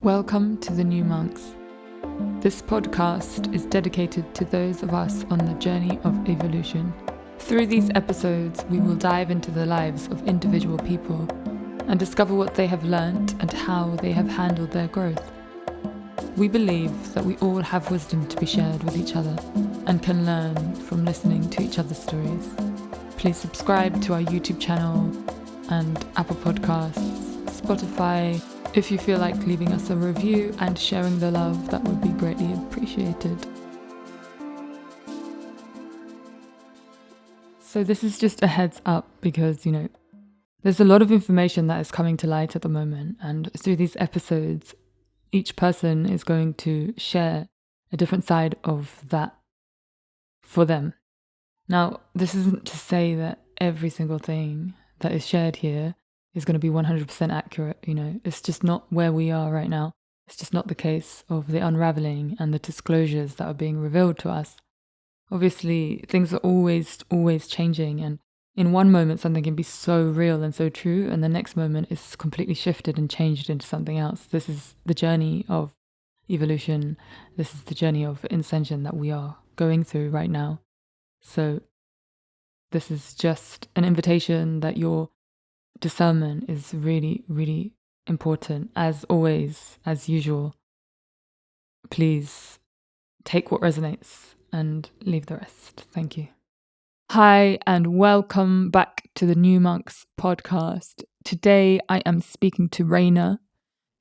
Welcome to the New Monks. This podcast is dedicated to those of us on the journey of evolution. Through these episodes, we will dive into the lives of individual people and discover what they have learnt and how they have handled their growth. We believe that we all have wisdom to be shared with each other and can learn from listening to each other's stories. Please subscribe to our YouTube channel and Apple Podcasts, Spotify. If you feel like leaving us a review and sharing the love, that would be greatly appreciated. So this is just a heads up because, there's a lot of information that is coming to light at the moment, and through these episodes, each person is going to share a different side of that for them. Now, this isn't to say that every single thing that is shared here is going to be 100% accurate. It's just not where we are right now. It's just not the case of the unraveling and the disclosures that are being revealed to us. Obviously, things are always changing, and in one moment something can be so real and so true, and the next moment is completely shifted and changed into something else. This is the journey of evolution. This is the journey of ascension that we are going through right now. So this is just an invitation that your discernment is really, really important. As always, as usual, please take what resonates and leave the rest. Thank you. Hi, and welcome back to the New Monks podcast. Today I am speaking to Rayna,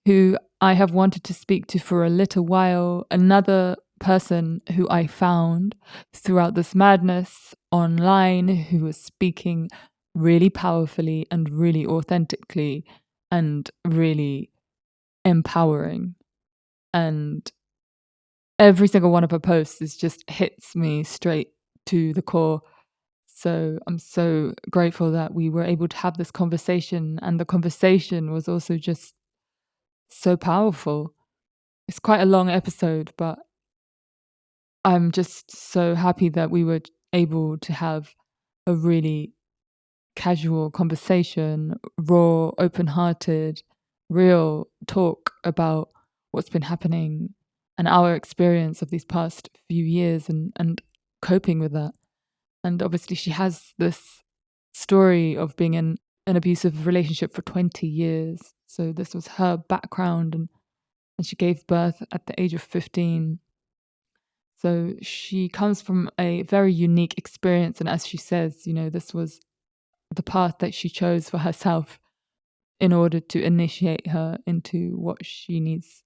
who I have wanted to speak to for a little while, another person who I found throughout this madness online who was speaking really powerfully and really authentically and really empowering. And every single one of her posts just hits me straight to the core. So I'm so grateful that we were able to have this conversation, and the conversation was also just so powerful. It's quite a long episode, but I'm just so happy that we were able to have a really casual conversation, raw, open-hearted, real talk about what's been happening and our experience of these past few years and coping with that. And obviously she has this story of being in an abusive relationship for 20 years. So this was her background, and she gave birth at the age of 15. So she comes from a very unique experience. And as she says, this was the path that she chose for herself in order to initiate her into what she needs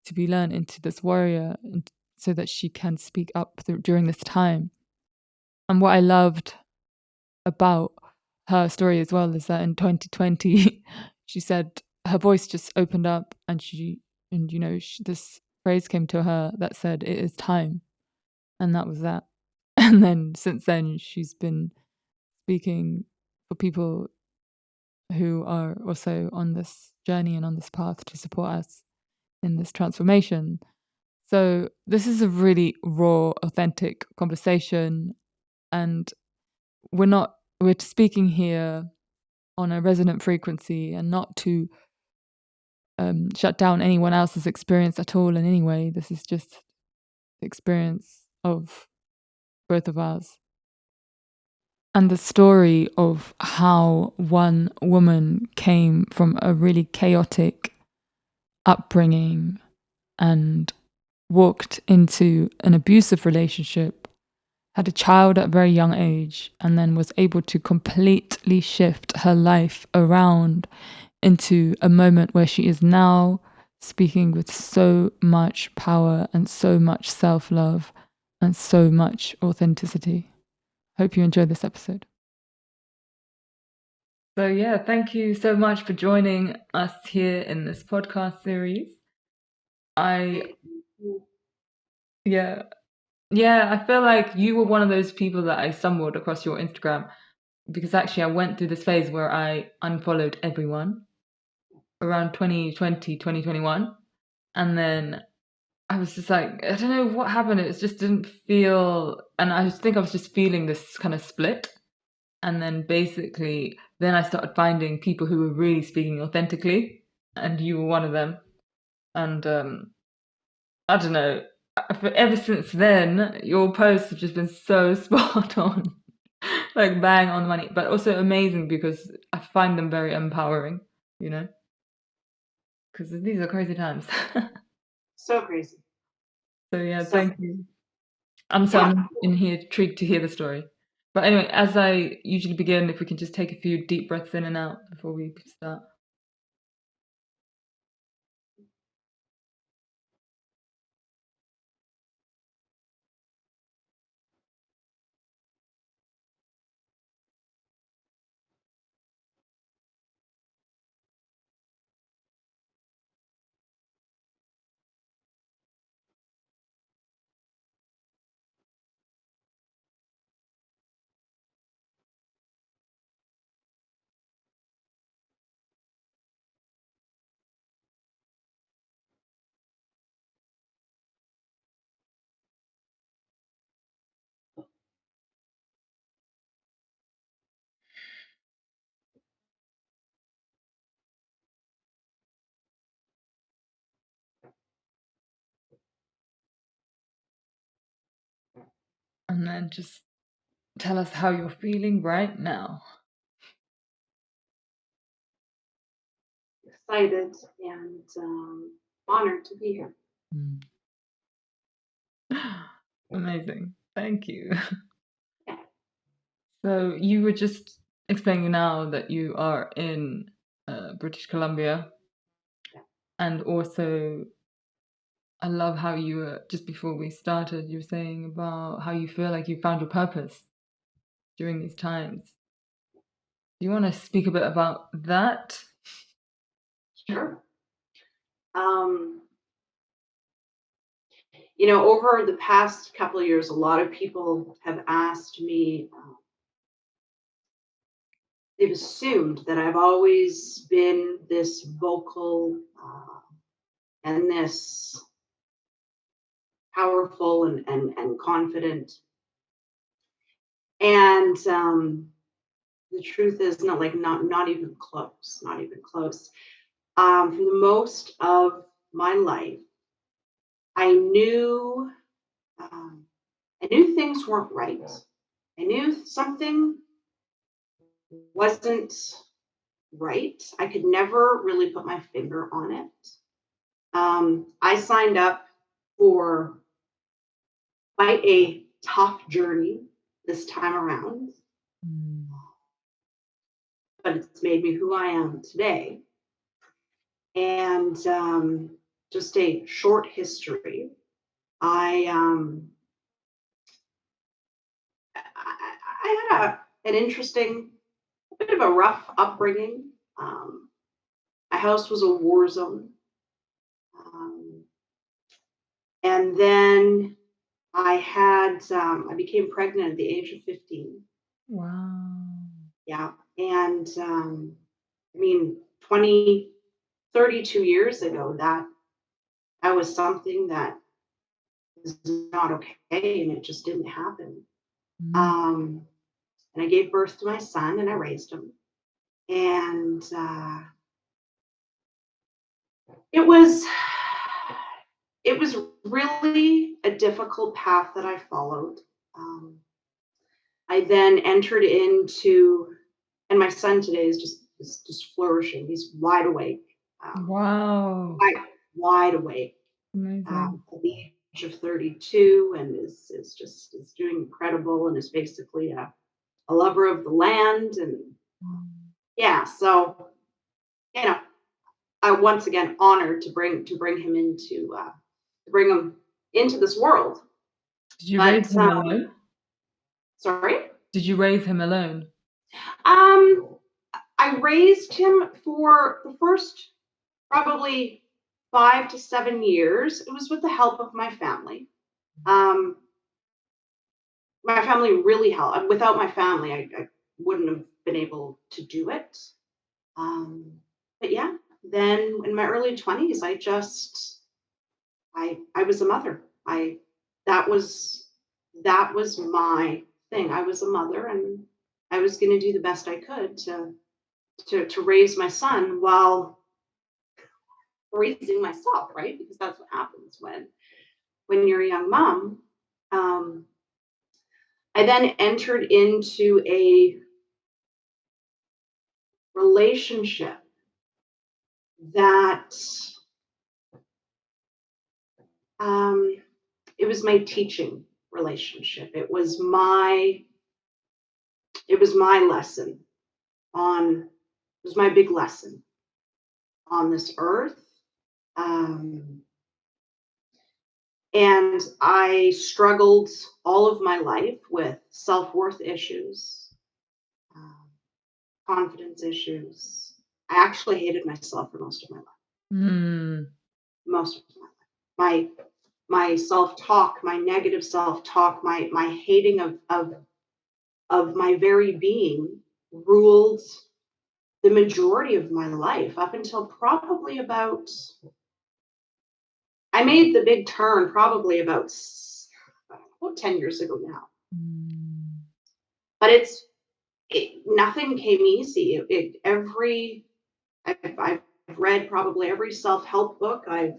to be learned, into this warrior, and so that she can speak up during this time. And what I loved about her story as well is that in 2020, she said her voice just opened up, and this phrase came to her that said, "It is time." And that was that. And then since then, she's been speaking for people who are also on this journey and on this path to support us in this transformation. So this is a really raw, authentic conversation, and we're speaking here on a resonant frequency and not to shut down anyone else's experience at all in any way. This is just the experience of both of us. And the story of how one woman came from a really chaotic upbringing and walked into an abusive relationship, had a child at a very young age, and then was able to completely shift her life around into a moment where she is now speaking with so much power and so much self-love and so much authenticity. Hope you enjoyed this episode. So yeah, thank you so much for joining us here in this podcast series. I feel like you were one of those people that I stumbled across your Instagram, because actually I went through this phase where I unfollowed everyone around 2020, 2021. And then I was just like, I don't know what happened. It just didn't feel, and I think I was just feeling this kind of split. And then basically, then I started finding people who were really speaking authentically, and you were one of them. And I don't know. Ever since then, your posts have just been so spot on, like bang on the money, but also amazing because I find them very empowering, you know, because these are crazy times. So crazy. So yeah, So thank you. I'm yeah, in here intrigued to hear the story. But anyway, as I usually begin, if we can just take a few deep breaths in and out before we start. And then just tell us how you're feeling right now. excited and honored to be here. Mm. Amazing. Thank you. Yeah. So you were just explaining now that you are in British Columbia, Yeah. and also I love how you were just before we started, you were saying about how you feel like you found your purpose during these times. Do you want to speak a bit about that? Sure. Um, over the past couple of years, a lot of people have asked me. They've assumed that I've always been this vocal and this powerful and confident. And the truth is, not even close. Not even close. For the most of my life, I knew um, I knew things weren't right. I knew something wasn't right. I could never really put my finger on it. I signed up for quite a tough journey this time around, Mm. but it's made me who I am today. And just a short history. I I had an interesting, a bit of a rough upbringing. My house was a war zone. Um, and then I became pregnant at the age of 15. Wow. Yeah. And I mean, 20, 32 years ago, that was something that was not okay and it just didn't happen. Mm. Um, and I gave birth to my son and I raised him. And it was it was really a difficult path that I followed. Um, I then entered into, and my son today is just flourishing. He's wide awake, um, Wow. wide, wide awake Amazing. at the age of 32, and is doing incredible, and is basically a lover of the land, and Mm. yeah. So you know, I once again honored to bring him into this world. Did you raise But him alone? sorry. Did you raise him alone? Um, I raised him for the first probably 5 to 7 years. It was with the help of my family. Um, my family really helped. Without my family, I wouldn't have been able to do it. Um, but yeah, then in my early 20s, I was a mother. I that was that was my thing. I was a mother, and I was going to do the best I could to raise my son raising myself, right? Because that's what happens when you're a young mom. Um, I then entered into a relationship that um, it was my teaching relationship. It was my lesson on it was my big lesson on this earth. Um, and I struggled all of my life with self-worth issues, um, confidence issues. I actually hated myself for most of my life. Mm. Most of my life. My self-talk, my negative self-talk, my hating of my very being ruled the majority of my life up until probably I made the big turn probably about 10 years ago now. Mm. But nothing came easy. I've read probably every self-help book. I've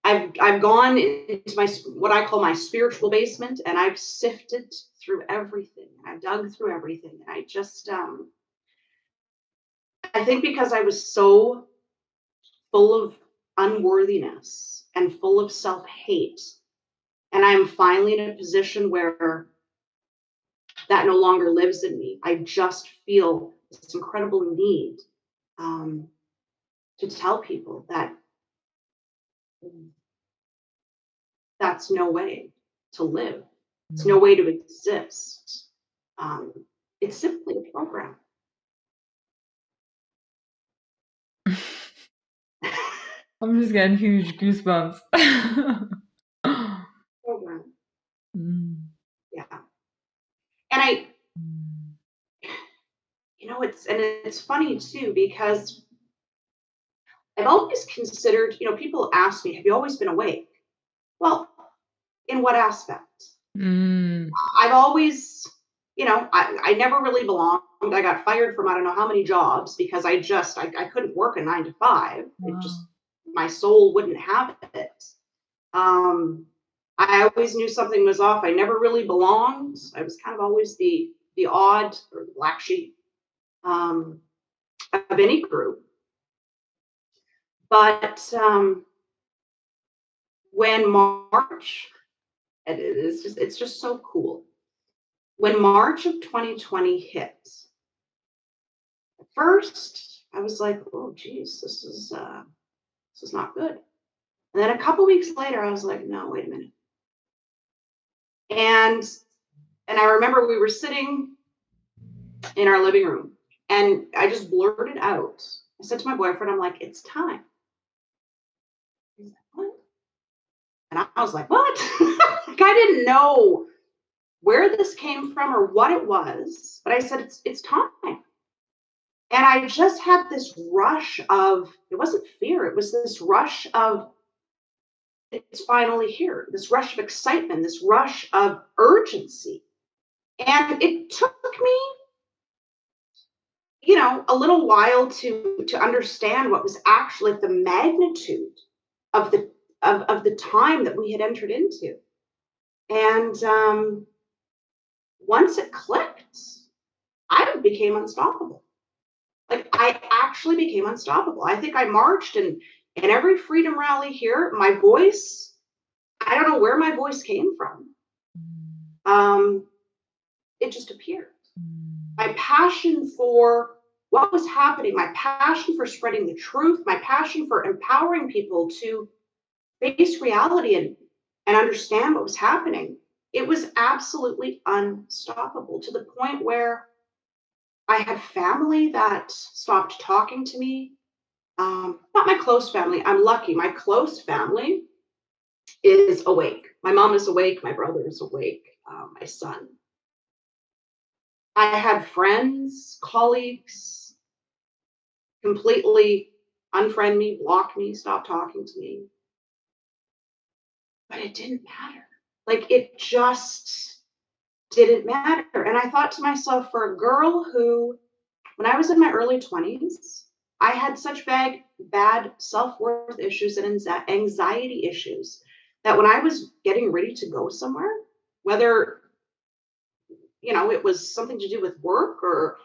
I've gone into my what I call my spiritual basement, and I've sifted through everything. I've dug through everything, and I think because I was so full of unworthiness and full of self-hate, and I'm finally in a position where that no longer lives in me. I just feel this incredible need um, to tell people that that's no way to live. It's no way to exist. Um, it's simply a program. I'm just getting huge goosebumps. Program. Mm. Yeah. And I, Mm. it's funny too, because I've always considered, people ask me, have you always been awake? Well, in what aspect? Mm. I've always, I never really belonged. I got fired from I don't know how many jobs because I couldn't work a 9 to 5. It Wow. just, my soul wouldn't have it. Um, I always knew something was off. I never really belonged. I was kind of always the odd or the black sheep um, of any group. But when March, it's just so cool. When March of 2020 hit, first I was like, oh geez, this is not good. And then a couple weeks later, I was like, no, wait a minute. And and I remember we were sitting in our living room, and I just blurted out. I said to my boyfriend, I'm like, it's time. He's like, what? And I was like, what? Like, I didn't know where this came from or what it was, but I said, it's time. And I just had this rush of, it wasn't fear, it was this rush of, it's finally here, this rush of excitement, this rush of urgency. And it took me, a little while to understand what was actually the magnitude of the time that we had entered into. And once it clicked, I became unstoppable. Like, I actually became unstoppable. I think I marched in every freedom rally here. My voice, I don't know where my voice came from. Um, it just appeared. My passion for what was happening, my passion for spreading the truth, my passion for empowering people to face reality and understand what was happening. It was absolutely unstoppable, to the point where I had family that stopped talking to me. Not my close family. I'm lucky. My close family is awake. My mom is awake. My brother is awake. My son. I had friends, colleagues completely unfriend me, block me, stop talking to me. But it didn't matter. Like, it just didn't matter. And I thought to myself, for a girl who, when I was in my early 20s, I had such bad self-worth issues and anxiety issues that when I was getting ready to go somewhere, whether it was something to do with work or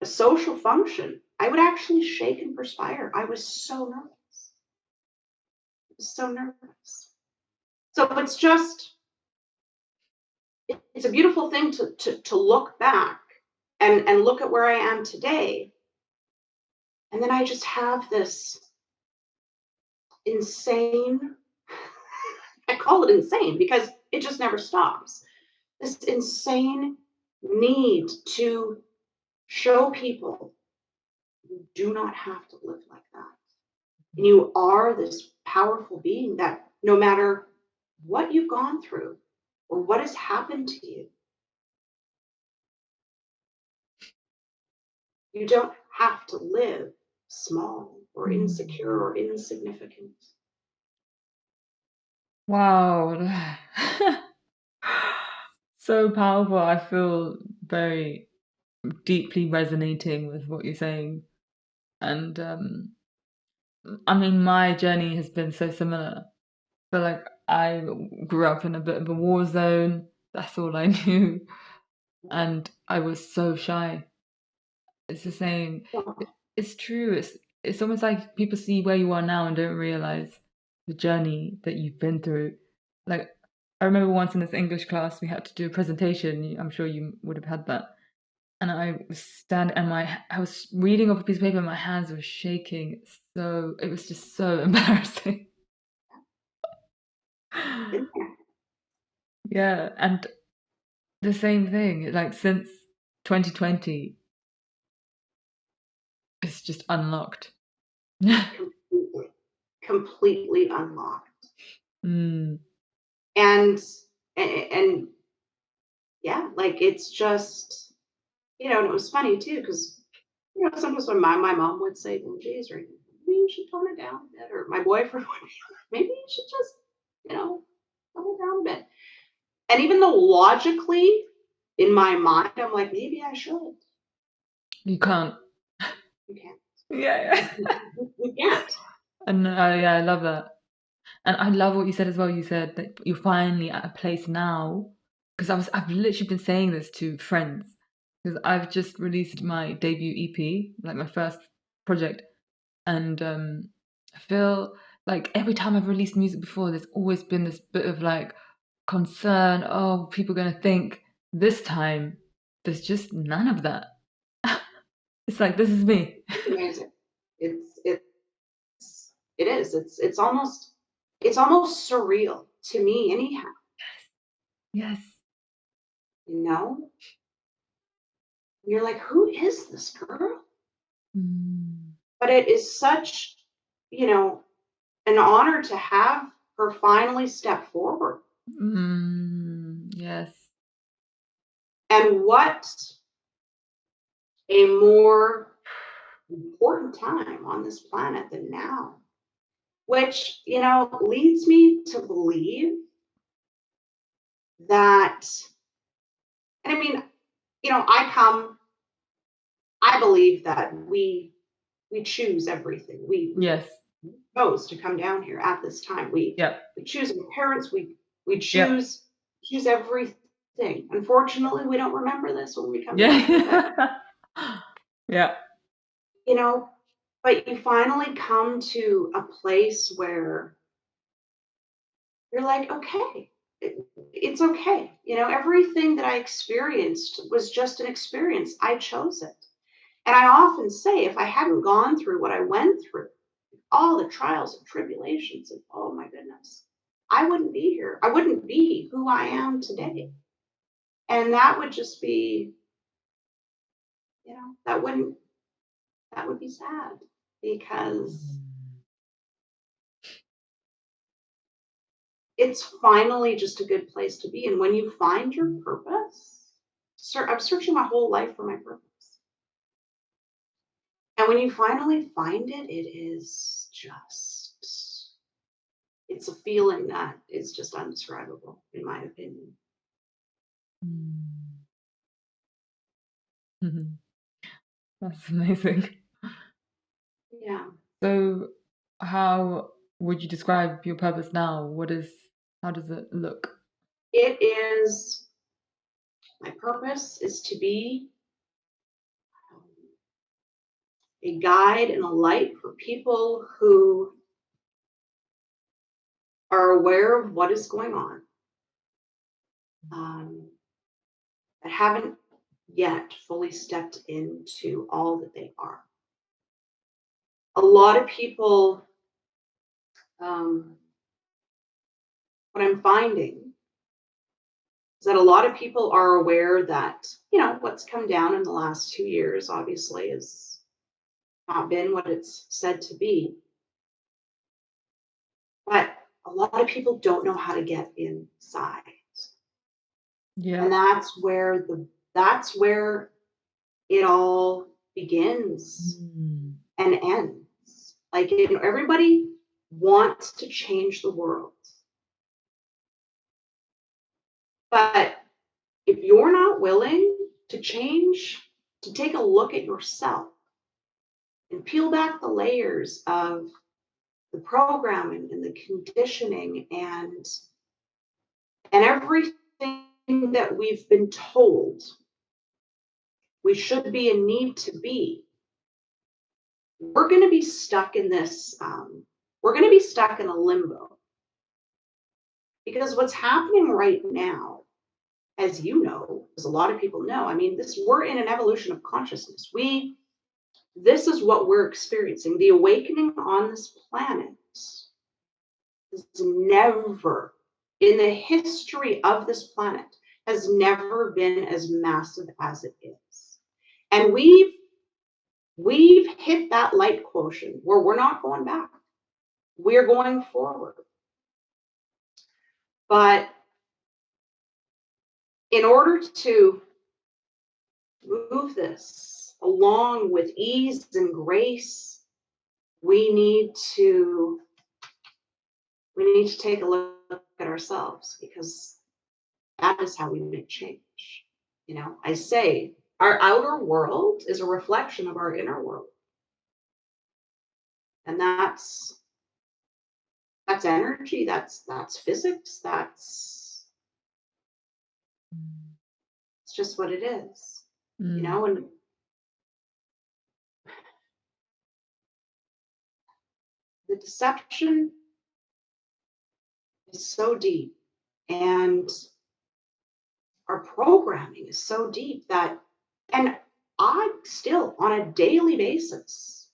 a social function, I would actually shake and perspire. I was so nervous, so nervous. So it's a beautiful thing to look back and look at where I am today. And then I just have this insane, I call it insane because it just never stops. This insane need to show people you do not have to live like that. And you are this powerful being that no matter what you've gone through or what has happened to you, you don't have to live small or insecure or insignificant. Wow. So powerful. I feel very deeply resonating with what you're saying. And I mean, my journey has been so similar. But like, I grew up in a bit of a war zone. That's all I knew. And I was so shy. It's the same. It's true. It's almost like people see where you are now and don't realize the journey that you've been through. Like, I remember once in this English class we had to do a presentation. I'm sure you would have had that. And I was standing, and I was reading off a piece of paper, and my hands were shaking. So it was just so embarrassing. Yeah, and the same thing. Like since 2020, it's just unlocked. Completely unlocked. Mm. And yeah, like it's just, and it was funny too, because sometimes when my mom would say, well, geez, maybe you should tone it down a bit, or my boyfriend would be like, maybe you should just, tone it down a bit. And even though logically in my mind, I'm like, maybe I should. You can't. You can't. Yeah. You can't. And yeah, I love that. And I love what you said as well. You said that you're finally at a place now, because I've literally been saying this to friends, because I've just released my debut EP, like my first project, and I feel like every time I've released music before, there's always been this bit of like concern. Oh, people are gonna think. This time, there's just none of that. It's like this is me. It's amazing. It is. It's almost surreal to me anyhow. Yes. You know? You're like, who is this girl? Mm. But it is such, you know, an honor to have her finally step forward. Yes. And what a more important time on this planet than now, which, leads me to believe that, and I mean, I believe that we choose everything. We Yes. chose to come down here at this time. We Yep. we choose our parents. We Yep. choose everything. Unfortunately, we don't remember this when we come down here, but Yeah. Yeah. you know, but you finally come to a place where you're like, okay, it's okay. Everything that I experienced was just an experience. I chose it. And I often say, if I hadn't gone through what I went through, all the trials and tribulations, and oh my goodness, I wouldn't be here. I wouldn't be who I am today. And that would just be, that would be sad because it's finally just a good place to be. And when you find your purpose, I'm searching my whole life for my purpose. And when you finally find it, it's a feeling that is just undescribable, in my opinion. Mhm. That's amazing. Yeah. So, how would you describe your purpose now? How does it look? It is, my purpose is to be a guide and a light for people who are aware of what is going on, um, that haven't yet fully stepped into all that they are. A lot of people, um, what I'm finding is that a lot of people are aware that, what's come down in the last 2 years, obviously, has not been what it's said to be. But a lot of people don't know how to get inside. Yeah. And that's where it all begins Mm. and ends. Like, everybody wants to change the world. But if you're not willing to change, to take a look at yourself and peel back the layers of the programming and the conditioning and everything that we've been told we should be and need to be, we're going to be stuck in this. We're going to be stuck in a limbo, because what's happening right now, as you know, as a lot of people know, I mean, we're in an evolution of consciousness. This is what we're experiencing. The awakening on this planet has never, in the history of this planet, has never been as massive as it is. And we've hit that light quotient where we're not going back. We're going forward. But in order to move this along with ease and grace, we need to take a look at ourselves, because that is how we make change. I say our outer world is a reflection of our inner world. And that's energy, that's physics, it's just what it is. Mm. And the deception is so deep, and our programming is so deep and I still, on a daily basis,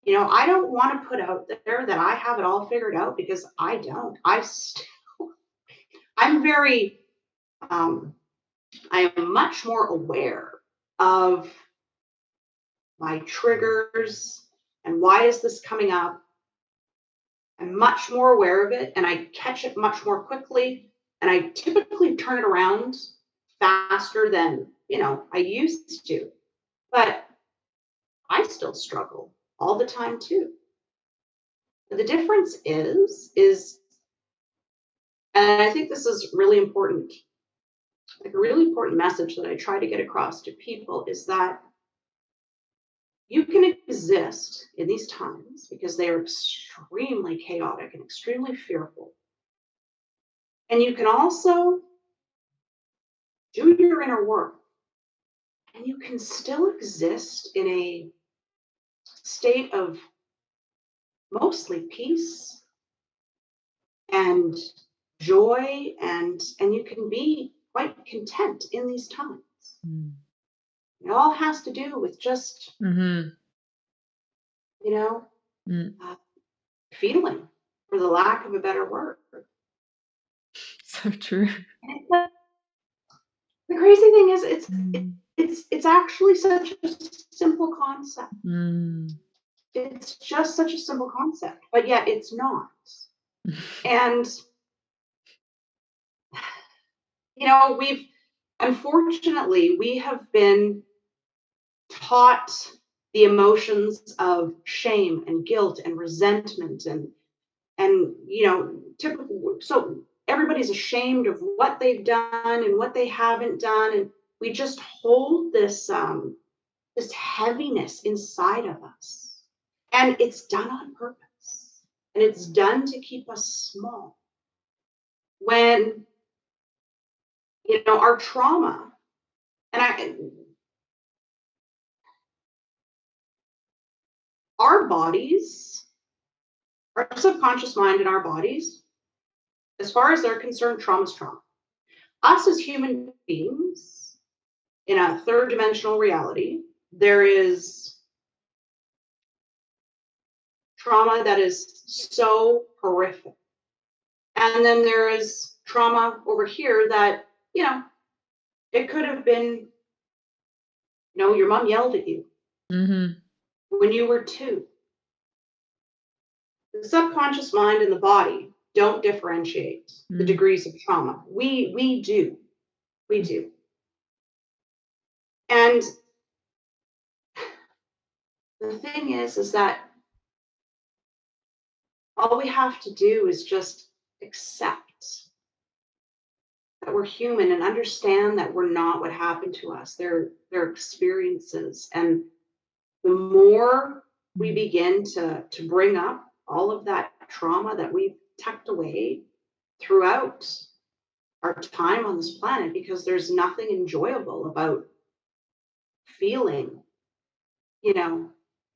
I don't want to put out there that I have it all figured out, because I don't. I'm very, I am much more aware of my triggers and why is this coming up. I'm much more aware of it, and I catch it much more quickly, and I typically turn it around faster than, I used to. But I still struggle all the time too. But the difference is, and I think this is really important, like a really important message that I try to get across to people, is that you can exist in these times, because they are extremely chaotic and extremely fearful. And you can also do your inner work, and you can still exist in a state of mostly peace and joy, and you can be quite content in these times. Mm. It all has to do with just, Mm-hmm. you know, Mm. feeling, for the lack of a better word. So true. And the crazy thing is, Mm. it's actually such a simple concept. Mm. It's just such a simple concept, but yet it's not. And we have been taught the emotions of shame and guilt and resentment, and typical, so everybody's ashamed of what they've done and what they haven't done, and we just hold this heaviness inside of us. And it's done on purpose. And it's done to keep us small. When, our trauma, and our bodies, our subconscious mind and our bodies, as far as they're concerned, trauma is trauma. Us as human beings in a third dimensional reality, there is trauma that is so horrific. And then there is trauma over here that, it could have been, your mom yelled at you when you were 2. The subconscious mind and the body don't differentiate the degrees of trauma. We do. We do. And the thing is that all we have to do is just accept that we're human and understand that we're not what happened to us. They're experiences. And the more we begin to bring up all of that trauma that we've tucked away throughout our time on this planet, because there's nothing enjoyable about feeling,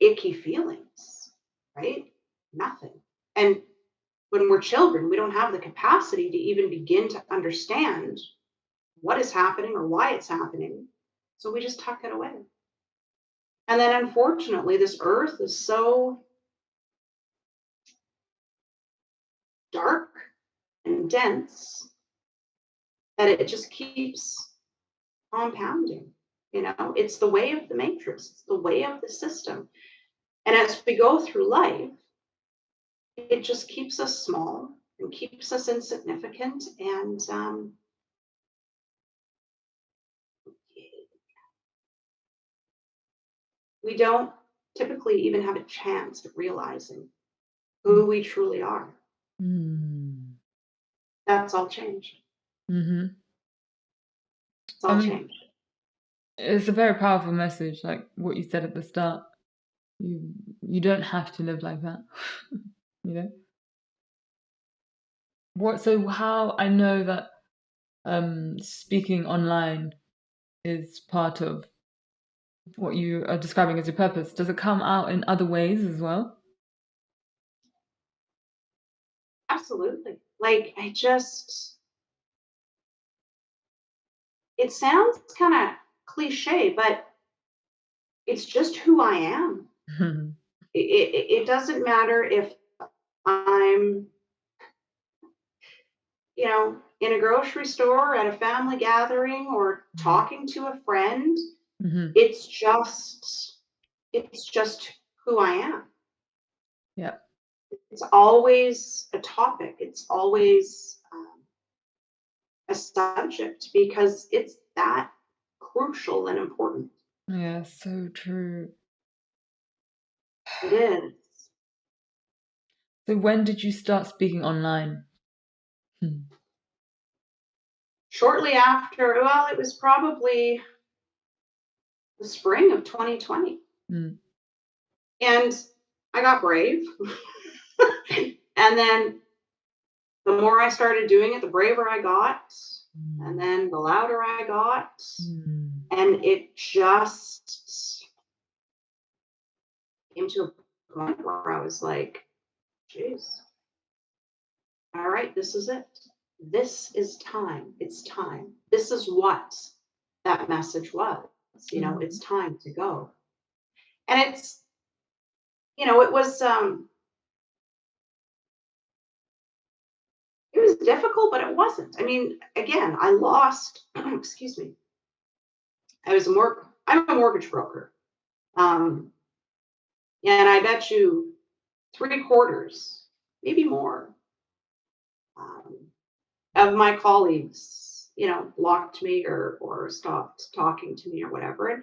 icky feelings, right? Nothing. And when we're children, we don't have the capacity to even begin to understand what is happening or why it's happening. So we just tuck it away. And then unfortunately, this earth is so dark and dense that it just keeps compounding. It's the way of the matrix, it's the way of the system. And as we go through life, it just keeps us small and keeps us insignificant. And we don't typically even have a chance at realizing who we truly are. That's all changed. It's all changed. It's a very powerful message, like what you said at the start. You don't have to live like that. So how I know that speaking online is part of what you are describing as your purpose. Does it come out in other ways as well? Absolutely. Like, it sounds kind of cliche, but it's just who I am. It doesn't matter if I'm, in a grocery store, at a family gathering, or talking to a friend. It's just who I am. Yeah. It's always a topic. It's always a subject, because it's that crucial and important. Yeah, so true. It is. So when did you start speaking online? Shortly after, well, it was probably the spring of 2020. And I got brave. And then the more I started doing it, the braver I got. And then the louder I got. And it just came to a point where I was like, geez, all right, this is it. This is time. It's time. This is what that message was. It's time to go. And it's, it was difficult, but it wasn't. I mean, again, I lost, excuse me. I'm a mortgage broker. And I bet you 3/4, maybe more, of my colleagues, blocked me or stopped talking to me or whatever. And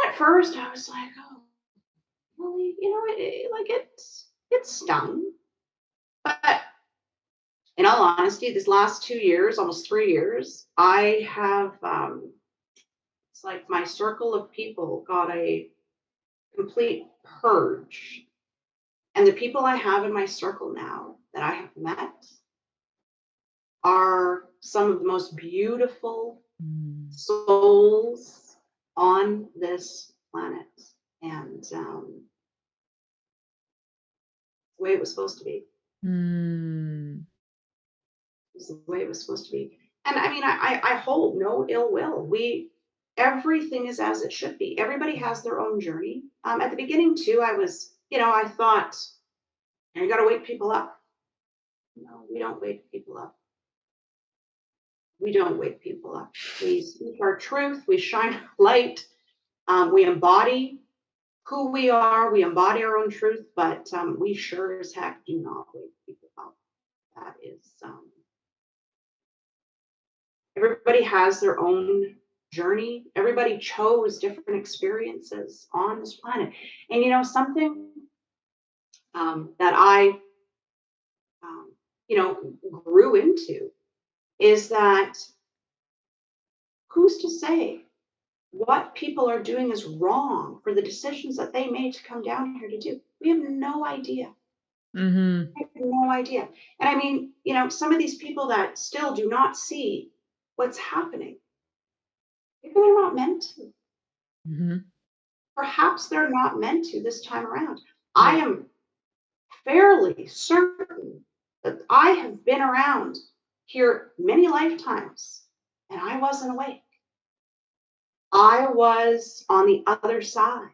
at first I was like, oh, really? It stung. But in all honesty, these last 2 years, almost 3 years, I have, it's like my circle of people got a complete purge. And the people I have in my circle now that I have met are some of the most beautiful Mm. souls on this planet. And the way it was supposed to be. Mm. It was the way it was supposed to be. And I mean, I hold no ill will. Everything is as it should be. Everybody has their own journey. At the beginning too, I thought, you got to wake people up. No, we don't wake people up. We don't wake people up. We speak our truth. We shine light. We embody who we are. We embody our own truth, but we sure as heck do not wake people up. That is, everybody has their own journey. Everybody chose different experiences on this planet. And something that I, grew into is that who's to say what people are doing is wrong for the decisions that they made to come down here to do? We have no idea. Mm-hmm. I have no idea. And I mean, some of these people that still do not see what's happening, maybe they're not meant to. Mm-hmm. Perhaps they're not meant to this time around. I Yeah. am fairly certain that I have been around here many lifetimes and I wasn't awake. I was on the other side,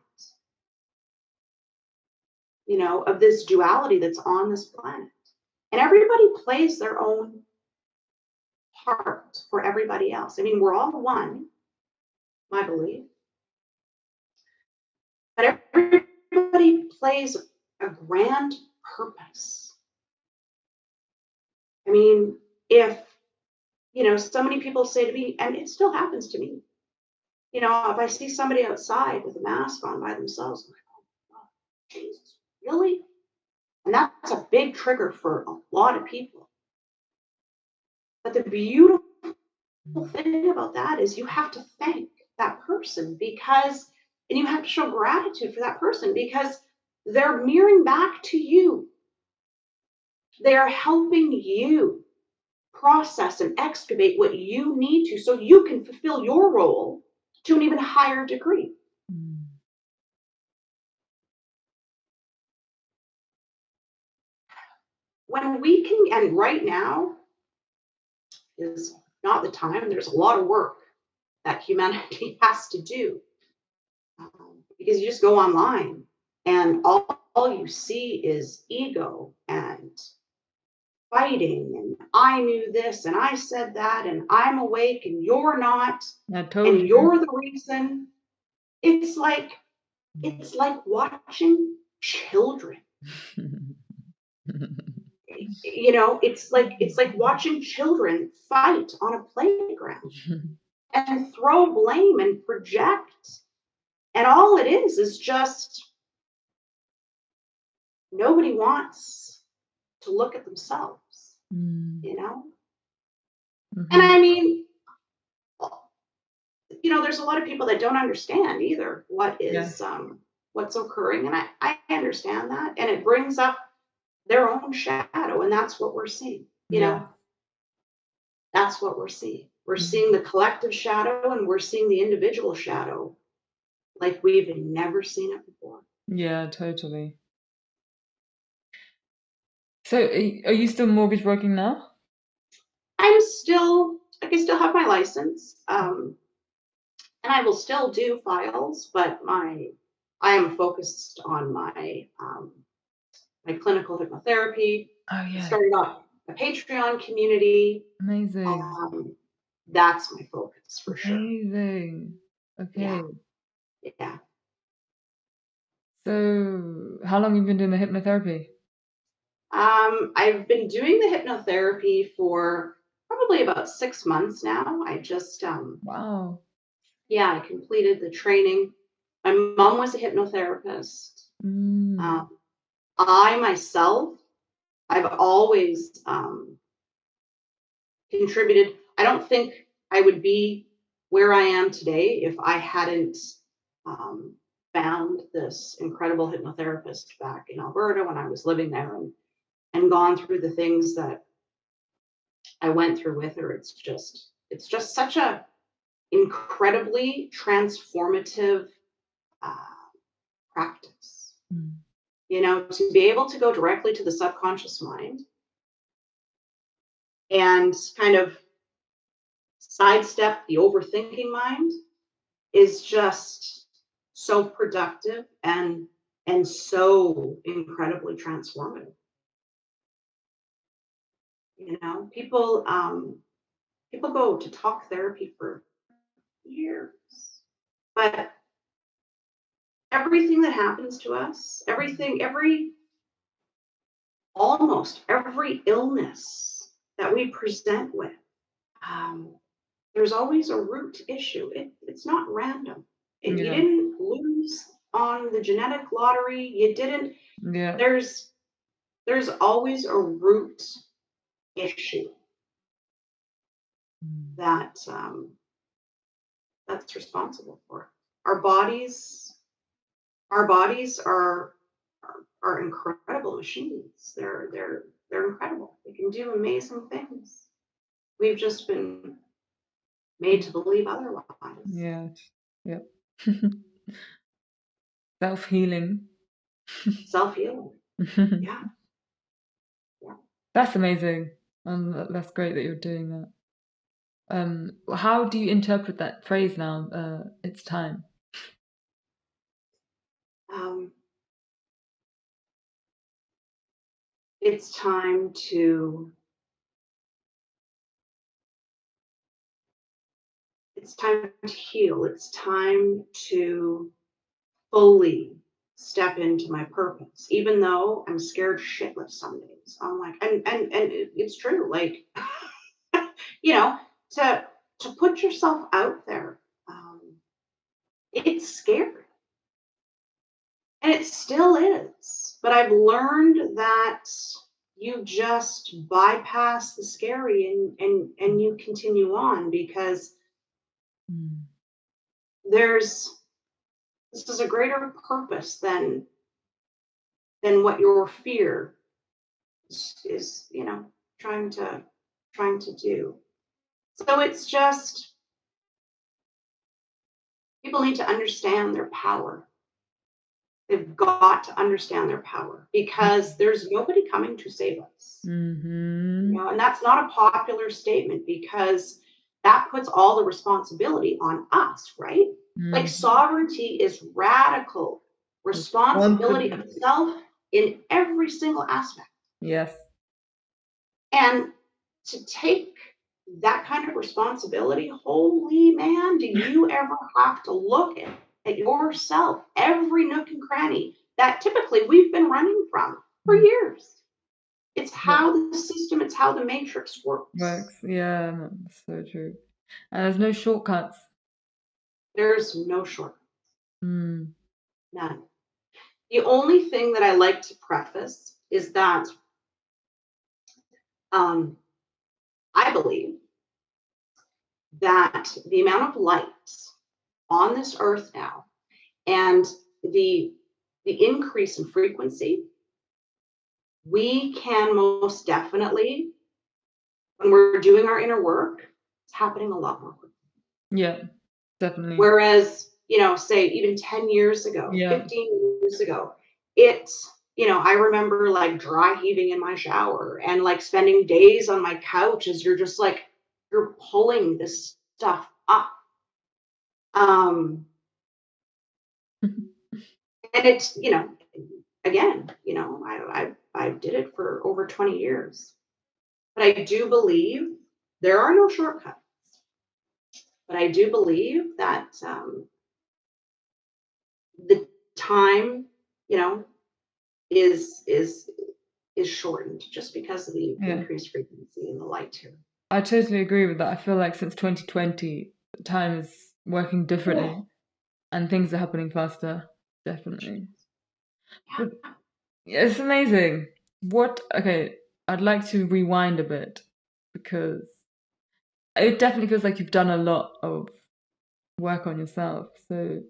of this duality that's on this planet. And everybody plays their own part for everybody else. I mean, we're all one, I believe, but everybody plays a grand purpose. I mean, if, so many people say to me, and it still happens to me, if I see somebody outside with a mask on by themselves, I'm like, oh, God, Jesus, really? And that's a big trigger for a lot of people. But the beautiful thing about that is you have to thank that person and you have to show gratitude for that person because they're mirroring back to you. They are helping you process and excavate what you need to so you can fulfill your role to an even higher degree. Mm. When we can, and right now is not the time, there's a lot of work that humanity has to do because you just go online and all you see is ego and fighting and I knew this and I said that and I'm awake and you're not I told and you. you're the reason. It's like watching children. It's like watching children fight on a playground and throw blame and project. And all it is just nobody wants to look at themselves, Mm. you know? And Mm-hmm. I mean, there's a lot of people that don't understand either Yeah. what's occurring. And I understand that. And it brings up their own shadow. And that's what we're seeing, Yeah. that's what we're seeing. We're seeing Mm. the collective shadow and we're seeing the individual shadow like we've never seen it before. Yeah, totally. So, are you still mortgage working now? I'm still, like, I still have my license, and I will still do files, but I am focused on my clinical hypnotherapy. Oh, I yeah. started up a Patreon community. Amazing. Um, that's my focus for sure. Amazing. Yeah, Okay. yeah. So, how long have you been doing the hypnotherapy? I've been doing the hypnotherapy for probably about 6 months now. I just, Wow. yeah, I completed the training. My mom was a hypnotherapist. Mm. Um, I myself, I've always contributed. I don't think I would be where I am today if I hadn't found this incredible hypnotherapist back in Alberta when I was living there, and gone through the things that I went through with her. It's just such a incredibly transformative uh, practice. Mm. To be able to go directly to the subconscious mind and kind of sidestep the overthinking mind is just so productive and so incredibly transformative. People go to talk therapy for years, but everything that happens to us, almost every illness that we present with, um, there's always a root issue. It's not random. You Yeah. didn't lose on the genetic lottery. You didn't. Yeah. There's always a root issue Mm. that's responsible for it. Our bodies, our bodies are incredible machines. They're incredible. They can do amazing things. We've just been made to believe otherwise. Yeah. Yep. Self-healing. Self-healing. Yeah. Yeah. That's amazing. And that's great that you're doing that. How do you interpret that phrase now? It's time. Um, it's time to heal. It's time to fully step into my purpose, even though I'm scared shitless some days. I'm like, and it's true. Like, you know, to put yourself out there, it's scary, and it still is. But I've learned that you just bypass the scary and you continue on because Mm. there's this is a greater purpose than what your fear is trying to do. So it's just people need to understand their power. They've got to understand their power because there's nobody coming to save us. Mm-hmm. And that's not a popular statement because that puts all the responsibility on us, right? Like Mm. sovereignty is radical responsibility of Responsibility. self in every single aspect. Yes. And to take that kind of responsibility, holy man, do you ever have to look at yourself, every nook and cranny that typically we've been running from for Mm. years? It's Yeah. how the system, it's how the matrix works. Works. Yeah, no, that's so true. And there's no shortcuts. There's no short, Mm. none. The only thing that I like to preface is that um, I believe that the amount of light on this earth now and the increase in frequency, we can most definitely, when we're doing our inner work, it's happening a lot more quickly. Yeah, definitely. Whereas, say even 10 years ago, Yeah. 15 years ago, I remember like dry heaving in my shower and like spending days on my couch as you're just like, you're pulling this stuff up. Um, and it's, again, I did it for over 20 years. But I do believe there are no shortcuts. But I do believe that the time, you know, is is is shortened just because of the Yeah. increased frequency in the light here. I totally agree with that. I feel like since 2020, time is working differently and things are happening faster. Definitely. But Yeah. yeah, it's amazing. Okay, I'd like to rewind a bit because it definitely feels like you've done a lot of work on yourself. So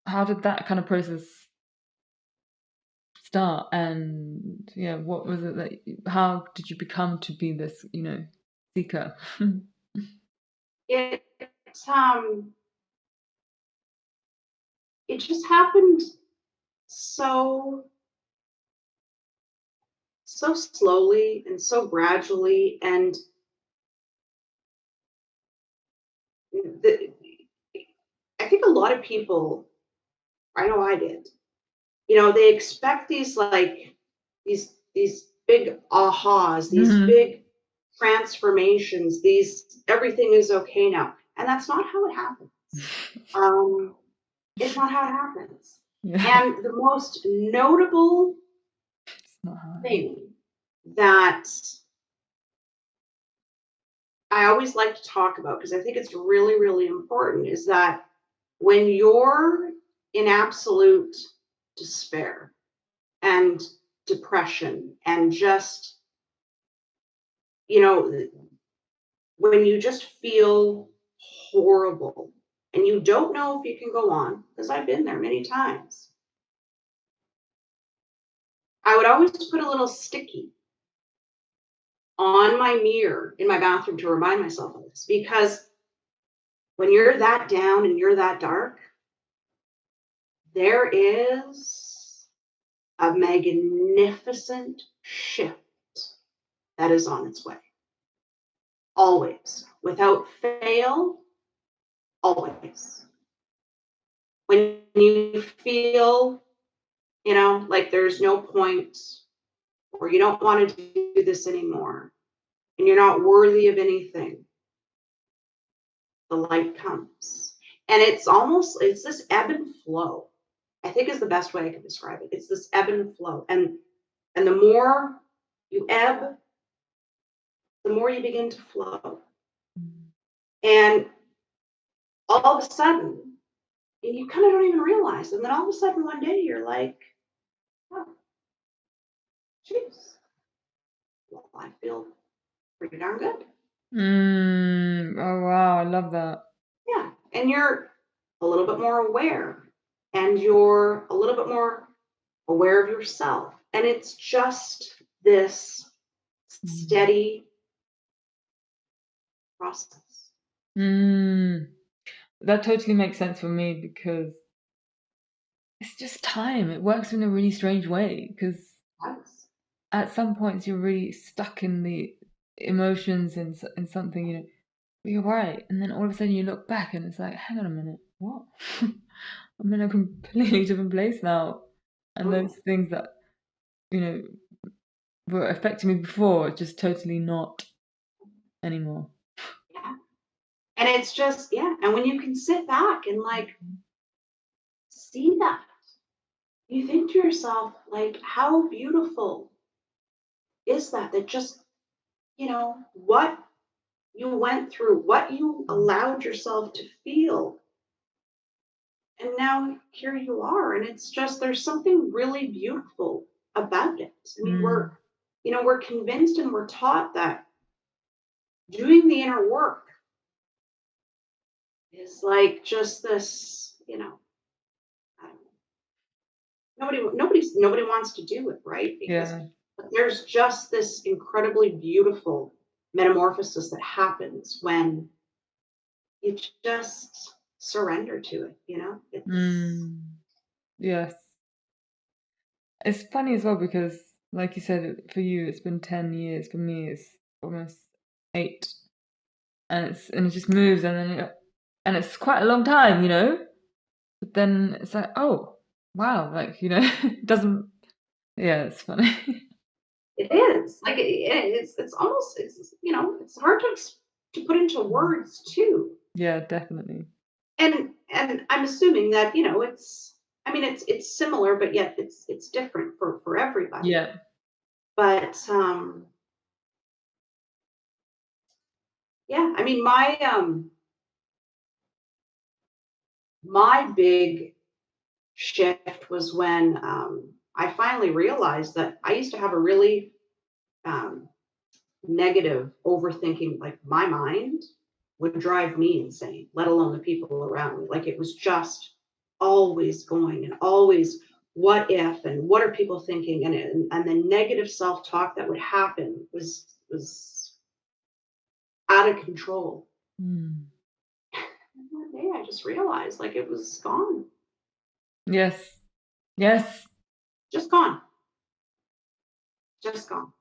how did that kind of process start? And yeah, what was it that how did you become to be this, seeker? It um it just happened so so slowly and so gradually, and the, I think a lot of people, I know I did, they expect these like these big ahas, these Mhm. big transformations, these everything is okay now. And that's not how it happens. Um, it's not how it happens. Yeah, And the most notable it's not how it happens. thing that I always like to talk about, because I think it's really, really important, is that when you're in absolute despair and depression and just, you know, when you just feel horrible and you don't know if you can go on, because I've been there many times, I would always put a little sticky on my mirror in my bathroom to remind myself of this. Because when you're that down and you're that dark, there is a magnificent shift that is on its way. Always. Without fail, always. When you feel, like there's no point, or you don't want to do this anymore, and you're not worthy of anything, the light comes. And it's this ebb and flow, I think, is the best way I can describe it. It's this ebb and flow. And the more you ebb, the more you begin to flow. And all of a sudden, and you kind of don't even realize. And then all of a sudden one day you're like, oh, jeez, well, I feel pretty darn good. Oh wow, I love that. Yeah. And you're a little bit more aware, and you're a little bit more aware of yourself. And it's just this Mm. steady process. Mm. That totally makes sense for me because it's just time. It works in a really strange way because Yes. at some points you're really stuck in the emotions and in something, but you're right, and then all of a sudden you look back and it's like, hang on a minute, what? I'm in a completely different place now, and Oh, those things that you know were affecting me before are just totally not anymore. yeah. And it's just, yeah. And when you can sit back and like see that, you think to yourself, like, how beautiful is that? That just, what you went through, what you allowed yourself to feel. And now here you are. And it's just, there's something really beautiful about it. I mean, we're, Mm. we're convinced and we're taught that doing the inner work is like just this, I don't know, nobody wants to do it, right? Because Yeah. but there's just this incredibly beautiful metamorphosis that happens when you just surrender to it. It's Mm. Yes. It's funny as well because, like you said, for you it's been 10 years. For me, it's almost 8, and it just moves, and it's quite a long time, But then it's like, oh, wow, like it doesn't. Yeah, it's funny. it is like it's almost it's hard to put into Mm. words too. Yeah, definitely. And I'm assuming that it's, I mean, it's similar, but yet it's different for everybody. Yeah. But yeah, I mean, my big shift was when I finally realized that I used to have a really um, negative overthinking. Like, my mind would drive me insane, let alone the people around me. Like, it was just always going and always what if and what are people thinking, and the negative self-talk that would happen was out of control. Mm. And one day I just realized like it was gone. Yes. Yes. Just gone. Just gone.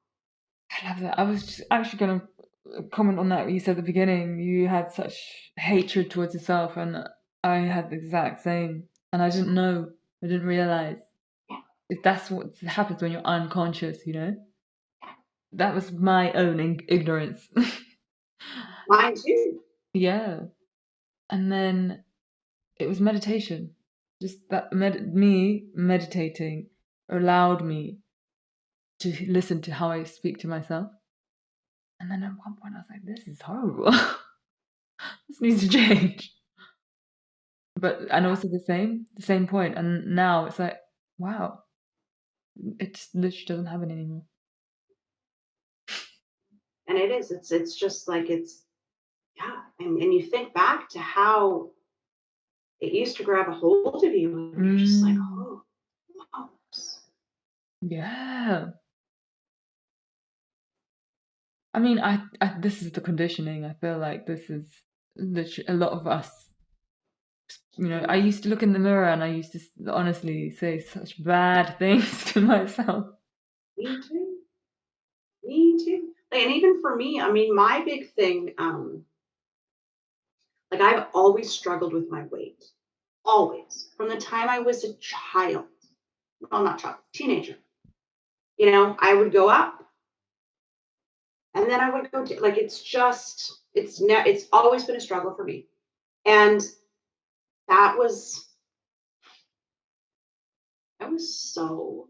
I love that. I was just actually going to comment on that. You said at the beginning you had such hatred towards yourself, and I had the exact same. And I didn't know. I didn't realize. Yeah. That's what happens when you're unconscious, you know? That was my own ignorance. Mine too. Yeah. And then it was meditation. Just that me meditating allowed me to listen to how I speak to myself. And then at one point I was like, this is horrible. This needs to change. And also the same point. And now it's like, wow, it just literally doesn't happen anymore. And it is. It's just like it's yeah. And you think back to how it used to grab a hold of you, and you're just like, Mm, oh, wow. yeah. I mean, I this is the conditioning. I feel like this is literally a lot of us. You know, I used to look in the mirror and I used to honestly say such bad things to myself. Me too. Me too. And even for me, I mean, my big thing, like I've always struggled with my weight. Always. From the time I was a child. Well, not child, teenager. You know, I would go up and then I would go to, like it's just it's always been a struggle for me. And that was so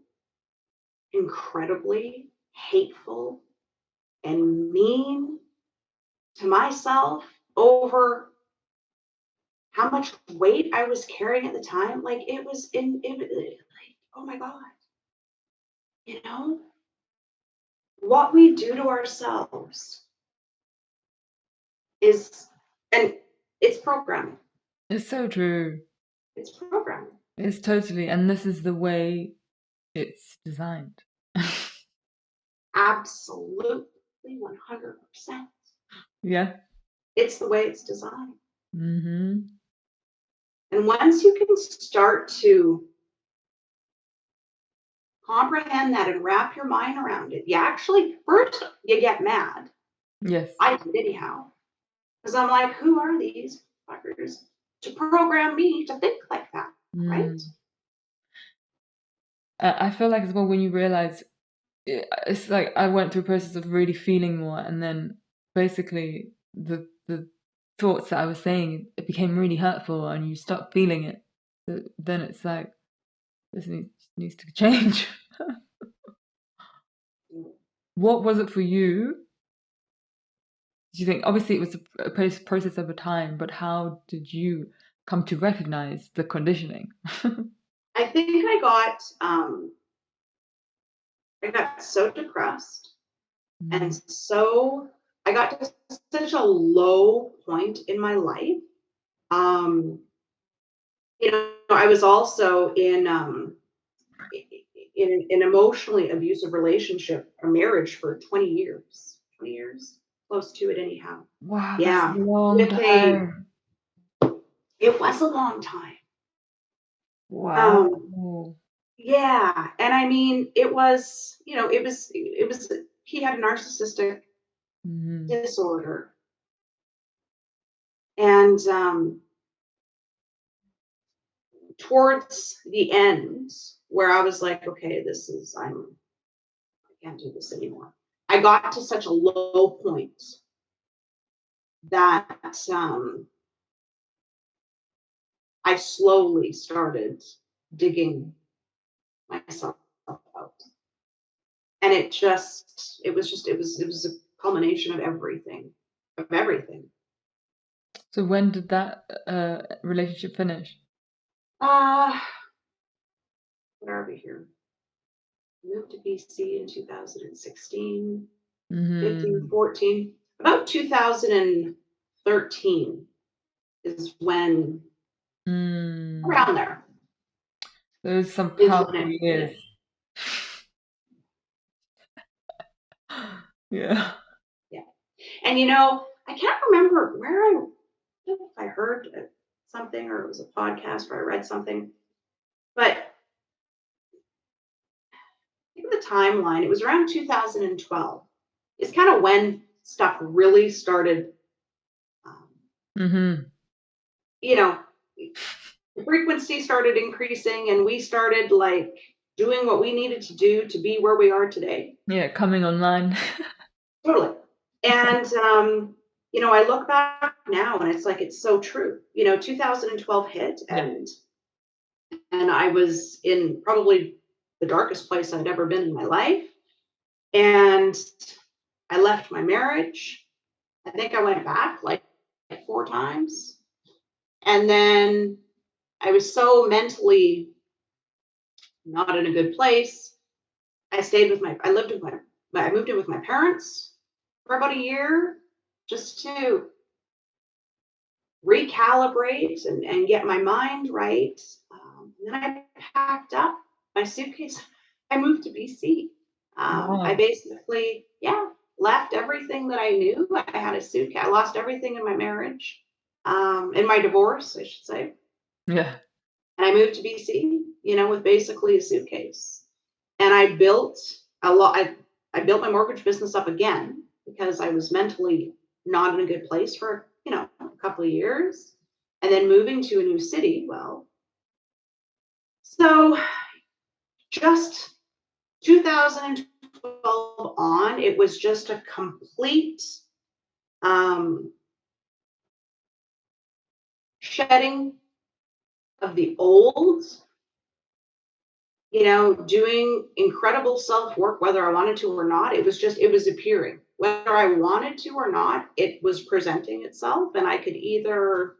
incredibly hateful and mean to myself over how much weight I was carrying at the time. Like like, oh my God, you know, what we do to ourselves is, and it's programming. It's so true. It's programming. It's totally, and this is the way it's designed. Absolutely 100%. Yeah. It's the way it's designed. Mm-hmm. And once you can start to comprehend that and wrap your mind around it, you actually, first, you get mad. Yes. I did anyhow. Because I'm like, who are these fuckers to program me to think like that? Right? Mm. I feel like as well when you realize it's like I went through a process of really feeling more, and then basically the thoughts that I was saying it became really hurtful, and you stop feeling it. Then it's like this needs to change. What was it for you? Do you think obviously it was a process over time, but how did you come to recognize the conditioning? I think I got so depressed and Mm. so I got to such a low point in my life. Um, you know, I was also in an emotionally abusive relationship, a marriage for 20 years. 20 years, close to it anyhow. Wow, that's a Yeah, long with a time. it was a long time. Wow. Um, yeah, and I mean, it was, you know, it was he had a narcissistic Mm-hmm. disorder, and towards the end, where I was like, okay, I can't do this anymore. I got to such a low point that I slowly started digging myself out. And it was a culmination of everything, of everything. So when did that relationship finish? Uh, what are we here? Moved to BC in 2016, 15, Mm-hmm. 14. About 2013 is when Mm. around there Those some is when powerful it years. finished. Yeah. Yeah. And I can't remember where I don't know if I heard something or it was a podcast or I read something, but I think the timeline, it was around 2012. It's kind of when stuff really started, um, Mm-hmm. you know, the frequency started increasing and we started like doing what we needed to do to be where we are today. Yeah, coming online. Totally. And, I look back now and it's like, it's so true. 2012 hit Yeah. and I was in probably the darkest place I'd ever been in my life. And I left my marriage. I think I went back like 4 times. And then I was so mentally not in a good place. I moved in with my parents for about a year just to recalibrate and get my mind right. And then I packed up my suitcase. I moved to BC. I Wow. basically, yeah, left everything that I knew. I had a suitcase. I lost everything in my marriage, in my divorce, I should say. Yeah. And I moved to BC, with basically a suitcase. And I built a lot. I built my mortgage business up again because I was mentally not in a good place for, a couple of years. And then moving to a new city, well, so just 2012 on, it was just a complete um, shedding of the old, doing incredible self work, whether I wanted to or not. It was appearing. Whether I wanted to or not, it was presenting itself. And I could either,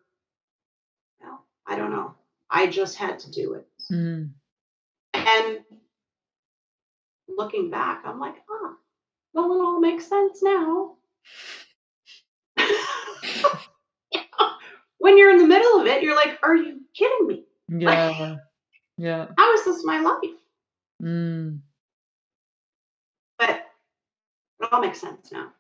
well, I don't know. I just had to do it. Mm. And looking back, I'm like, well, it all makes sense now. When you're in the middle of it, you're like, are you kidding me? Like, Yeah. Yeah. how is this my life? Mm. But it all makes sense now.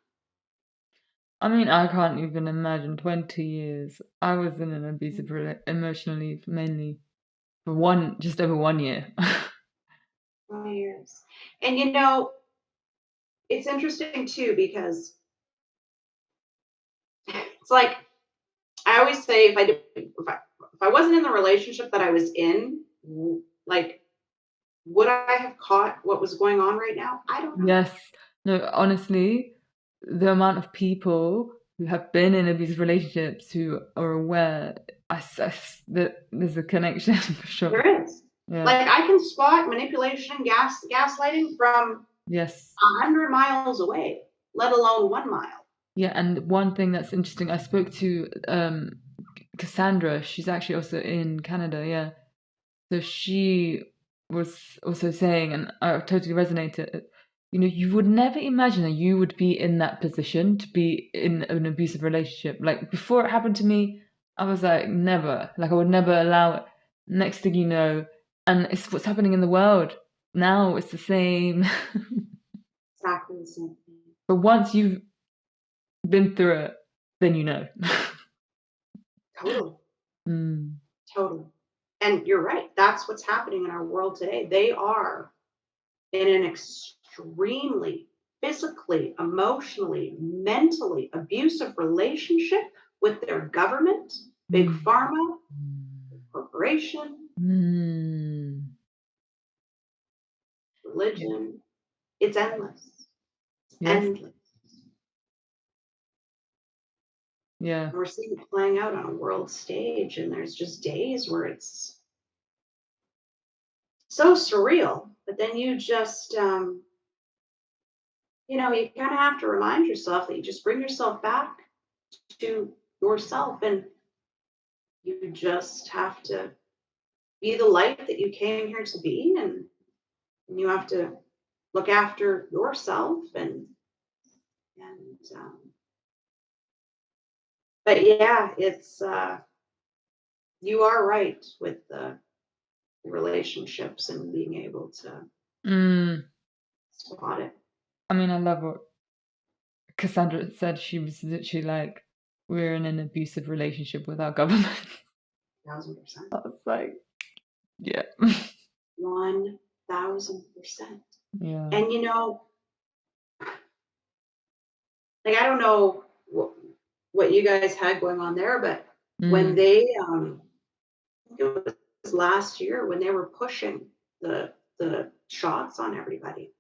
I mean, I can't even imagine 20 years. I was in an abusive emotionally mainly for just over 1 year. 20 years. And it's interesting too because it's like I always say if I wasn't in the relationship that I was in, like would I have caught what was going on right now? I don't know. Yes. No, honestly, the amount of people who have been in abusive relationships who are aware, that there's a connection for sure. There is. Yeah. Like I can spot manipulation, gaslighting from Yes. 100 miles away, let alone 1 mile. Yeah, and one thing that's interesting, I spoke to Cassandra. She's actually also in Canada. Yeah. So she was also saying, and I totally resonated, you would never imagine that you would be in that position to be in an abusive relationship. Like before it happened to me, I was like, never. Like I would never allow it. Next thing you know, and it's what's happening in the world. Now it's the same. Exactly the same thing. But once you've been through it, then you know. Totally. Mm. Totally. And you're right. That's what's happening in our world today. They are in an extremely physically, emotionally, mentally abusive relationship with their government, big Mm. pharma, corporation, Mm. religion. It's endless. It's Yes. endless. Yeah. And we're seeing it playing out on a world stage, and there's just days where it's so surreal. But then you just, you kind of have to remind yourself that you just bring yourself back to yourself and you just have to be the light that you came here to be and you have to look after yourself and but yeah, it's you are right with the relationships and being able to Mm. spot it. I mean, I love what Cassandra said. She was literally like, "We're in an abusive relationship with our government." 1,000%. I was like, yeah. 1,000%. Yeah. And like, I don't know what you guys had going on there, but when Mm. they, I think it was last year when they were pushing the shots on everybody,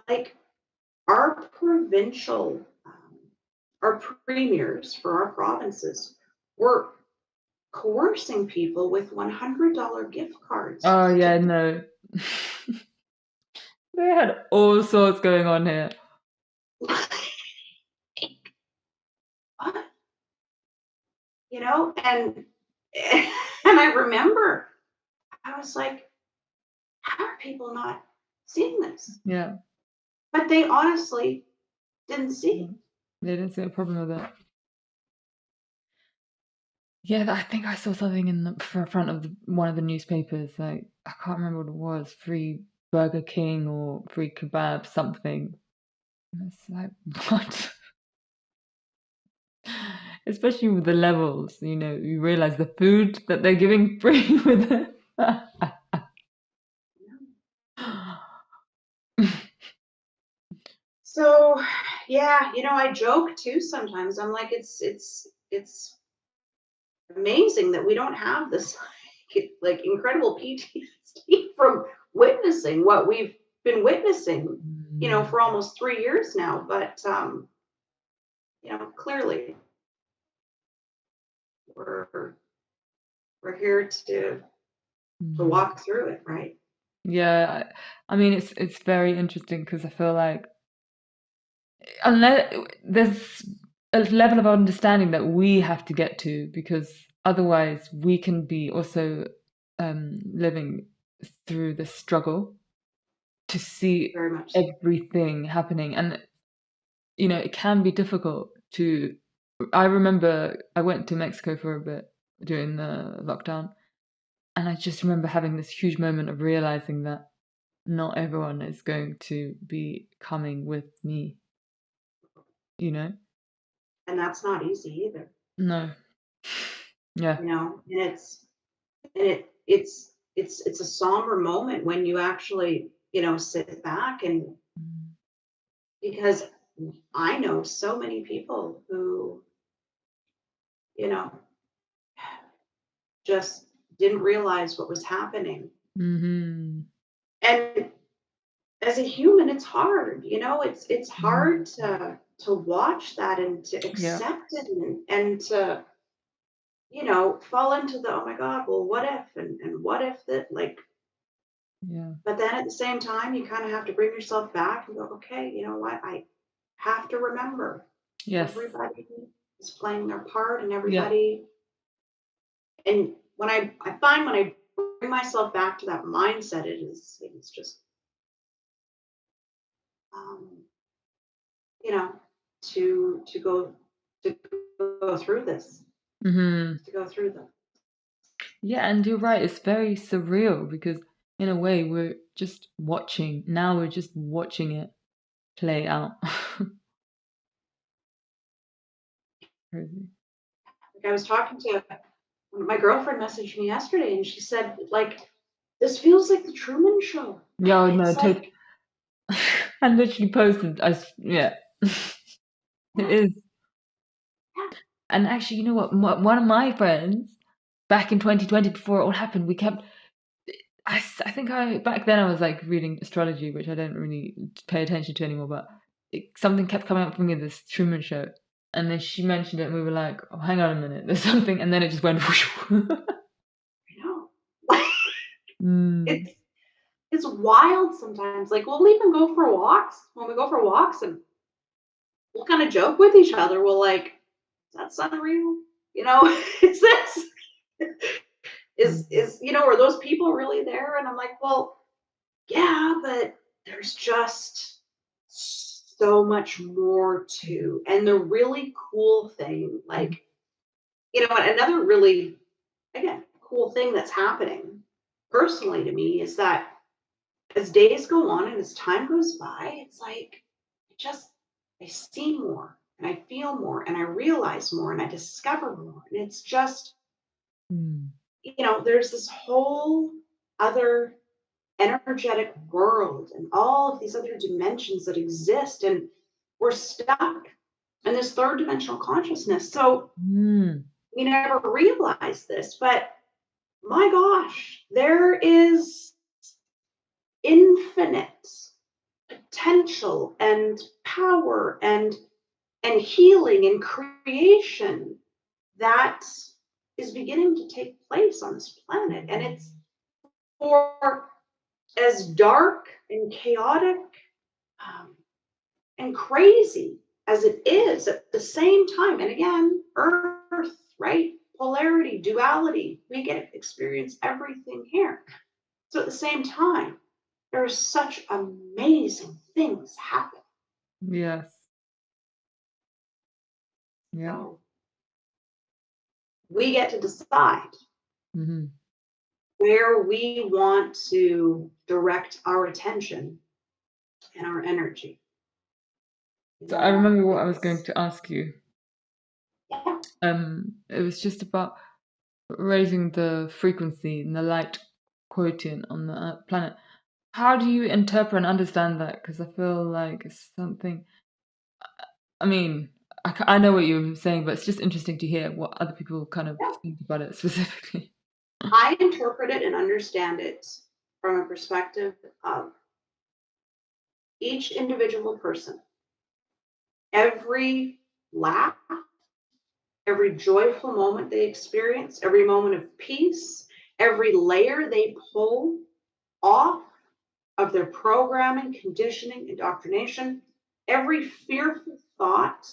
like our provincial, our premiers for our provinces were coercing people with $100 gift cards Oh, to yeah, no. They had all sorts going on here. what? And and I remember I was like, how are people not seeing this? Yeah. But they honestly didn't see. Mm. They didn't see a problem with it. Yeah, I think I saw something in the front of one of the newspapers. Like, I can't remember what it was. Free Burger King or free kebab, something. And it's like, what? Especially with the levels, you realize the food that they're giving free with it. So yeah, I joke too sometimes. I'm like, it's amazing that we don't have this like incredible PTSD from witnessing what we've been witnessing, Mm, for almost 3 years now. But clearly we're we're here to mhm. walk through it, right? Yeah, I mean, it's very interesting because I feel like unless there's a level of understanding that we have to get to, because otherwise we can be also living through the struggle to see Very much so. everything happening. And it can be difficult to. I remember I went to Mexico for a bit during the lockdown, and I just remember having this huge moment of realizing that not everyone is going to be coming with me, you know? And that's not easy either, No. Yeah. And it's a somber moment when you actually, sit back and Mm. because I know so many people who, you know, just didn't realize what was happening. Mhm. And as a human, it's hard, it's Mhm. hard to watch that and to Yeah. accept it and to, fall into the oh my God, well what if and what if that like Yeah. but then at the same time you kind of have to bring yourself back and go, okay, you know what? I have to remember Yes. everybody is playing their part and Yeah. everybody and I find when I bring myself back to that mindset, it's just um, you know, to go to go through this, Mhm. to go through the Yeah, and you're right, it's very surreal because in a way we're just watching. Now we're just watching it play out. Crazy. like I was talking to my girlfriend messaged me yesterday and she said, like, this feels like the Truman Show. Yeah, no, It's like, I literally posted, yeah, it yeah, is. yeah, And actually, you know what? One of my friends back in 2020, before it all happened, we kept. I think back then I was like reading astrology, which I don't really pay attention to anymore. But something kept coming up for me, this Truman Show, and then she mentioned it, and we were like, "Oh, hang on a minute, there's something," and then it just went. Whoosh. I know. Mm, it's it's wild sometimes. Like we'll even go for walks when we go for walks and we'll kind of joke with each other. We'll like, is that sun real? Is this mm, are those people really there? And I'm like, well, yeah, but there's just so much more to. And the really cool thing, mm, like, another really again, cool thing that's happening personally to me is that as days go on and as time goes by, it's like I just I see more and I feel more and I realize more and I discover more. And it's just, Mm. there's this whole other energetic world and all of these other dimensions that exist. And we're stuck in this third dimensional consciousness. So Mm. we never realize this, but my gosh, there is infinite potential and power and healing and creation that is beginning to take place on this planet. And it's for as dark and chaotic um, and crazy as it is at the same time. And again, Earth, right? Polarity, duality, we get to experience everything here. So at the same time, there are such amazing things happen. Yes. Yeah. So we get to decide Hmm. where we want to direct our attention and our energy. So I remember what I was going It's to ask you. yeah, It was just about raising the frequency and the light quotient on the planet. How do you interpret and understand that? Because I feel like it's something. I mean, I know what you're saying, but it's just interesting to hear what other people kind of yeah. think about it specifically. I interpret it and understand it from a perspective of each individual person. Every laugh, every joyful moment they experience, every moment of peace, every layer they pull off of their programming, conditioning, indoctrination, every fearful thought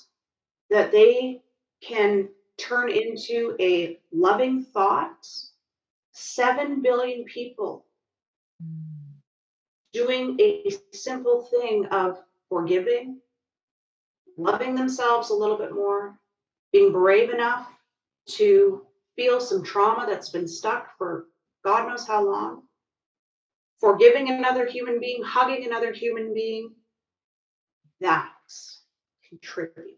that they can turn into a loving thought. 7 billion people doing a simple thing of forgiving, loving themselves a little bit more, being brave enough to feel some trauma that's been stuck for God knows how long, forgiving another human being, hugging another human being, that contributes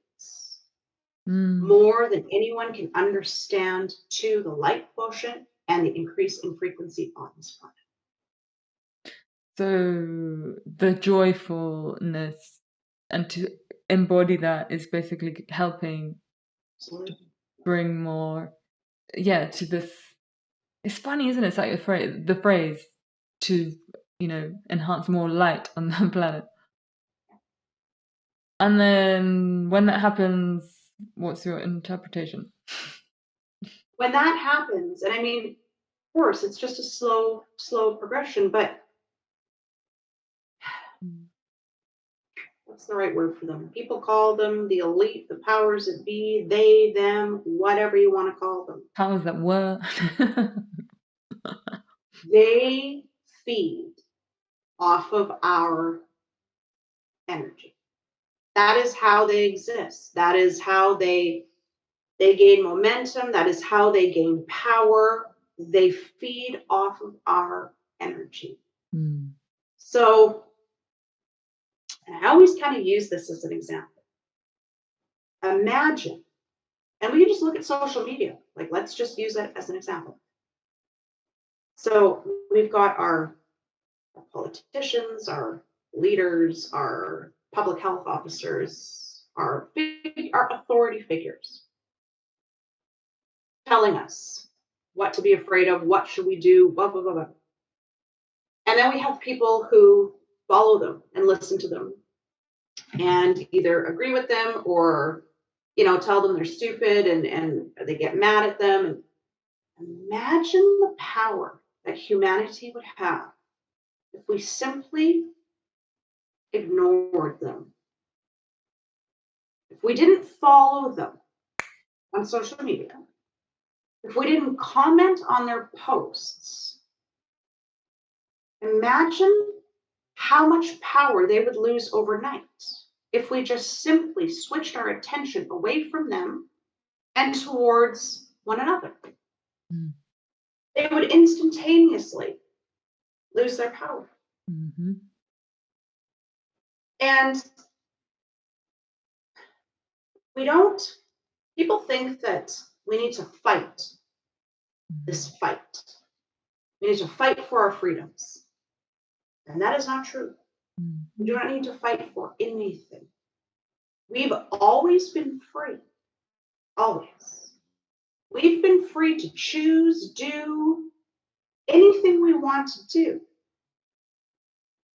Mm. more than anyone can understand to the light quotient and the increase in frequency on this planet. So the joyfulness and to embody that is basically helping Absolutely. bring more, yeah, to this. It's funny, isn't it? It's like the phrase to, enhance more light on the planet. And then when that happens, what's your interpretation? When that happens, and I mean, of course, it's just a slow progression, but Mm. what's the right word for them? People call them the elite, the powers that be, they, them, whatever you want to call them. Powers that were. They feed off of our energy. That is how they exist. That is how they gain momentum. That is how they gain power. They feed off of our energy. Mm. So, and I always kind of use this as an example. Imagine, and we can just look at social media. Like, let's just use that as an example. So, we've got our politicians, our leaders, our public health officers, our authority figures telling us what to be afraid of, what should we do, blah, blah, blah, blah. And then we have people who follow them and listen to them and either agree with them or, tell them they're stupid and they get mad at them. And imagine the power that humanity would have if we simply ignored them. If we didn't follow them on social media, if we didn't comment on their posts, imagine how much power they would lose overnight if we just simply switched our attention away from them and towards one another. Mm. they would instantaneously lose their power. Mm-hmm. And people think that we need to fight this fight. We need to fight for our freedoms. And that is not true. We do not need to fight for anything. We've always been free. Always. We've been free to choose, do anything we want to do.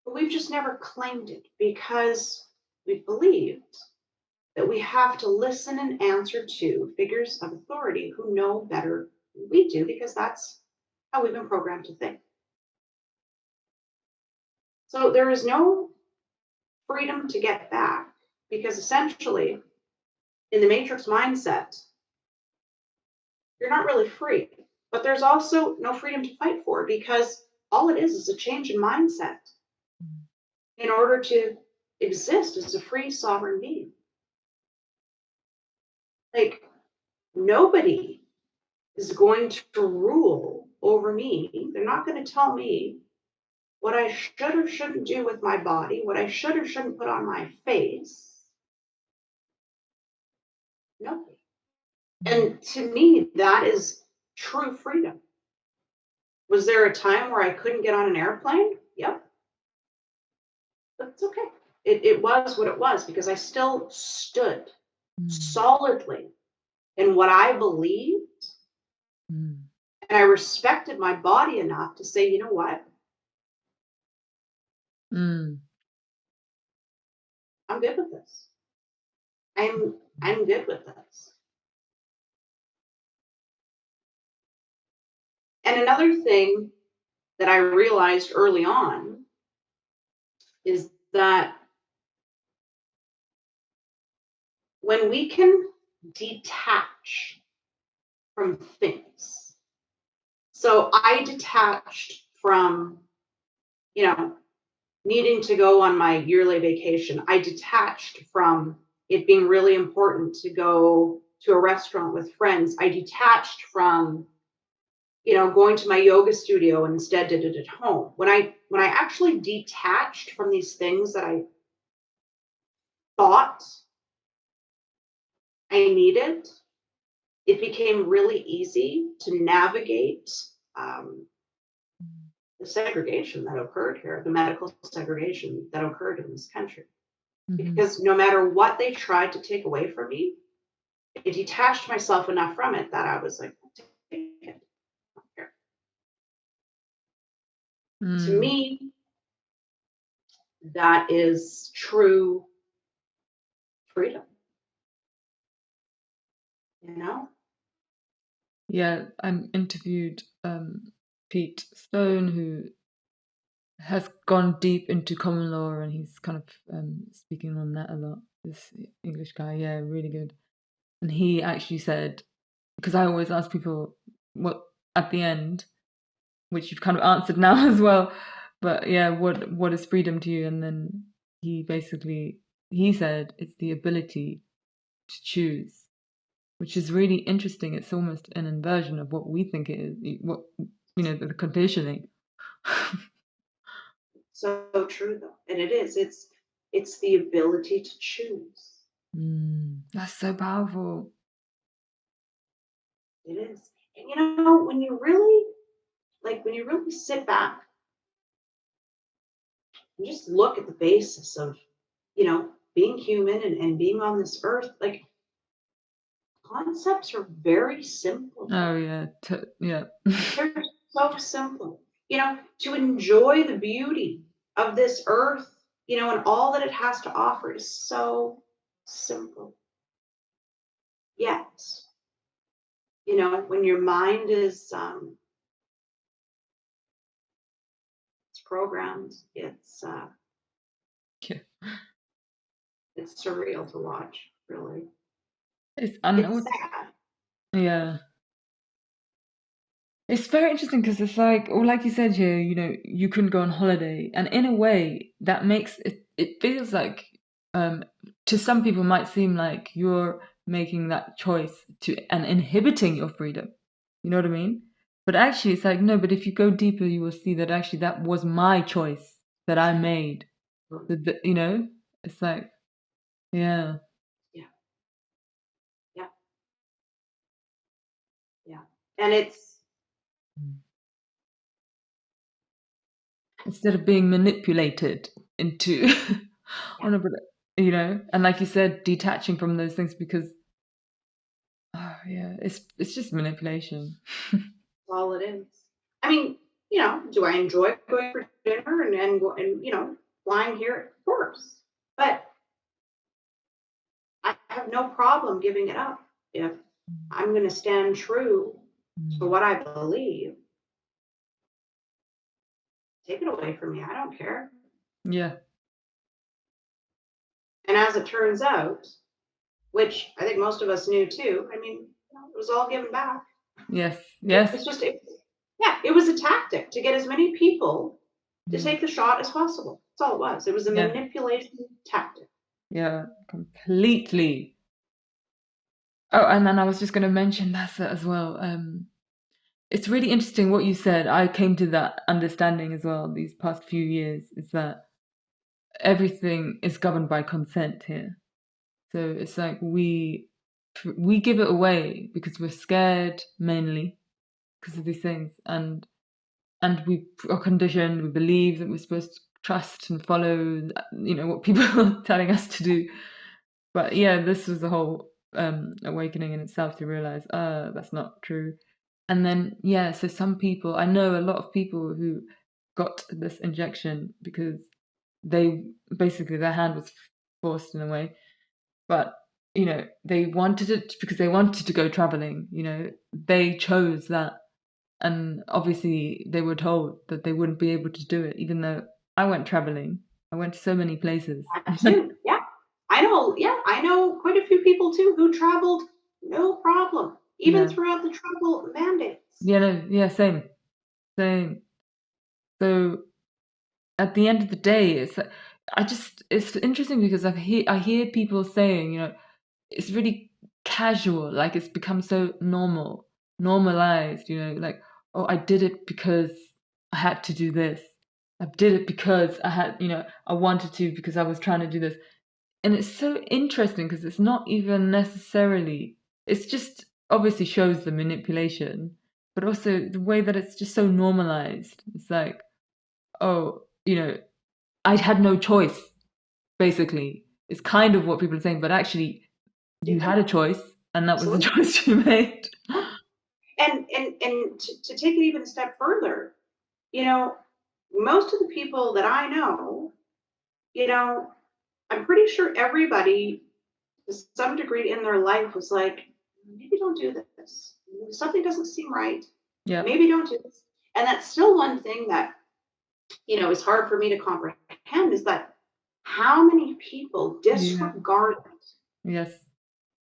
But we've just never claimed it because we believed that we have to listen and answer to figures of authority who know better than we do, because that's how we've been programmed to think. So there is no freedom to get back, because essentially, in the matrix mindset, you're not really free. But there's also no freedom to fight for, because all it is a change in mindset in order to exist as a free sovereign being. Like, nobody is going to rule over me. They're not going to tell me what I should or shouldn't do with my body, what I should or shouldn't put on my face. Nobody. And to me, that is true freedom. Was there a time where I couldn't get on an airplane? Yep. But it's okay. It was what it was, because I still stood solidly in what I believed. And I respected my body enough to say, you know what? I'm good with this. I'm good with this. And another thing that I realized early on is that when we can detach from things, so I detached from, needing to go on my yearly vacation. I detached from it being really important to go to a restaurant with friends. I detached from, going to my yoga studio and instead did it at home. When I actually detached from these things that I thought I needed, it became really easy to navigate the segregation that occurred here, the medical segregation that occurred in this country. Because no matter what they tried to take away from me, I detached myself enough from it that I was like, take it. To me, that is true freedom. Yeah, I interviewed Pete Stone, who has gone deep into common law, and he's kind of speaking on that a lot. This English guy, yeah, really good. And he actually said, because I always ask people what at the end, which you've kind of answered now as well, but yeah, what is freedom to you? And then he said it's the ability to choose, which is really interesting. It's almost an inversion of what we think it is, what the conditioning. So true, though, and it is. It's the ability to choose. That's so powerful. It is. And when you really sit back and just look at the basis of, being human and being on this earth, like, concepts are very simple. Oh yeah, yeah. They're so simple. To enjoy the beauty of this earth, and all that it has to offer is so simple. Yet, when your mind is it's programmed, Yeah. it's surreal to watch, really. It's sad. Yeah. It's very interesting because it's like, or like you said here, you couldn't go on holiday, and in a way that makes it. It feels like, to some people, might seem like you're making that choice and inhibiting your freedom. You know what I mean? But actually, it's like, no, but if you go deeper, you will see that actually that was my choice that I made. You know, it's like, yeah. Yeah, yeah, yeah. And it's Instead of being manipulated into, yeah, on a, you know, and like you said, detaching from those things because, oh, yeah, it's just manipulation. that's all it is. I mean, do I enjoy going for dinner and flying here? Of course. But I have no problem giving it up if I'm going to stand true to Mm. what I believe. Take it away from me. I don't care. Yeah. And as it turns out, which I think most of us knew too, I mean, it was all given back. Yes. It Yes. was just, yeah, it was a tactic to get as many people to Mm. take the shot as possible. That's all it was. It was a Yeah. manipulation tactic. Yeah. Completely. Oh, and then I was just going to mention that as well. It's really interesting what you said. I came to that understanding as well these past few years, is that everything is governed by consent here. So it's like we give it away because we're scared mainly because of these things, and we are conditioned. We believe that we're supposed to trust and follow, what people are telling us to do. But yeah, this was the whole awakening in itself to realize, that's not true. And then yeah, so some people, I know a lot of people who got this injection because they basically their hand was forced in a way, but they wanted it because they wanted to go traveling. They chose that, and obviously they were told that they wouldn't be able to do it, even though I went traveling. I went to so many places. I too. Yeah. I know. Yeah. I know quite a few people too who traveled no problem, even Yeah, throughout the travel mandates. yeah, no, yeah, same. So at the end of the day, it's interesting because I hear people saying, it's really casual, like it's become so normalized, like, oh, I did it because I had to do this. I did it because I wanted to, because I was trying to do this. And it's so interesting because it's not even necessarily, it's just obviously shows the manipulation, but also the way that it's just so normalized. It's like, oh, I had no choice, basically. It's kind of what people are saying, but actually you Yeah, had a choice, and that was the absolutely. choice you made. Yeah. And to take it even a step further, you know, most of the people that I know, you know, I'm pretty sure everybody to some degree in their life was like, maybe don't do this. Something doesn't seem right. Yeah. Maybe don't do this. And that's still one thing that, is hard for me to comprehend is that how many people Yeah. disregard Yes.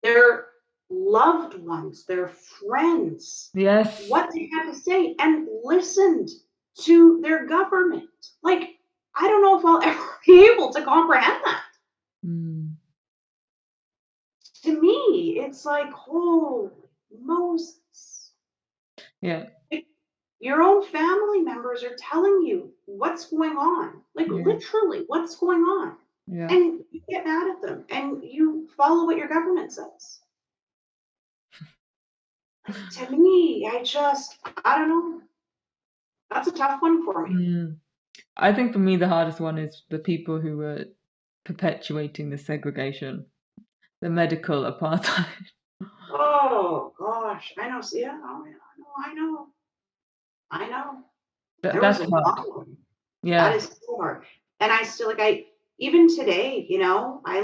their loved ones, their friends, Yes. what they have to say, and listened to their government. Like, I don't know if I'll ever be able to comprehend that. Mm. To me, it's like, holy Moses. Yeah. Like, your own family members are telling you what's going on, like Yeah. literally what's going on. Yeah. And you get mad at them and you follow what your government says. Like, to me, I don't know. That's a tough one for me. Mm. I think for me the hardest one is the people who were perpetuating the segregation, the medical apartheid. Oh gosh, I know. See, yeah, oh, yeah, I know. There was That's a hard. lot of them. That Yeah. is so hard. And I still like I even today, I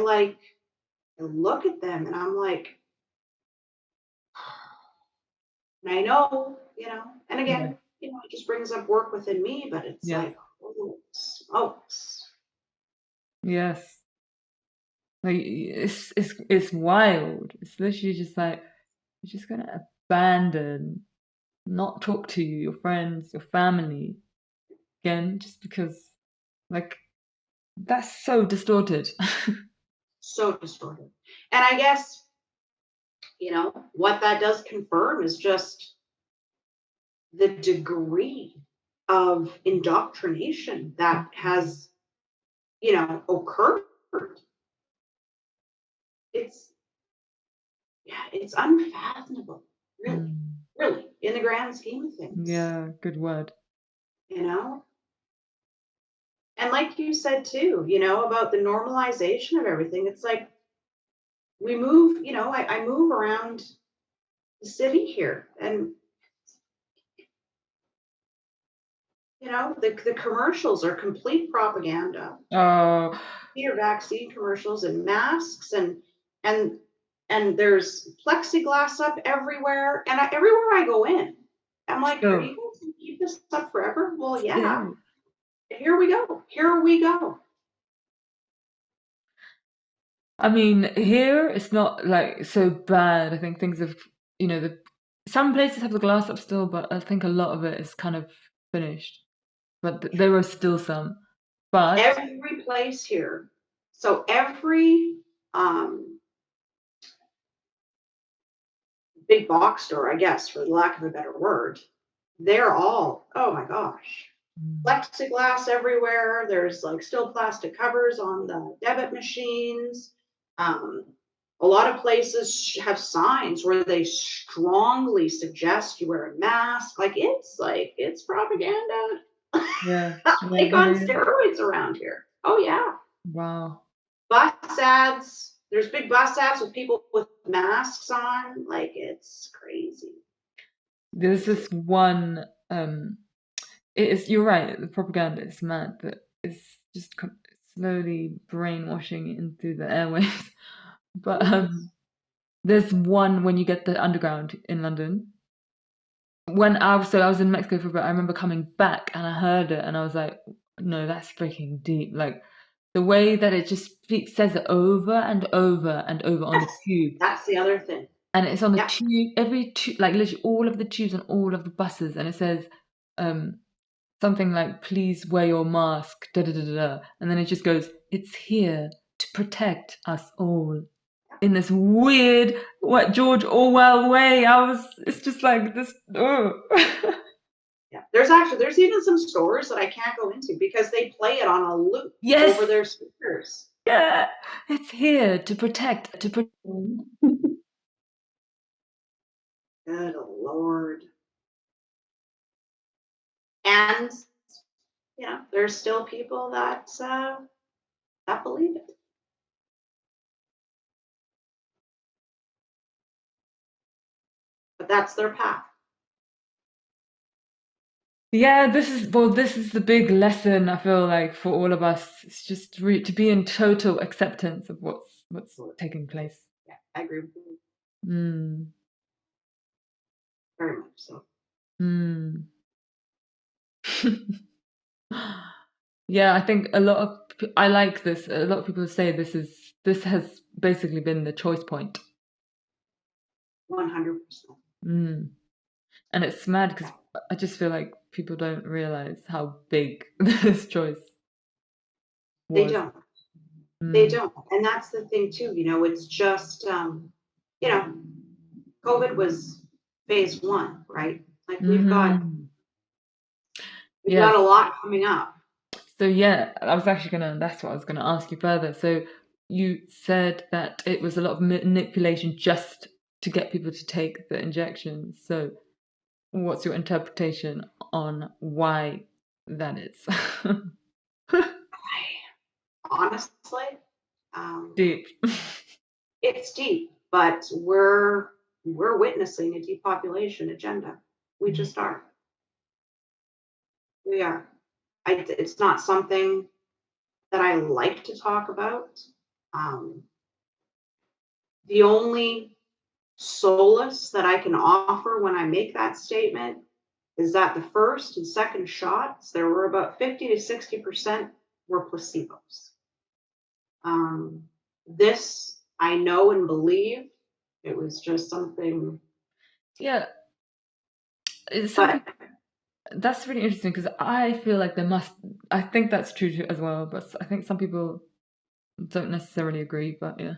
look at them and I'm like, and I know, and Yeah. again, it just brings up work within me, but it's Yes. like, oh smokes. Yes. Like it's wild. It's literally just like you're just gonna abandon, not talk to your friends, your family again, just because, like, that's so distorted. So distorted. And I guess, what that does confirm is just the degree of indoctrination that has, occurred. It's Yeah, it's unfathomable, really, Mm. really, in the grand scheme of things, Yeah, good word. you know? And like you said too, about the normalization of everything, it's like we move, I move around the city here and the commercials are complete propaganda. Oh, Your vaccine commercials and masks and and there's plexiglass up everywhere. And everywhere I go in, I'm like, are you still, guys gonna keep this up forever? Well, yeah. still. Here we go. Here we go. I mean, here it's not like so bad. I think things have, some places have the glass up still, but I think a lot of it is kind of finished. But there are still some. But Every place here. So every um, big box store, I guess, for lack of a better word, they're all, oh my gosh, plexiglass everywhere. There's like still plastic covers on the debit machines. Um, a lot of places have signs where they strongly suggest you wear a mask. Like it's propaganda, yeah, yeah, like on steroids around here. Oh yeah, wow. bus ads. There's big bus ads with people with masks on. Like it's crazy. There's this one. It is. You're right. The propaganda is mad, but it's just slowly brainwashing into the airwaves. But Yes. there's one when you get the underground in London. When I was in Mexico for a bit, I remember coming back and I heard it and I was like, no, that's freaking deep. Like the way that it just says it over and over and over on the Yes, tube. that's the other thing. And it's on the Yeah. tube, every tube, like literally all of the tubes and all of the buses. And it says um, something like, please wear your mask, da da da da. Da. And then it just goes, it's here to protect us all. In this weird, what George Orwell way. It's just like this. Oh. Yeah. There's even some stores that I can't go into because they play it on a loop over Yes, their speakers. yeah, it's here to protect, to protect. Good Lord. And there's still people that believe it. But that's their path. Yeah, this is the big lesson I feel like for all of us. It's just to be in total acceptance of what's taking place. Yeah, I agree with you Mm, very much so. mm. Yeah, I think a lot of I like this. A lot of people say this has basically been the choice point. 100%. Mm. And it's mad because Yeah. I just feel like people don't realize how big this choice They was. don't. They Mm. don't. And that's the thing too, it's just you know, COVID was phase one, right? Like Hmm. we've got a Yes. lot coming up. So yeah, that's what I was gonna ask you further. So you said that it was a lot of manipulation just to get people to take the injection. So what's your interpretation on why that is? Honestly, um, Deep. it's deep, but we're witnessing a depopulation agenda. We just are. We are. It's not something that I like to talk about. Um, the only solace that I can offer when I make that statement is that the first and second shots, there were about 50 to 60% were placebos. Um, this I know and believe it was just something, Yeah, some but people. That's really interesting because I feel like I think that's true too, as well, but I think some people don't necessarily agree, but yeah.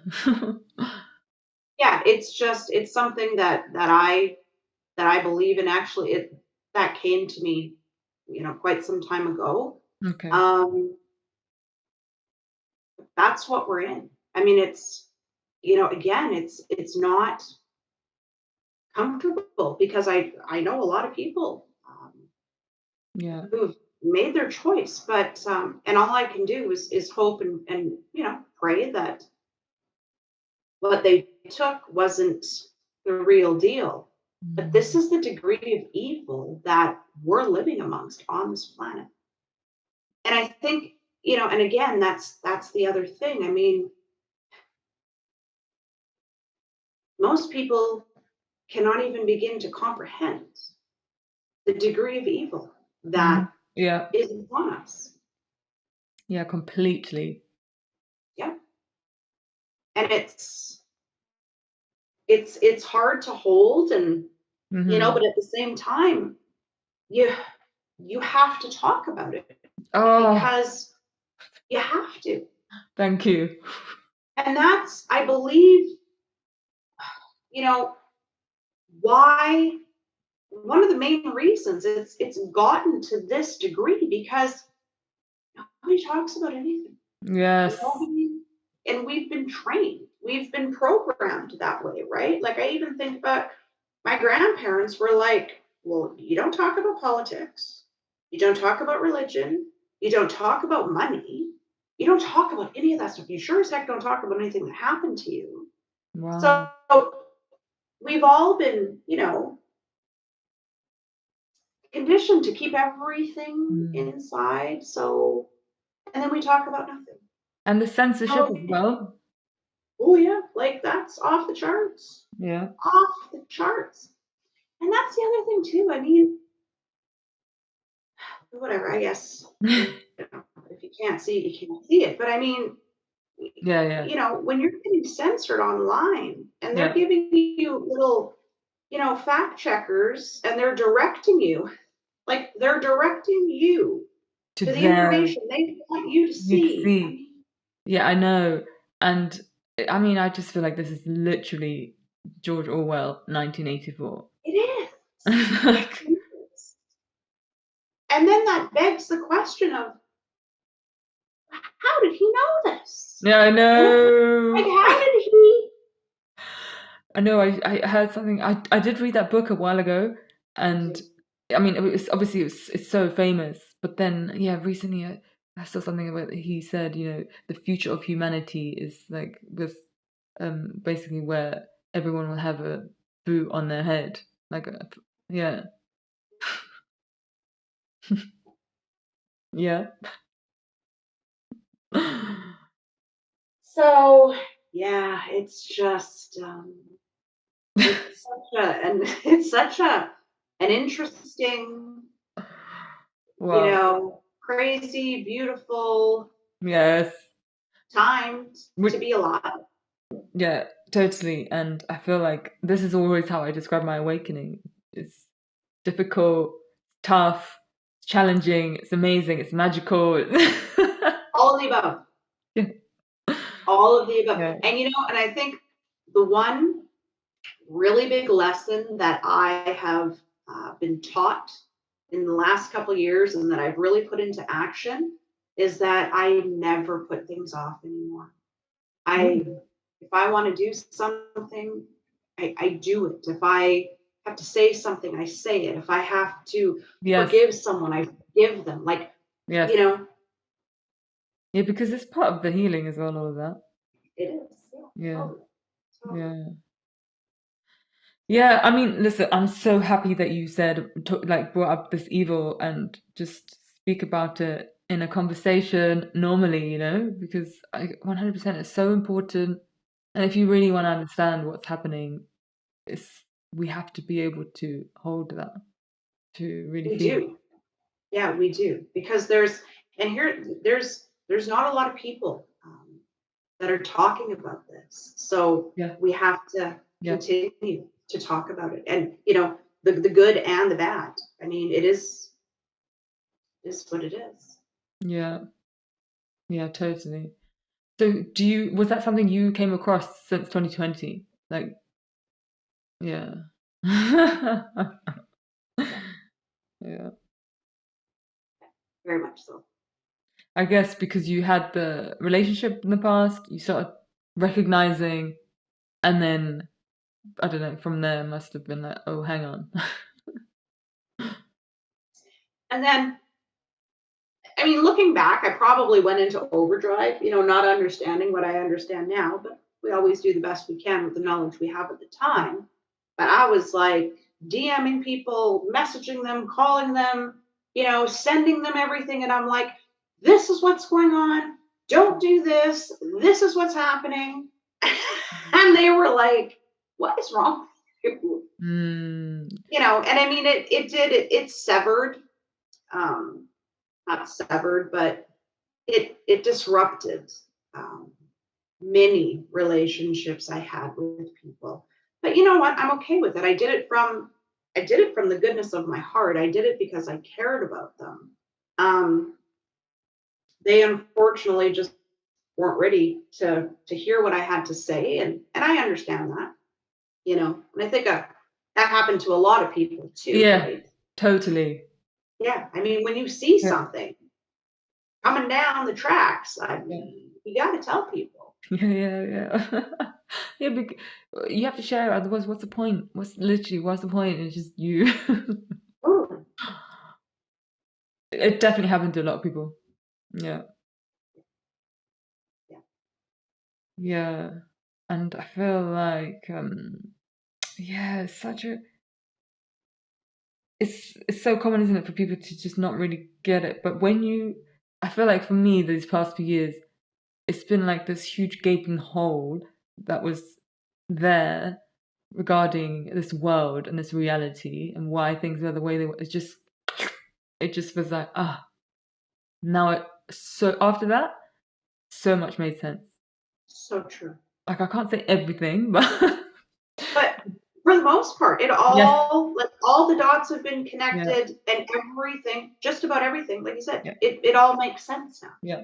yeah, it's something that I believe in. Actually, that came to me, quite some time ago. Okay. Um, that's what we're in. I mean, it's, again, it's not comfortable because I know a lot of people Yeah. who've made their choice, but and all I can do is hope and pray that what they took wasn't the real deal. But this Mm. is the degree of evil that we're living amongst on this planet. And I think, and again, that's the other thing. I mean, most people cannot even begin to comprehend the degree of evil Mhm. that Yeah. is upon us. Yeah, completely. Yeah. And it's hard to hold, and Mhm. but at the same time, you you have to talk about it Oh, because you have to. thank you. And that's, I believe, you know, why one of the main reasons it's gotten to this degree because nobody talks about anything. Yes. Nobody, and we've been trained. We've been programmed that way, right? Like I even think about my grandparents were like, well, you don't talk about politics. You don't talk about religion. You don't talk about money. You don't talk about any of that stuff. You sure as heck don't talk about anything that happened to you. So Wow. we've all been, conditioned to keep everything Mm. inside. So, and then we talk about nothing. And the censorship So, as well. oh yeah, like that's off the charts. Yeah. Off the charts. And that's the other thing too. I mean, whatever, I guess. If you can't see it, you can't see it. But I mean, Yeah, yeah. when you're getting censored online and they're Yeah. giving you little, fact checkers and they're directing you, like they're directing you To to the their information they want you to you to see. I see. mean, Yeah, I know. And I mean, I just feel like this is literally George Orwell, 1984. it is. Like, It is. And then that begs the question of how did he know this? yeah, I Like, know. how did he? I know. I heard something. I did read that book a while ago, and I mean, it was obviously it's so famous. But then, yeah, recently I saw something about he said, the future of humanity is like with basically where everyone will have a boot on their head, like yeah, yeah. So yeah, it's just it's such a and it's such an interesting, Wow. crazy, beautiful Yes. time to Which, be alive. yeah, totally. And I feel like this is always how I describe my awakening. It's difficult, tough, challenging, it's amazing, it's magical. All of the above. Yeah. All of the above. Yeah. And and I think the one really big lesson that I have been taught in the last couple of years and that I've really put into action is that I never put things off anymore. I Mm. If I want to do something, I do it. If I have to say something, I say it. If I have to Yes. forgive someone, I forgive them. Like, Yes. you know, Yeah, because it's part of the healing as well, all of that. it is. Yeah, Yeah. totally. Totally. Yeah. Yeah, I mean, listen, I'm so happy that you said, like, brought up this evil and just speak about it in a conversation normally, because 100% it's so important. And if you really want to understand what's happening, it's we have to be able to hold that, to really We feel it. do. Yeah, we do. Because there's not a lot of people that are talking about this. So Yeah, we have to yeah, continue to talk about it. And, the good and the bad. I mean, it is what it is. yeah, yeah, totally. So, was that something you came across since 2020? Like, yeah. Yeah. Very much so. I guess because you had the relationship in the past, you started recognizing, and then I don't know, from there must have been like, oh, hang on. And then, I mean, looking back, I probably went into overdrive, not understanding what I understand now, but we always do the best we can with the knowledge we have at the time. But I was like DMing people, messaging them, calling them, sending them everything. And I'm like, this is what's going on. Don't do this. This is what's happening. And they were like, what is wrong with you? Mm, And I mean, it severed, not severed, but it disrupted um, many relationships I had with people. But you know what? I'm okay with it. I did it from the goodness of my heart. I did it because I cared about them. Um, they unfortunately just weren't ready to hear what I had to say, and I understand that. And I think that happened to a lot of people too, yeah, right? totally. Yeah. I mean, when you see Yeah, something coming down the tracks, yeah, you got to tell people. yeah. Yeah, you have to share. Otherwise, what's the point? What's the point? It's just you. Oh, It definitely happened to a lot of people. Yeah, yeah, yeah. And I feel like, yeah, it's so common, isn't it, for people to just not really get it. But I feel like for me, these past few years, it's been like this huge gaping hole that was there regarding this world and this reality and why things are the way they were. It just was like, now so after that, so much made sense. so true. Like I can't say everything, but But for the most part, yes, all the dots have been yeah, connected, and everything, just about everything, like you said, yeah, it all makes sense now. yeah,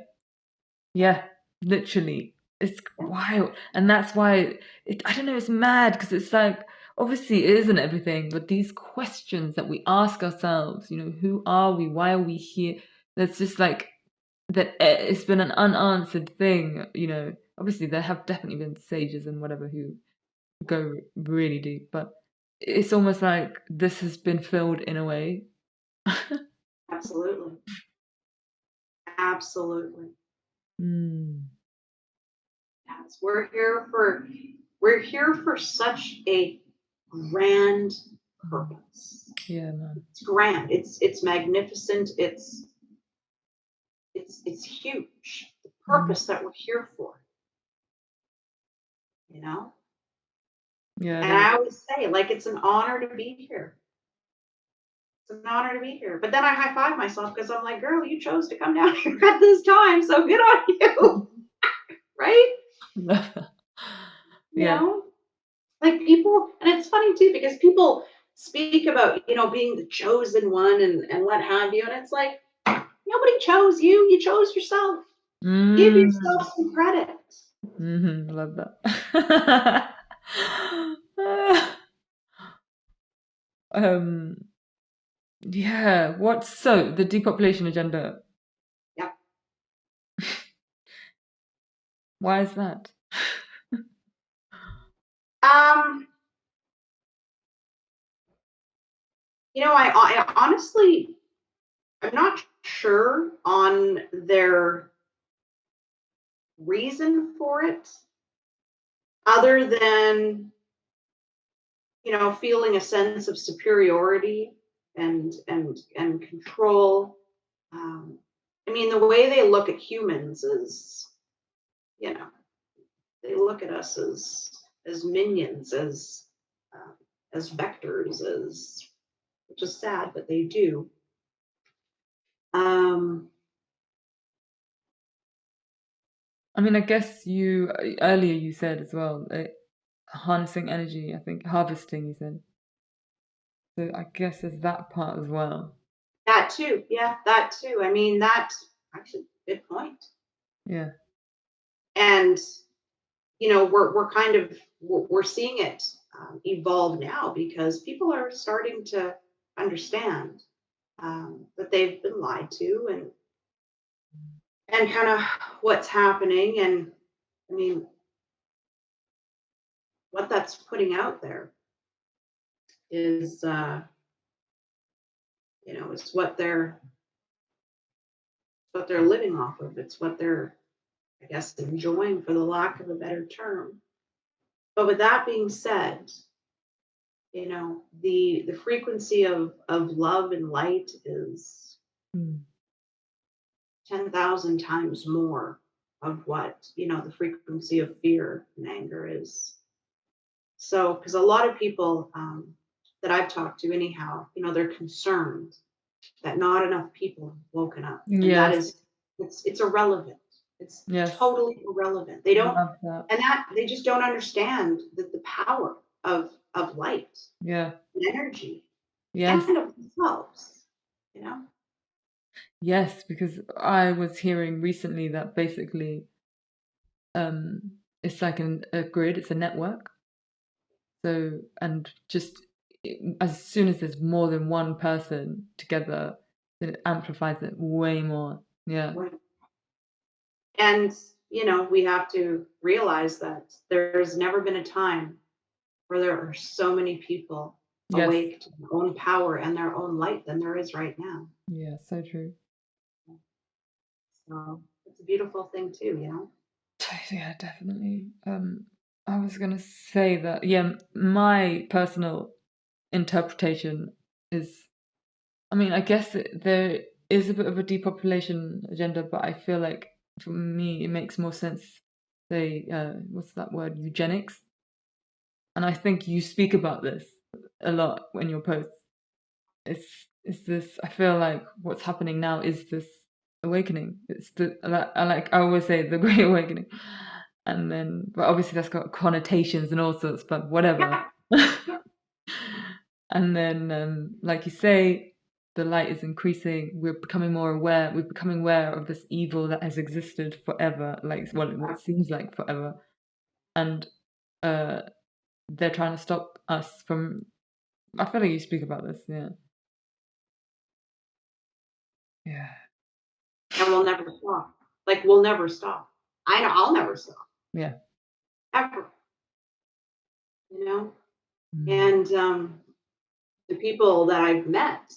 yeah, literally. It's Yeah, wild. And that's why I don't know, it's mad because it's like, obviously it isn't everything, but these questions that we ask ourselves, who are we? Why are we here? That's just like, that it's been an unanswered thing, Obviously, there have definitely been sages and whatever who go really deep, but it's almost like this has been filled in a way. absolutely, absolutely. Mm, Yes, we're here for such a grand purpose. yeah, man. It's grand. It's magnificent. It's huge. The Mm, purpose that we're here for, you know. yeah, And no. I always say, like, it's an honor to be here. It's an honor to be here. But then I high five myself because I'm like, girl, you chose to come down here at this time, so good on you, right? You Yeah. know, like people, and it's funny too because people speak about being the chosen one and what have you, and it's like nobody chose you. You chose yourself. Give Mm, yourself some credit. love that. um, yeah. So the depopulation agenda? Yeah. Why is that? Um. I honestly, I'm not sure on their reason for it, other than feeling a sense of superiority and control. Um, I mean, the way they look at humans is, you know, they look at us as minions, uh, as vectors, which is sad, but they do. Um, I mean, I guess earlier you said as well, harnessing energy. I think harvesting. You said. So I guess there's that part as well. that too, yeah, that too. I mean, that actually good point. Yeah. And we're kind of we're seeing it evolve now because people are starting to understand. that they've been lied to, and kind of what's happening. And I mean, what that's putting out there is, is what they're living off of. It's what they're, I guess, enjoying, for the lack of a better term. But with that being said, the frequency of love and light is Mm. 10,000 times more of what, the frequency of fear and anger is. So, because a lot of people, that I've talked to anyhow, they're concerned that not enough people have woken up. And that Yes. is, it's irrelevant. It's Yes. totally irrelevant. They don't, Love that. and that they just don't understand the power of light Yeah. and energy Yes. and of themselves, you know? Yes, because I was hearing recently that basically it's like a grid, it's a network. So, and just as soon as there's more than one person together, then it amplifies it way more. Yeah. Right. And, we have to realize that there's never been a time where there are so many people Yes. awake to their own power and their own light than there is right now. Yeah, so true. So it's a beautiful thing too, Yeah, definitely. I was gonna say that, yeah, my personal interpretation is, I mean, I guess there is a bit of a depopulation agenda, but I feel like for me it makes more sense. Say, what's that word? Eugenics. And I think you speak about this a lot in your posts. It's this. I feel like what's happening now is this awakening. It's I always say the Great Awakening, and then but obviously that's got connotations and all sorts. But whatever. Yeah. And then, like you say, the light is increasing. We're becoming more aware. We're becoming aware of this evil that has existed forever, like what seems like forever, and they're trying to stop us from. I feel like you speak about this, yeah. Yeah. And we'll never stop. Like, we'll never stop. I know I'll never stop, Yeah. ever, you know? Mm. And the people that I've met,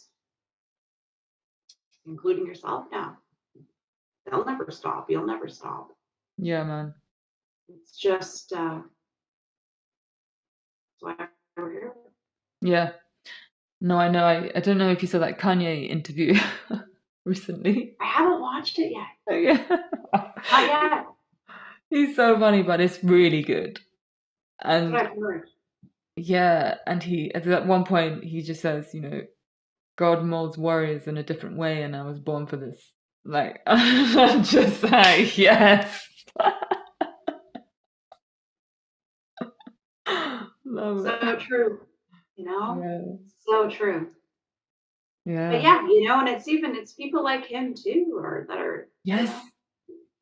including yourself now, they'll never stop. You'll never stop. Yeah, man. It's just why we're here. Yeah. No, I know. I don't know if you saw that Kanye interview recently. I haven't watched it yet. Yeah. Not yet. He's so funny, but it's really good. That's what And I've heard. yeah, and he at one point he just says, God molds warriors in a different way, and I was born for this. Like, I'm just like, yes. Love it. So true. Yeah. So true. But Yeah. yeah, and it's people like him too, or that are, Yes.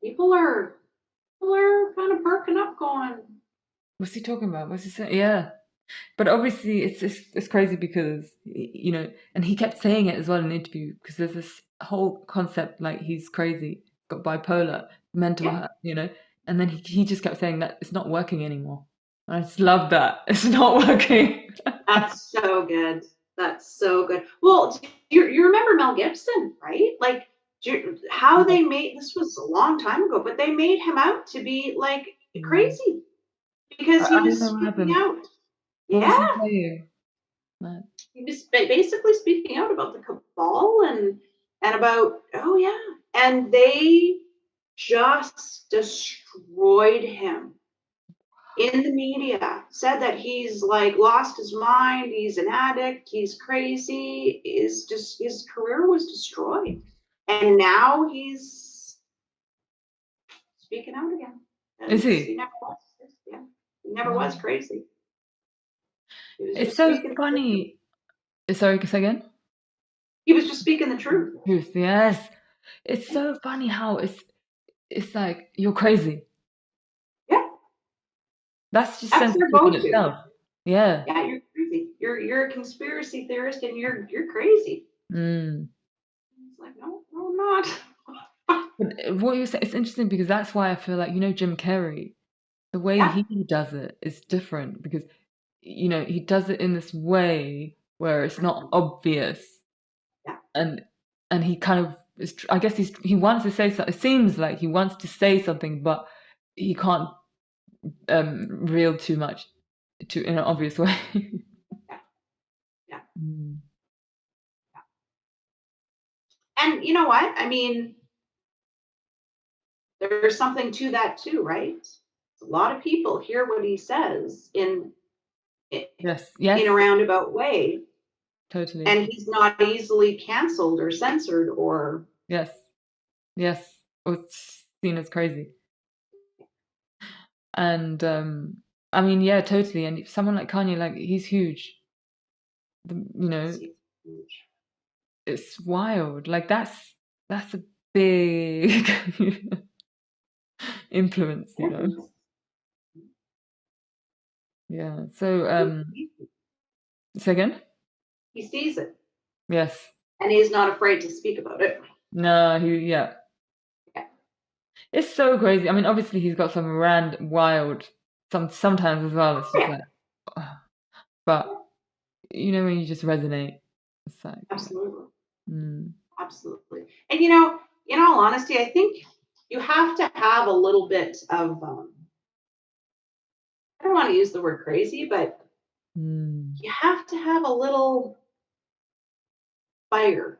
people are kind of perking up, going, What's he talking about? What's he saying? Yeah. But obviously, it's crazy because and he kept saying it as well in the interview because there's this whole concept like he's crazy, got bipolar, mental yeah, health, and then he just kept saying that it's not working anymore. And I just love that it's not working. that's so good. That's so good. Well, you remember Mel Gibson, right? Like, how Yeah. they made this was a long time ago, but they made him out to be like Mm. crazy because he I don't was know what speaking happened. out. What was Yeah, he saying? Like, he was basically speaking out about the cabal and about, oh yeah, and they just destroyed him in the media, said that he's like lost his mind, he's an addict, he's crazy, is just his career was destroyed. And now he's speaking out again. is And he he? never was. Yeah. He never was Wow. crazy. He was It's just so speaking the truth. funny. Sorry, say again. He was just speaking the truth. Truth. Yes. It's so funny how it's like you're crazy. Yeah. That's just That's their censorship in go-to. itself. Yeah. Yeah, you're crazy. You're a conspiracy theorist and you're crazy. Mm. He's like, no, no, I'm not. But what you say, it's interesting because that's why I feel like, Jim Carrey, the way Yeah, he does it is different because, he does it in this way where it's not obvious, yeah, and he kind of is, I guess he wants to say something. It seems like he wants to say something, but he can't reel too much to in an obvious way. yeah, yeah. Mm. And you know what? I mean, there's something to that too, right? A lot of people hear what he says Yes, in a yes, roundabout way, totally. and he's not easily canceled or censored or Yes, yes. Oh, it's seen as crazy. And I mean, yeah, totally. And someone like Kanye, like he's huge. You know, huge. it's wild. Like that's a big influence, Yeah. So say again? He sees it, Yes. and he's not afraid to speak about it. No, yeah. Yeah. It's so crazy. I mean, obviously he's got some wild sometimes as well. It's Oh, just yeah, like, but when you just resonate, it's like, yeah. absolutely. Mm. Absolutely. And in all honesty, I think you have to have a little bit of I don't want to use the word crazy, but Mm. you have to have a little fire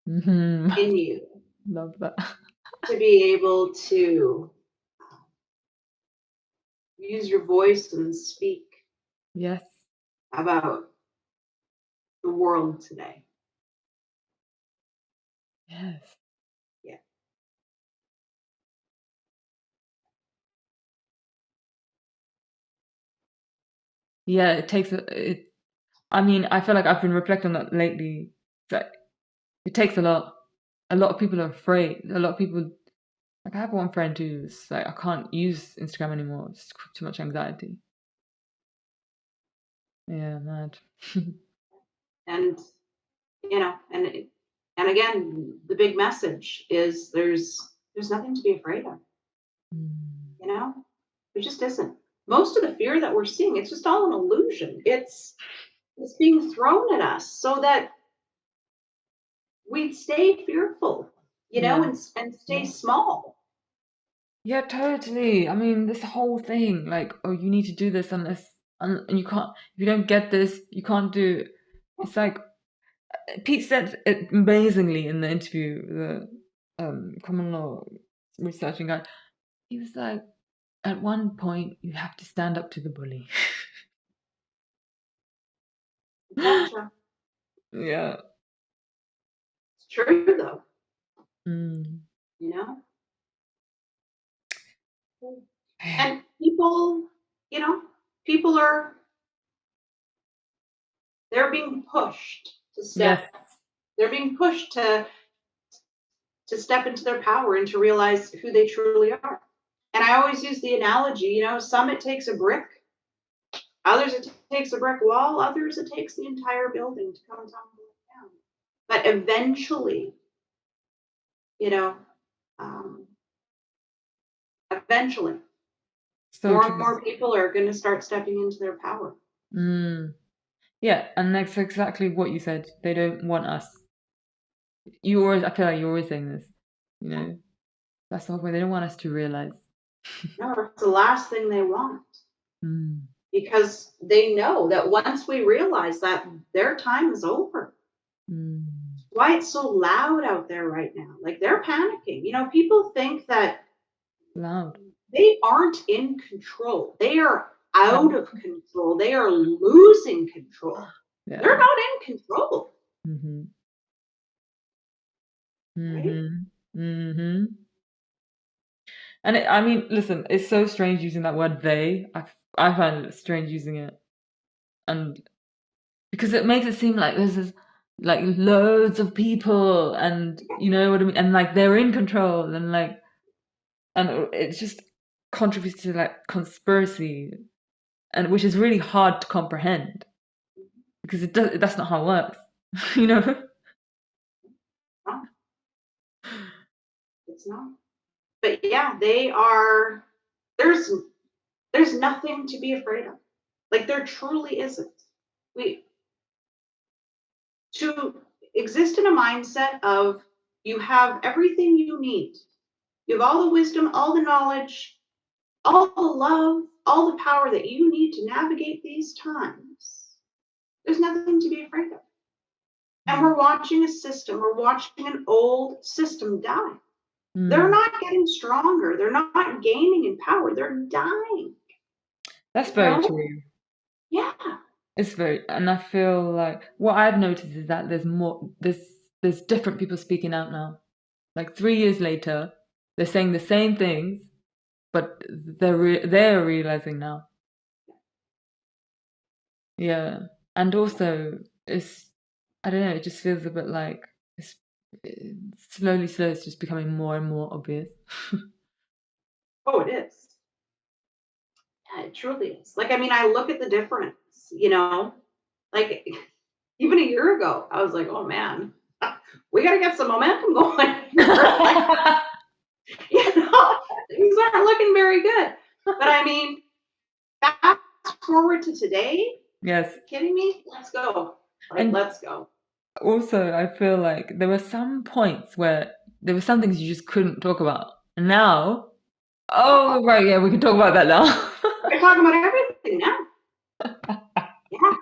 Hmm. in you Love that. to be able to use your voice and speak Yes. about the world today. Yes. Yeah. Yeah, it takes it. I mean, I feel like I've been reflecting on that lately. That it takes a lot. A lot of people are afraid. A lot of people, like I have one friend who's like, I can't use Instagram anymore. It's too much anxiety. Yeah, mad. And and again, the big message is there's nothing to be afraid of. Mm. You know, there just isn't. Most of the fear that we're seeing, it's just all an illusion. It's being thrown at us so that we'd stay fearful, Yeah. and stay Yeah. small. Yeah, totally. I mean, this whole thing, like, oh, you need to do this and you can't, if you don't get this, you can't do it. It's like, Pete said it amazingly in the interview, the common law researching guy. He was like, at one point, you have to stand up to the bully. Gotcha. Yeah. It's true though, Mm. you know? Yeah. And people they're being pushed to Yes. they're being pushed to step into their power and to realize who they truly are. And I always use the analogy, some it takes a brick, others it takes a brick wall, others it takes the entire building to come tumbling down. But you know, um, eventually, So more and true. more people are going to start stepping into their power. Mm. Yeah, and that's exactly what you said. They don't want us. I feel like you're always saying this. You know, that's the whole point. They don't want us to realize. No, it's the last thing they want Mm. because they know that once we realize that their time is over. Mm. Why it's so loud out there right now? Like they're panicking. People think that Loud. they aren't in control. They are Yeah. out of control. They are losing control. They're Yeah. not in control, Mhm. right? Mhm. Mhm. And I mean, listen, it's so strange using that word "they." I find it strange using it, and because it makes it seem like there's like loads of people, and you know what I mean, and like they're in control, and like, and it just contributes to like conspiracy, and which is really hard to comprehend because that's not how it works, you know. It's not. But yeah, they are. There's nothing to be afraid of. Like there truly isn't. We to exist in a mindset of you have everything you need. You have all the wisdom, all the knowledge, all the love, all the power that you need to navigate these times. There's nothing to be afraid of. And we're watching a system, we're watching an old system die. They're not getting stronger. They're not gaining in power. They're dying. That's very true. Yeah. It's very, and I feel like what I've noticed is that there's different people speaking out now. Like 3 years later, they're saying the same things, but they're realizing now. Yeah, and also I don't know, it just feels a bit like it's slowly, it's just becoming more and more obvious. Oh, it is. Yeah, it truly is. Like, I mean, I look at the difference, you know, like even a year ago, I was like, oh man, we got to get some momentum going. Like, you know, things aren't looking very good. But I mean, fast forward to today. Yes. Kidding me? Let's go. Like, let's go. Also, I feel like there were some points where there were some things you just couldn't talk about. And now, oh, right, yeah, we can talk about that now. We're talking about everything now. Yeah.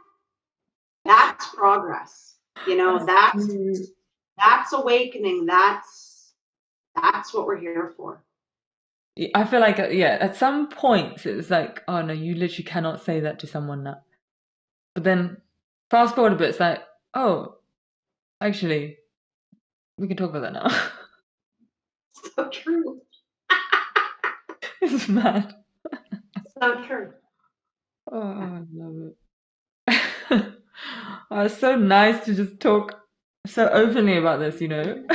That's progress. You know, that's awakening. That's what we're here for. I feel like, yeah, at some points it was like, oh no, you literally cannot say that to someone now. But then fast forward a bit, it's like, oh, actually, we can talk about that now. So true. It's mad. So true. Oh, I love it. Oh, it's so nice to just talk so openly about this, you know?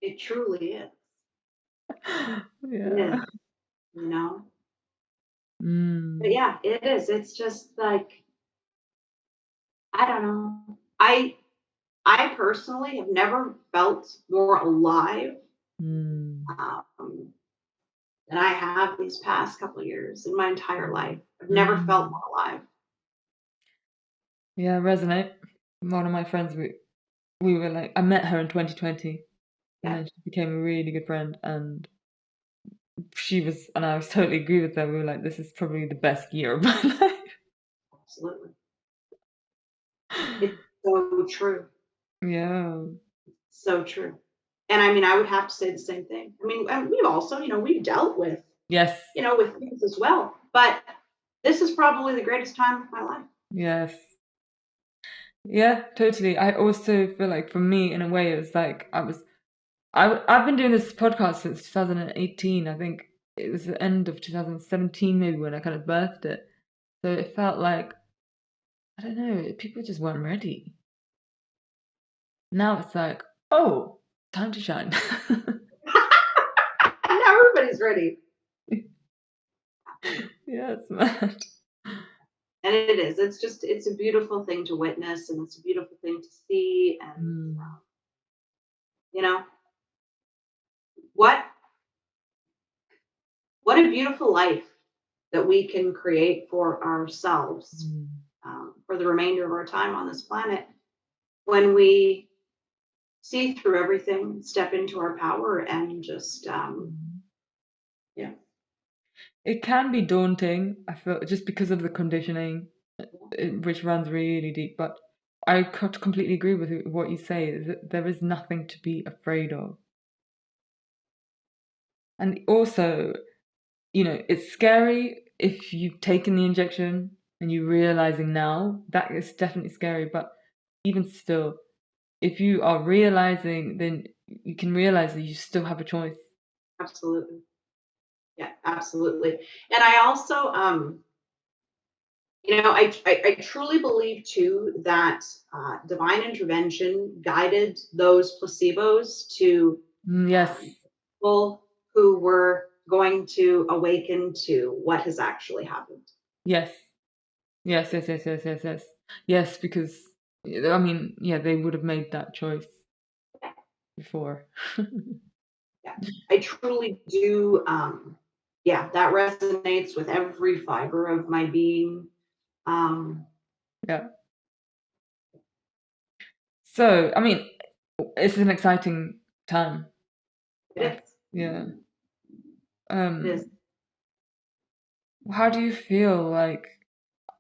It truly is. Yeah. It is, you know? Mm. But yeah, it is. It's just like, I don't know. I personally have never felt more alive than I have these past couple of years in my entire life. I've never felt more alive. Yeah, resonate. One of my friends, we were like, I met her in 2020, and then she became a really good friend, and I was totally agree with her. We were like, this is probably the best year of my life. Absolutely. It's so true. Yeah. So true. And I mean, I would have to say the same thing. I mean, and we've also, you know, we've dealt with, Yes. you know, with things as well. But this is probably the greatest time of my life. Yes. Yeah, totally. I also feel like for me, in a way, it was like I've been doing this podcast since 2018. I think it was the end of 2017, maybe, when I kind of birthed it. So it felt like, I don't know, people just weren't ready. Now it's like, oh, time to shine. And everybody's ready. Yeah, it's mad. And it is. It's a beautiful thing to witness, and it's a beautiful thing to see. And you know, what a beautiful life that we can create for ourselves for the remainder of our time on this planet when we see through everything, step into our power, and just yeah. It can be daunting, I feel, just because of the conditioning, which runs really deep. But I completely agree with what you say, is that there is nothing to be afraid of. And also, you know, it's scary if you've taken the injection and you're realizing now, that is definitely scary. But even still, if you are realizing, then you can realize that you still have a choice. Absolutely. Yeah, absolutely. And I also you know, I truly believe too that divine intervention guided those placebos to Yes. People who were going to awaken to what has actually happened. Yes. Yes, yes, yes, yes, yes, yes. Yes, because I mean, yeah, they would have made that choice. before. Yeah, I truly do. Yeah, that resonates with every fiber of my being. Um, Yeah. So, I mean, it's an exciting time. it is. Yeah. It is. How do you feel? Like,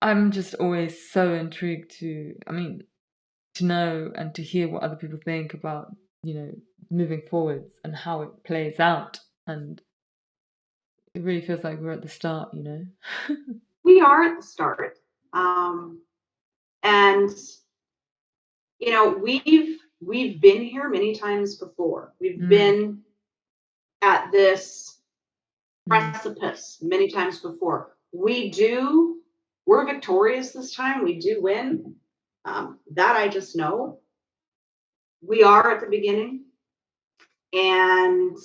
I'm just always so intrigued to, I mean, to know and to hear what other people think about, moving forwards and how it plays out. And it really feels like we're at the start, We are at the start. And we've been here many times before. We've Mm, been at this mm, precipice many times before. We're victorious this time. We do win. That I just know. We are at the beginning. And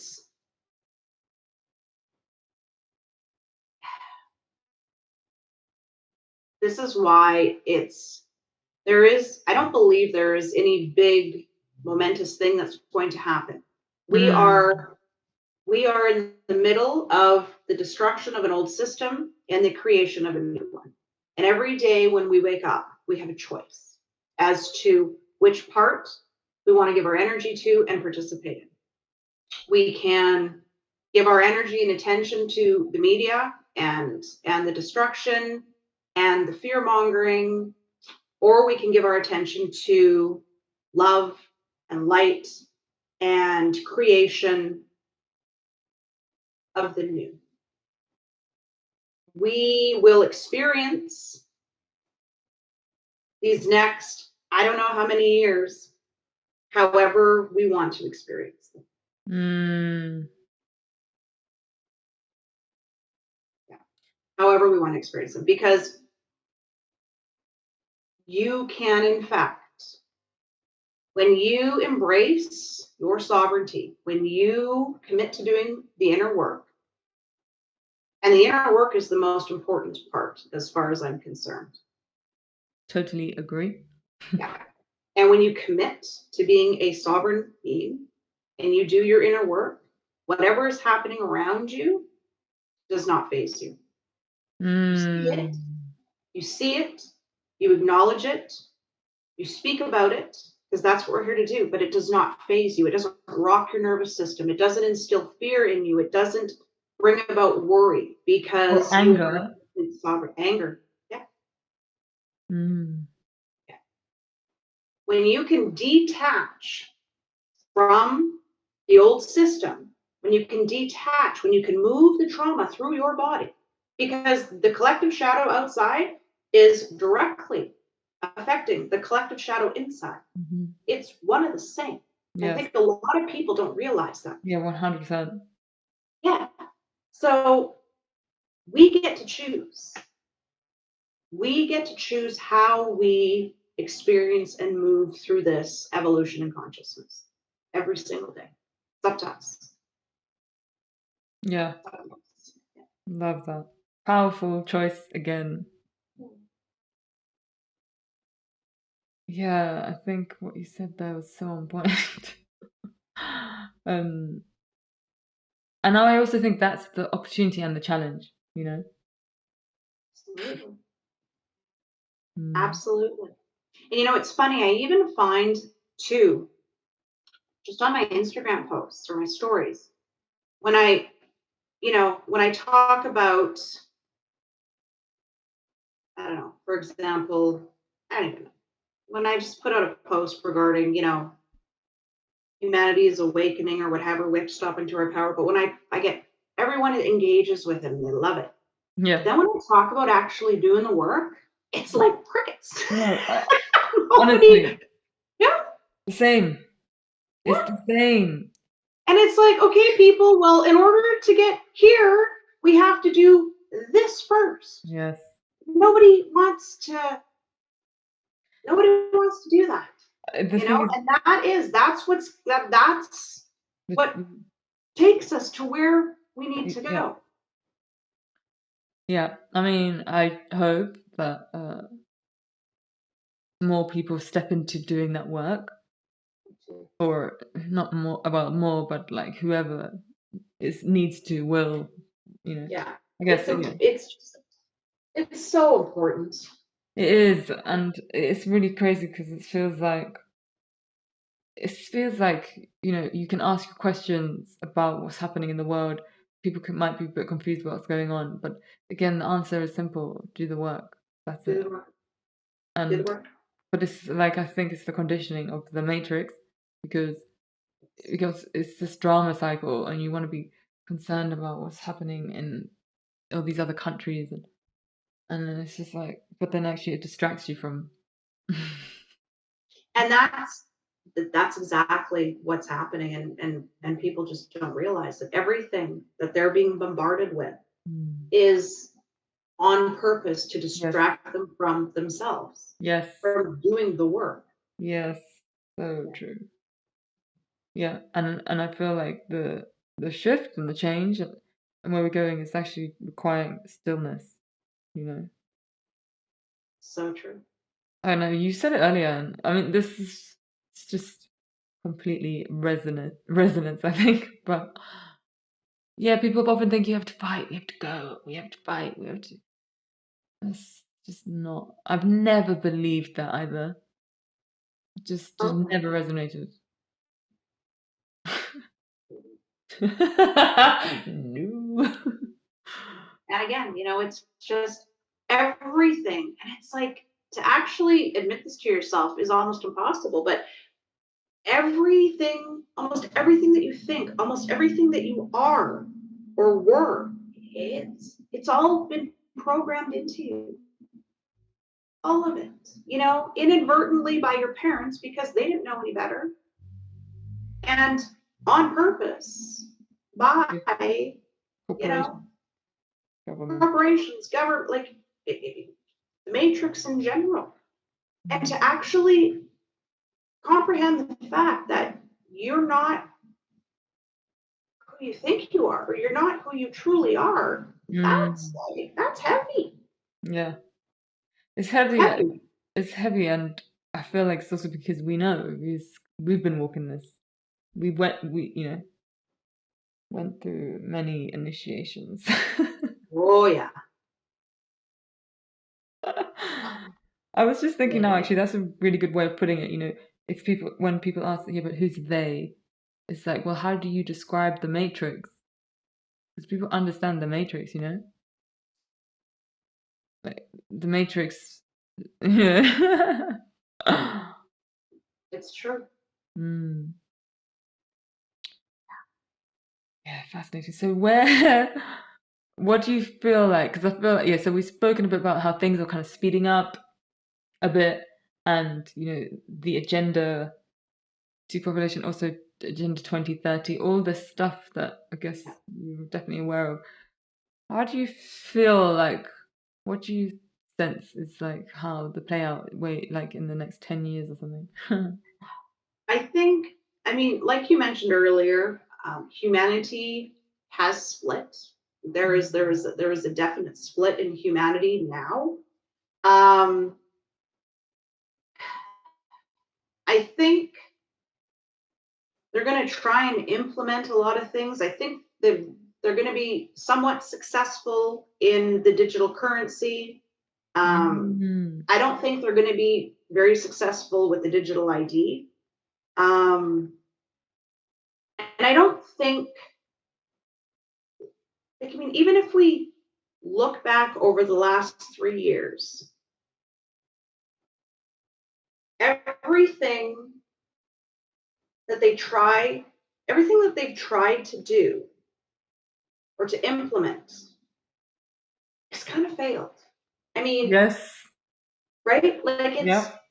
this is why I don't believe there is any big momentous thing that's going to happen. We mm. are in the middle of the destruction of an old system and the creation of a new one. And every day when we wake up, we have a choice as to which part we want to give our energy to and participate in. We can give our energy and attention to the media and the destruction and the fear mongering, or we can give our attention to love and light and creation of the new. We will experience these next, I don't know how many years, however we want to experience them. Mm. Yeah. However we want to experience them. Because you can, in fact, when you embrace your sovereignty, when you commit to doing the inner work, and the inner work is the most important part as far as I'm concerned. Totally agree. Yeah. And when you commit to being a sovereign being and you do your inner work, whatever is happening around you does not faze you. You see it, Mm. you acknowledge it, you speak about it, because that's what we're here to do, but it does not faze you. It doesn't rock your nervous system. It doesn't instill fear in you. It doesn't bring about worry Or because you are anger. sovereign. Anger. Yeah. Mm. Yeah. When you can detach from the old system, when you can detach, when you can move the trauma through your body, because the collective shadow outside is directly affecting the collective shadow inside. Mm-hmm. It's one of the same. I Yes. think a lot of people don't realize that. Yeah, 100%. Yeah. So we get to choose. We get to choose how we experience and move through this evolution in consciousness every single day. It's up to us. Yeah, love that. Powerful choice again. Yeah, I think what you said there was so on point. um, and I also think that's the opportunity and the challenge. Absolutely. Mm. Absolutely. And it's funny, I even find too, just on my Instagram posts or my stories, when I talk about, I don't know, for example, I don't even know, when I just put out a post regarding, humanity is awakening or whatever, we have to stop into our power. But when I get everyone engages with it and they love it. But Yeah. then when I talk about actually doing the work, it's like crickets. No, Nobody, honestly, yeah, the same. It's yeah. the same. And it's like, okay, people, well, in order to get here, we have to do this first. Yes. Nobody wants to nobody wants to do that. The thing is, And that's the, what takes us to where we need to yeah, go. yeah. I mean, I hope that more people step into doing that work. or not more about more, but like whoever needs to will, Yeah. I guess It's so important. it is, and it's really crazy because it feels like you can ask questions about what's happening in the world. People might be a bit confused about what's going on, but again, the answer is simple: do the work. That's Do it. the work. Do the And work. but it's like I think it's the conditioning of the Matrix because it's this drama cycle, and you want to be concerned about what's happening in all these other countries, and then it's just like, but then actually it distracts you from. And that's exactly what's happening, and people just don't realize that everything that they're being bombarded with Mm. is on purpose to Yes, distract them from themselves, yes, from doing the work. yes, so true. Yeah, and I feel like the shift and the change and where we're going is actually requiring stillness. You know, So true. I know you said it earlier, and I mean this is it's just completely resonance, I think. But yeah, people often think you have to fight, we have to go, we have to fight, we have to. That's just not. I've never believed that either. Just Oh, never resonated. No. and again, it's just everything. And it's like to actually admit this to yourself is almost impossible, but almost everything that you think, almost everything that you are or were, it's all been programmed into you. All of it, inadvertently by your parents because they didn't know any better, and on purpose Yeah, by, you know, corporation, government. corporations, government, like the matrix in general. And Mm. to actually comprehend the fact that you're not who you think you are, or you're not who you truly are, Mm, that's heavy. yeah, it's It's heavy. heavy. It's heavy, and I feel like it's also because we know we've been walking this. We went through many initiations. Oh yeah. I was just thinking now, Yeah. actually, that's a really good way of putting it. If when people ask, yeah, but who's they? It's like, well, how do you describe the Matrix? Because people understand the Matrix, like the Matrix. Yeah. It's true. Mm, yeah, fascinating. So what do you feel like? Because I feel like, yeah, so we've spoken a bit about how things are kind of speeding up a bit, and the agenda depopulation, also agenda 2030, all this stuff that I guess you're definitely aware of. How do you feel like, what do you sense is like how the play out way like in the next 10 years or something? I think, I mean, like you mentioned earlier, humanity has split. There is a definite split in humanity now. Um, I think they're going to try and implement a lot of things. I think that they're going to be somewhat successful in the digital currency. Mm, I don't think they're going to be very successful with the digital ID. Um, and I don't think, like, I mean, even if we look back over the last 3 years, everything that they try, everything that they've tried to do or to implement has kind of failed. I mean, yes. right? Like Yep.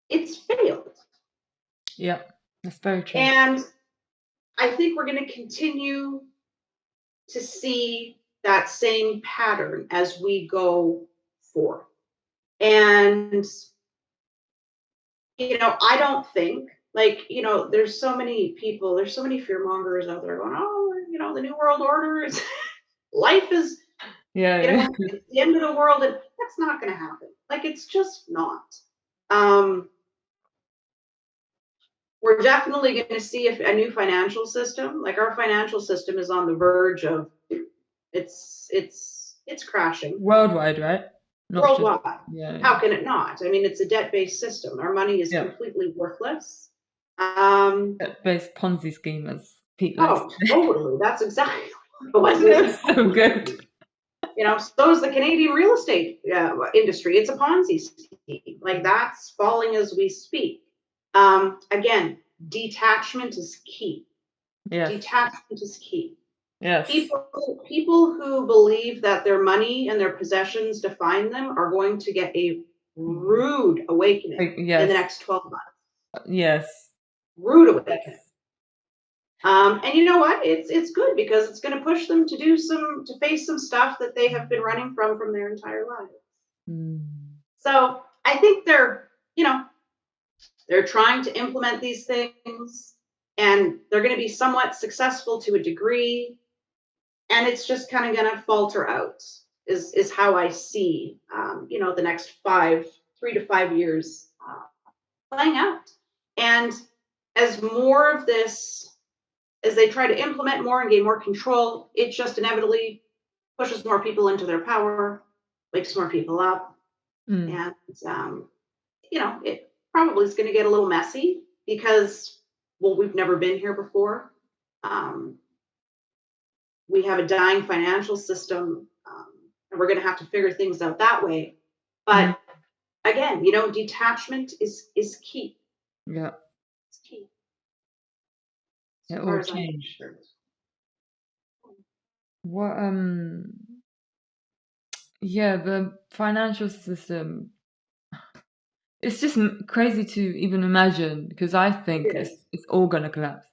it's failed. Yep. That's very true. And I think we're going to continue to see that same pattern as we go forth. And I don't think, like, there's so many people, there's so many fear mongers out there going, oh, the new world order is life is, Yeah. it's the end of the world, and that's not going to happen. Like, it's just not. Um, we're definitely going to see a new financial system. Like our financial system is on the verge of it's crashing Worldwide, right? Not just worldwide. yeah, How can it not? I mean, it's a debt-based system. Our money is yeah. completely worthless. Um, Based Ponzi scheme, as Pete likes oh, to say. totally. That's exactly what it That's is. so good. So is the Canadian real estate industry. It's a Ponzi scheme. Like that's falling as we speak. Again, detachment is key. Yes, Detachment is key. yes. People who believe that their money and their possessions define them are going to get a rude awakening in the Yes, next 12 months. yes, Rude awakening. yes. And you know what? It's good because it's going to push them to face some stuff that they have been running from their entire lives. Mm. So I think they're trying to implement these things, and they're going to be somewhat successful to a degree, and it's just kind of going to falter out. Is how I see the next 3 to 5 years playing out, and as more of this as they try to implement more and gain more control, it just inevitably pushes more people into their power, wakes more people up, Mm. and it probably is going to get a little messy because, well, we've never been here before. Um, we have a dying financial system, and we're going to have to figure things out that way. Mm. But again, detachment is key. Yeah, It's key it as far will as I'm change. concerned. What yeah, the financial system, it's just crazy to even imagine because I think It is. it's all gonna collapse.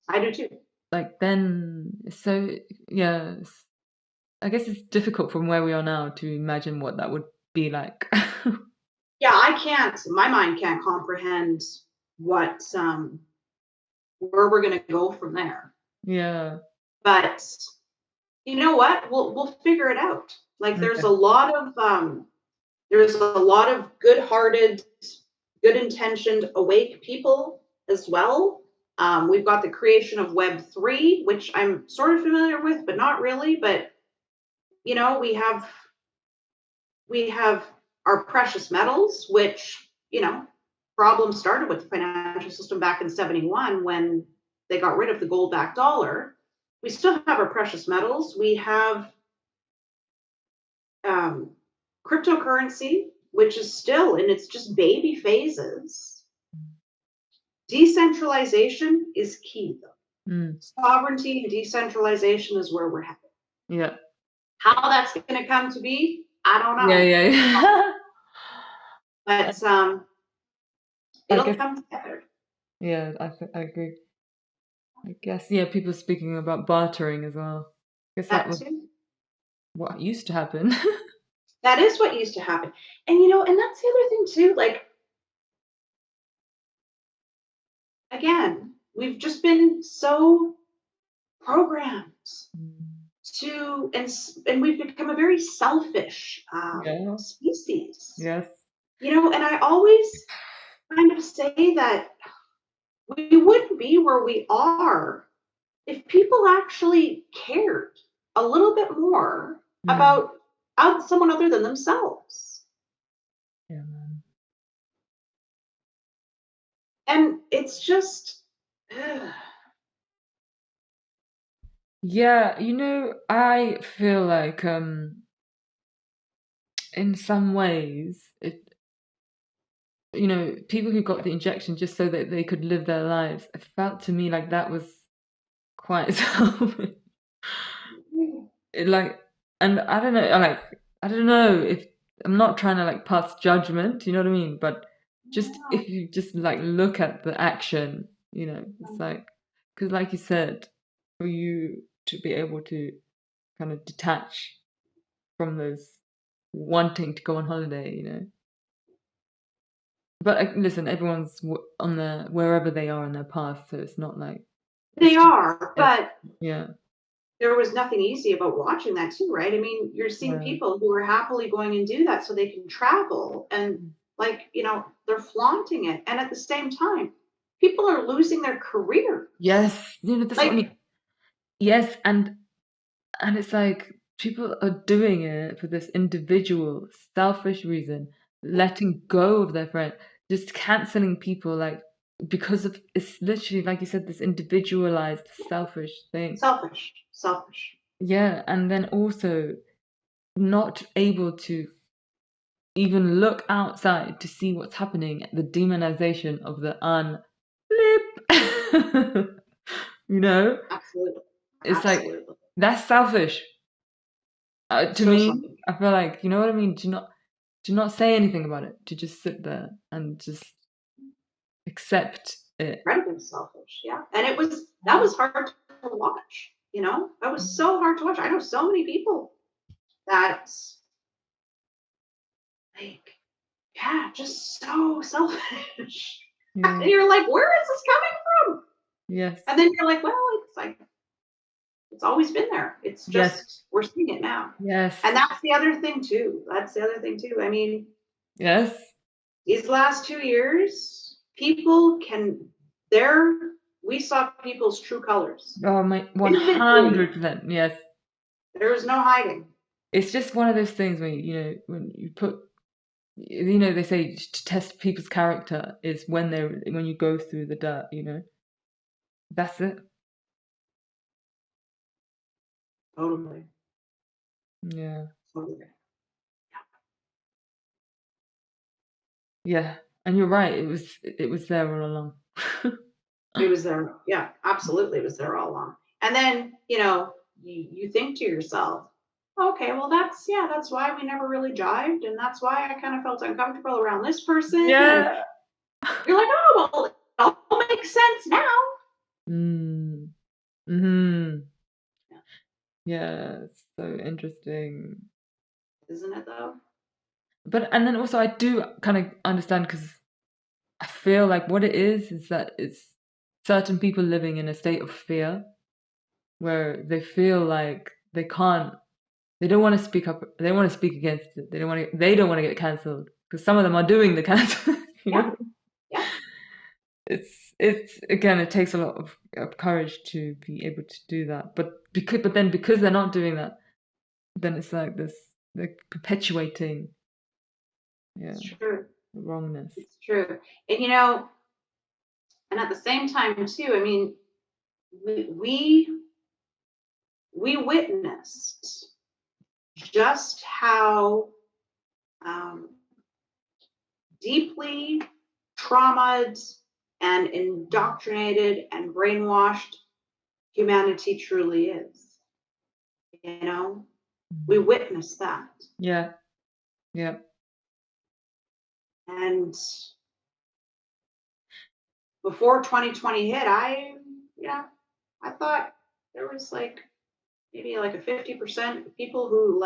I do too. Like then so yeah, I guess it's difficult from where we are now to imagine what that would be like. Yeah, I can't. My mind can't comprehend what where we're going to go from there. Yeah. But you know what? We'll figure it out. Like Okay. there's a lot of good-hearted, good-intentioned, awake people as well. We've got the creation of Web3, which I'm sort of familiar with, but not really. But we have our precious metals, which problems started with the financial system back in 71 when they got rid of the gold-backed dollar. We still have our precious metals. We have um, cryptocurrency, which is still in its just baby phases. Decentralization is key, though. Mm. Sovereignty and decentralization is where we're headed. Yeah. How that's going to come to be, I don't Yeah, know. yeah, yeah. But I it'll guess come together. yeah, I agree. I guess yeah, people speaking about bartering as well. I guess that That was too. what used to happen. That is what used to happen. And that's the other thing too. Like, again, we've just been so programmed Mm. and we've become a very selfish Yeah. species. Yes. And I always kind of say that we wouldn't be where we are if people actually cared a little bit more Mm. about someone other than themselves. Yeah, man. And it's just, Yeah, I feel like in some ways people who got the injection just so that they could live their lives, it felt to me like that was quite selfish. It, like, and I don't know if I'm not trying to like pass judgment, you know what I mean? But just if you just like look at the action, it's like, because like you said, for you to be able to kind of detach from those wanting to go on holiday. But listen, everyone's on their wherever they are in their path, so it's not like they it's just are, but yeah, there was nothing easy about watching that too, right? I mean, you're seeing yeah, people who are happily going and do that so they can travel and they're flaunting it. And at the same time, people are losing their careers. Yes, that's what I mean. Yes, and it's like people are doing it for this individual, selfish reason, letting go of their friend, just canceling people, like because of it's literally like you said, this individualized, selfish thing. Selfish. Yeah, and then also not able to even look outside to see what's happening, the demonization of the unflip. Absolutely. It's like that's selfish. To So me, selfish. I feel like, you know what I mean? Do not say anything about it. To just sit there and just accept it. Incredibly selfish. Yeah. And that was hard to watch, That was so hard to watch. I know so many people that, like, yeah, just so selfish. Yeah. And you're like, where is this coming from? Yes. And then you're like, well, it's like, it's always been there. It's Yes. just, we're seeing it now. Yes. And that's the other thing too. I mean, Yes. these last 2 years, people we saw people's true colors. Oh my, Vividly. 100%. Yes. There was no hiding. It's just one of those things when when you put, they say to test people's character is when you go through the dirt. That's it. Totally. Yeah. Totally. Yeah. And you're right. It was there all along. It was there. Yeah, absolutely. It was there all along. And then, you think to yourself, okay, well, that's why we never really jived. And that's why I kind of felt uncomfortable around this person. And Yeah. you're like, oh, well, it all makes sense now. Mm. Hmm. Yeah, it's so interesting. Isn't it though? But and then also I do kind of understand because I feel like what it is that it's certain people living in a state of fear where they feel like they don't want to speak up, they don't want to speak against it, they don't want to get cancelled because some of them are doing the cancel. Yeah. Yeah. It's again, it takes a lot of courage to be able to do that, but because they're not doing that, then it's like this, they're perpetuating, yeah, It's true. wrongness. It's true. And and at the same time too, I mean, we witnessed just how um, deeply traumatized and indoctrinated and brainwashed humanity truly is. We witnessed that. Yeah, yeah, And before 2020 hit, I thought there was like maybe like a 50% people who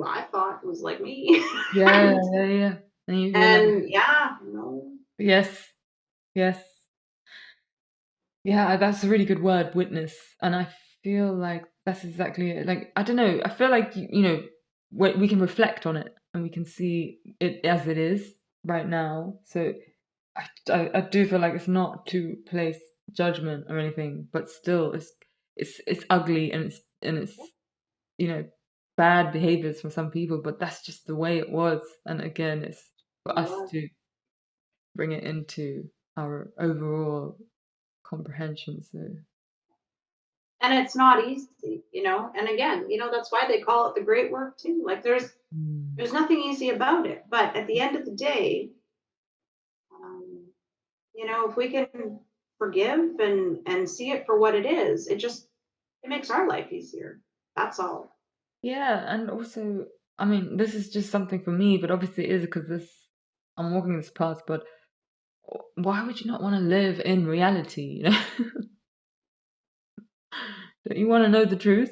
I thought was like me. yeah, and yeah, yeah. And you're like, and yeah, no. yes, yes, yeah. That's a really good word, witness. And I feel like that's exactly it. Like, I don't know. I feel like we can reflect on it and we can see it as it is right now. So I do feel like it's not to place judgment or anything, but still, it's ugly and it's you know bad behaviors from some people, but that's just the way it was. And again, it's for us to bring it into our overall comprehension. So And it's not easy. And again, that's why they call it the great work too. Like there's nothing easy about it. But at the end of the day, um, if we can forgive and see it for what it is, it makes our life easier. That's all. yeah, and also, I mean, this is just something for me, but obviously it is because I'm walking this path. But why would you not want to live in reality? Don't you want to know the truth?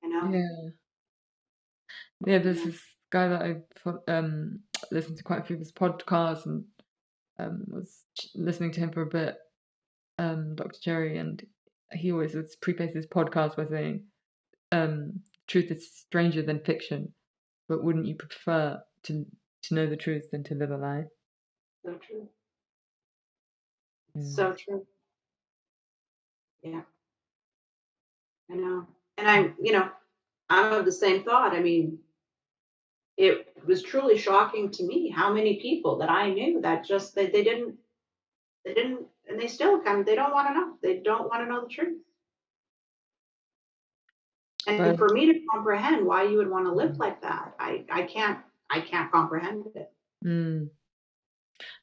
You know. Yeah. Yeah, there's this guy that listened to quite a few of his podcasts and was listening to him for a bit, Dr. Jerry, and he always would preface his podcast by saying, "Truth is stranger than fiction, but wouldn't you prefer to know the truth than to live a lie?" So true. Yeah. So true. Yeah, I know. And I'm of the same thought. I mean, it was truly shocking to me how many people that I knew that just they didn't, and they still kind of, they don't want to know. They don't want to know the truth. And But for me to comprehend why you would want to live like that, I can't comprehend it. mm,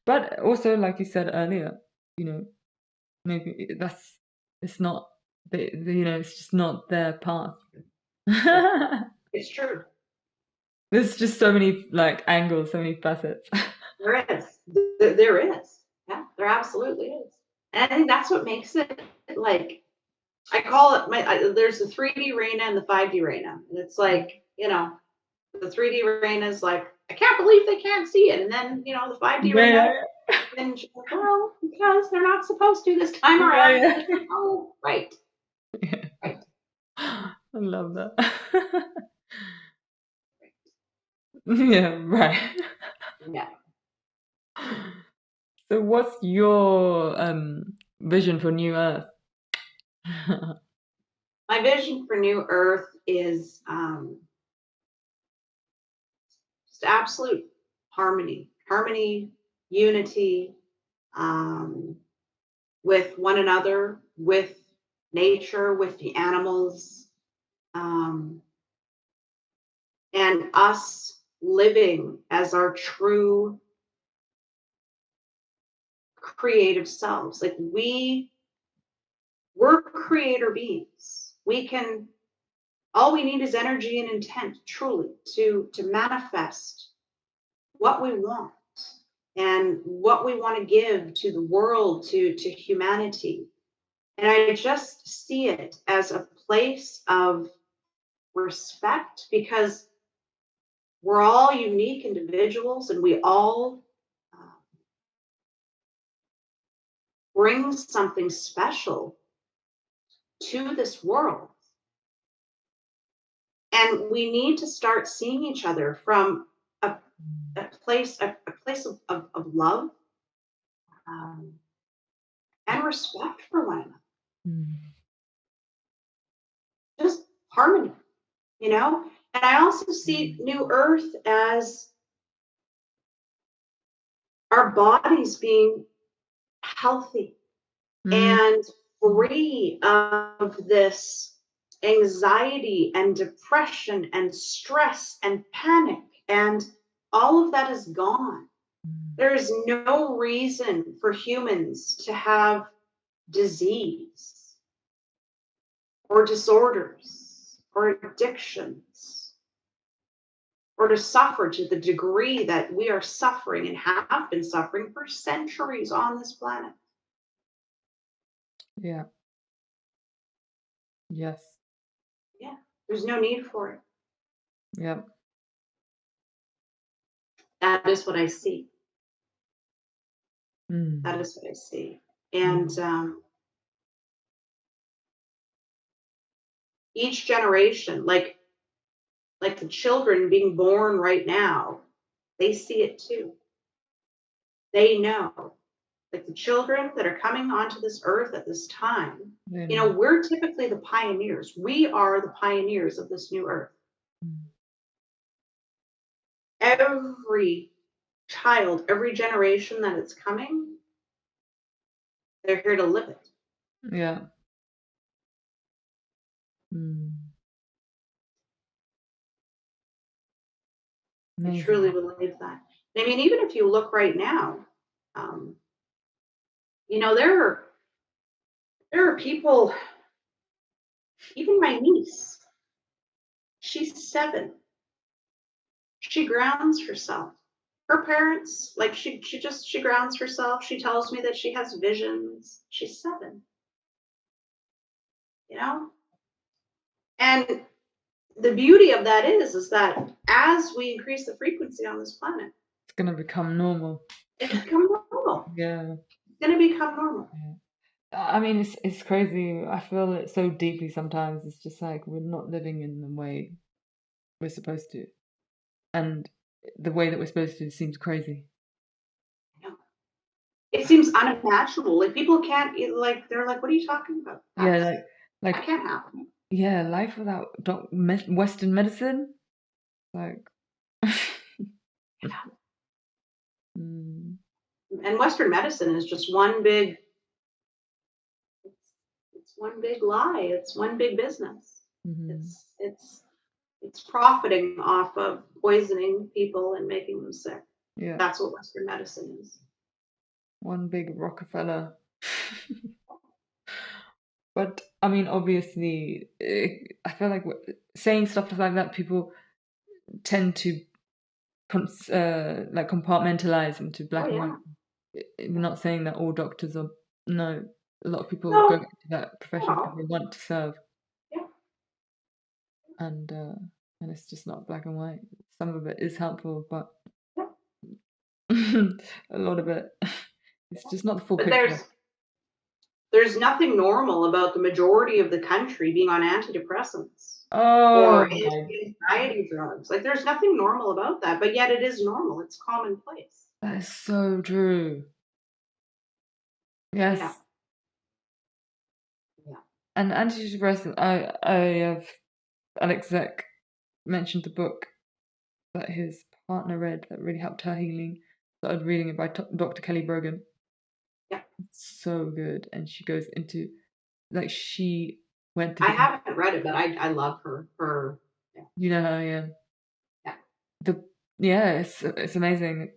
but also, like you said earlier, you know, maybe it's not it's just not their path. Yeah, it's true. There's just so many like angles, so many facets. There is. There is. Yeah, there absolutely is. And I think that's what makes it like, I call it there's the 3D Rayna and the 5D Rayna. And it's like, the 3D Rayna is like, I can't believe they can't see it. And then, the 5D Yeah, Rayna, yeah, then she's like, well, because they're not supposed to this time yeah, around. yeah. It's like, oh, right, Yeah. right. I love that. Yeah, right. Yeah. So what's your vision for New Earth? My vision for New Earth is just absolute harmony, unity, um, with one another, with nature, with the animals, um, and us living as our true creative selves. Like we're creator beings. We can, all we need is energy and intent, truly, to manifest what we want and what we want to give to the world, to humanity. And I just see it as a place of respect, because we're all unique individuals and we all uh, bring something special to this world. And we need to start seeing each other from a place of love, um, and respect for one another, Mm. just harmony, you know? And I also see New Earth as our bodies being healthy Mm. and free of this anxiety and depression and stress and panic. And all of that is gone. There is no reason for humans to have disease or disorders or addictions, or to suffer to the degree that we are suffering and have been suffering for centuries on this planet. Yeah. Yes. Yeah, there's no need for it. Yeah. That is what I see. That Mm. is what I see. And Mm. each generation, like the children being born right now, they see it too. They know, like the children that are coming onto this earth at this time, You know. we're typically the pioneers. We are the pioneers of this new earth. Mm. Every child, every generation that it's coming, they're here to live it. Yeah. Mm. I truly Amazing. believe that. I mean, even if you look right now, um, there are people, even my niece, she's 7. She grounds herself. Her parents, like she grounds herself. She tells me that she has visions. She's 7, you know? And the beauty of that is that as we increase the frequency on this planet, It's gonna become normal. it's become normal. Yeah. It's gonna become normal. Yeah. I mean, it's crazy. I feel it so deeply sometimes. It's just like we're not living in the way we're supposed to, and the way that we're supposed to seems crazy. Yeah. It seems unimaginable. Like people can't like they're like, what are you talking about? Yeah, That like can't happen. yeah, life without Western medicine, like. Mm, And Western medicine is just one big it's one big lie. It's one big business. mhm. It's profiting off of poisoning people and making them sick. Yeah, That's what Western medicine is. one big Rockefeller. But I mean, obviously, I feel like saying stuff like that, people tend to like compartmentalize into Oh black and white. yeah. We're not saying that all doctors are. No, a lot of people go No, into that profession because no. they want to serve, Yeah. and uh, and it's just not black and white. Some of it is helpful, but Yeah. a lot of it, it's just not the full But picture. there's nothing normal about the majority of the country being on antidepressants Oh or my, anxiety drugs. Like there's nothing normal about that, but yet it is normal. It's commonplace. that is so true. Yeah. Yes, Yeah. and antidepressant. I have Alex Zek mentioned the book that his partner read that really helped her healing. Started reading it by Dr. Kelly Brogan. Yeah. It's so good, and she goes into like she went through I haven't read it, but I love her. Yeah. you know her, yeah. Yeah. The yeah, it's amazing.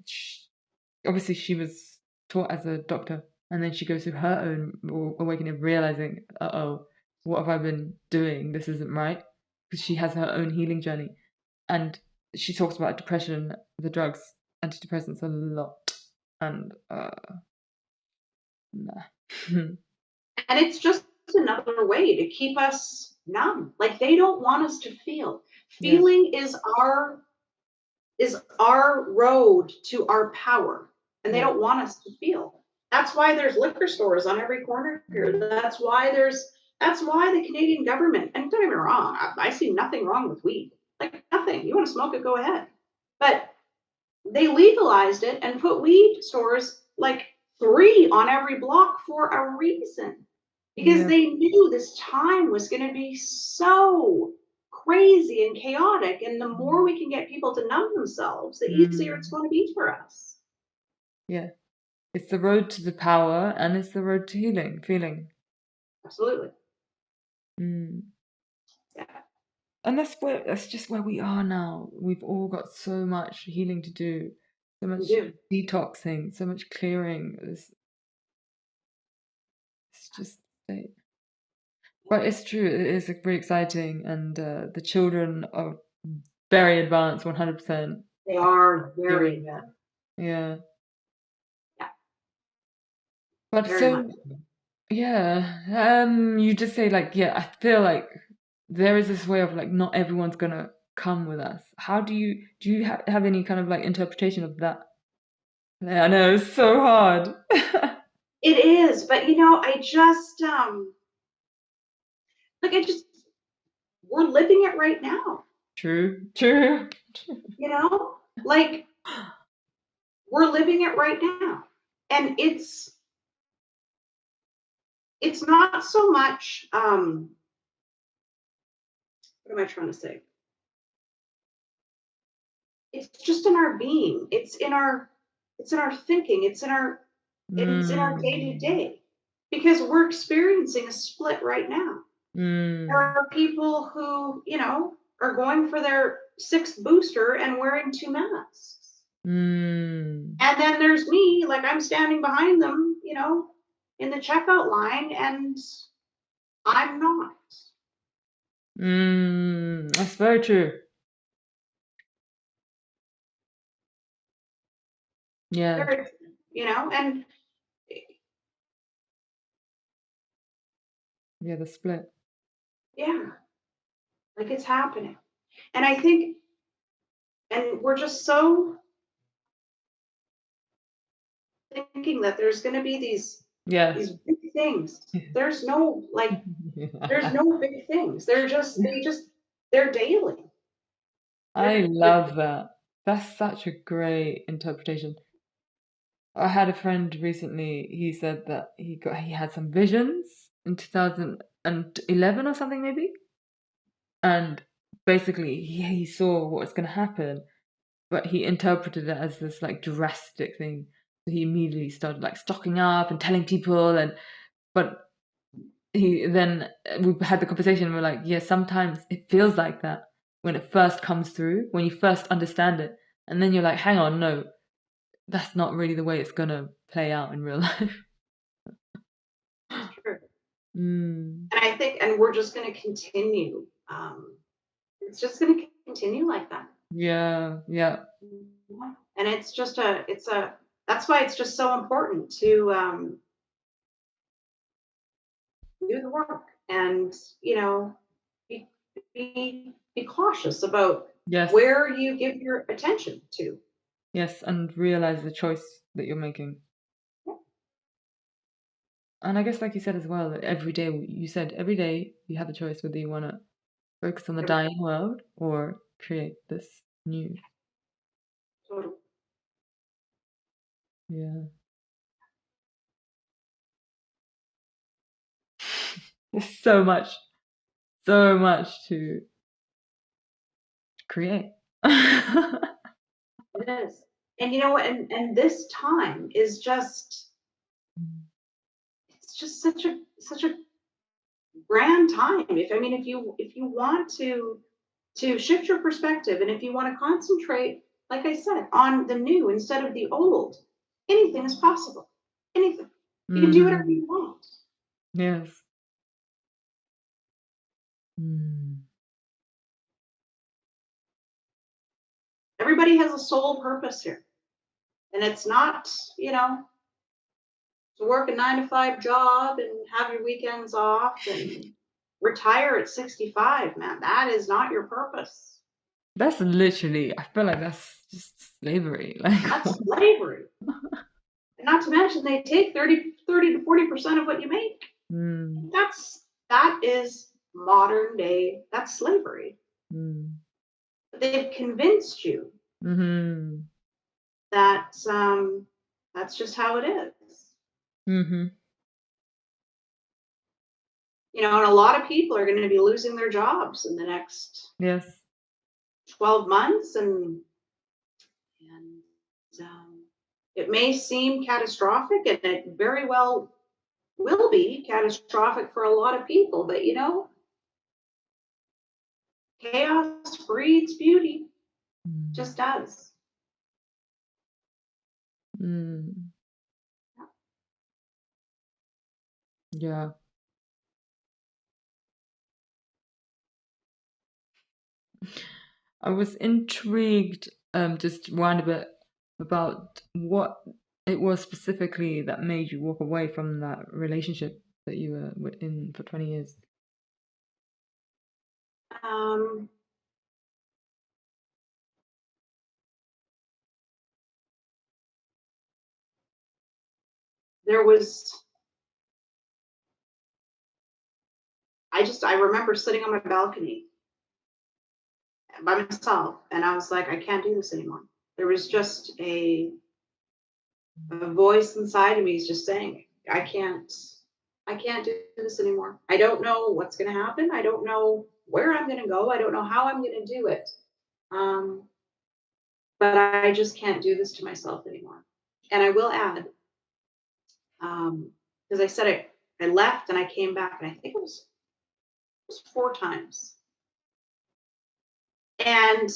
Obviously, she was taught as a doctor, and then she goes through her own awakening, realizing, oh, what have I been doing? This isn't right, because she has her own healing journey, and she talks about depression, the drugs, antidepressants a lot, and nah. And it's just another way to keep us numb. Like they don't want us to feel. Yeah. Feeling is our road to our power. And they Yeah. don't want us to feel. That's why there's liquor stores on every corner here. Mm. That's why the Canadian government, and don't get me wrong, I see nothing wrong with weed. Like nothing. You want to smoke it, go ahead. But they legalized it and put weed stores like 3 on every block for a reason because Yeah. they knew this time was going to be so crazy and chaotic, and the more Mm. we can get people to numb themselves, the easier it's Mm. going to be for us. Yeah. It's the road to the power, and it's the road to healing, feeling. Absolutely. Mm. Yeah. And that's just where we are now. We've all got so much healing to do, so We much do. detoxing, so much clearing. It's just but it's true. It is very exciting, and the children are very advanced, 100%. They are very Hearing, advanced. yeah. Yeah, But very much. so yeah, you just say like yeah. I feel like there is this way of like not everyone's gonna come with us. How do you have any kind of like interpretation of that? Yeah, I know it's so hard. It is, but I just like I just we're living it right now. True, true. Like we're living it right now. And it's not so much what am I trying to say? It's just in our being. It's in our thinking. It's in our day to Mm, day. Because we're experiencing a split right now. There mm, are people who, are going for their 6th booster and wearing 2 masks. mm, And then there's me, like I'm standing behind them, in the checkout line, and I'm not. That's very true. Yeah, Very, and yeah, the split. yeah, like it's happening. And I think, and we're just so thinking that there's going to be these Yeah. these big things. There's no big things. They're daily. I They're love that. That's such a great interpretation. I had a friend recently. He said that he had some visions in 2011 or something maybe, and basically he saw what was going to happen, but he interpreted it as this like drastic thing. So he immediately started like stocking up and telling people, and but he then we had the conversation. And we're like, yeah, sometimes it feels like that when it first comes through, when you first understand it, and then you're like, hang on, no, that's not really the way it's gonna play out in real life. It's true. Mm, And I think, and we're just going to continue. It's just going to continue like that. yeah, yeah, Yeah. And it's just that's why it's just so important to do the work and, you know, be, be cautious about yes, where you give your attention to. yes, and realize the choice that you're making. And I guess, like you said as well, that every day you said every day you have a choice whether you want to focus on the Every- dying world or create this new. Totally. Yeah, there's so much to create. It is. And you know what? And this time is just, it's just such a grand time. If you want to shift your perspective, and if you want to concentrate, like I said, on the new instead of the old, anything is possible. Anything. You can do whatever Mm, you want. yes. Mm. Everybody has a sole purpose here. And it's not, you know, to work a 9 to 5 job and have your weekends off and retire at 65, man. That is not your purpose. That's literally, I feel like that's just slavery. Like, That's slavery. And not to mention they take 30 to 40% of what you make. mm, That is modern day, that's slavery. mm, They've convinced you mm-hmm, that that's just how it is. mm-hmm, You know, and a lot of people are going to be losing their jobs in the next yes. 12 months, and it may seem catastrophic, and it very well will be catastrophic for a lot of people. But you know, chaos breeds beauty, Mm, just does. mm, yeah. I was intrigued, just round a bit about what it was specifically that made you walk away from that relationship that you were in for 20 years. Um, there was I remember sitting on my balcony by myself, and I was like, I can't do this anymore. There was just a voice inside of me is just saying, I can't do this anymore. I don't know what's going to happen. I don't know where I'm going to go. I don't know how I'm going to do it. Um, but I just can't do this to myself anymore. And I will add, because I said I left and I came back, and I think it was 4 times. And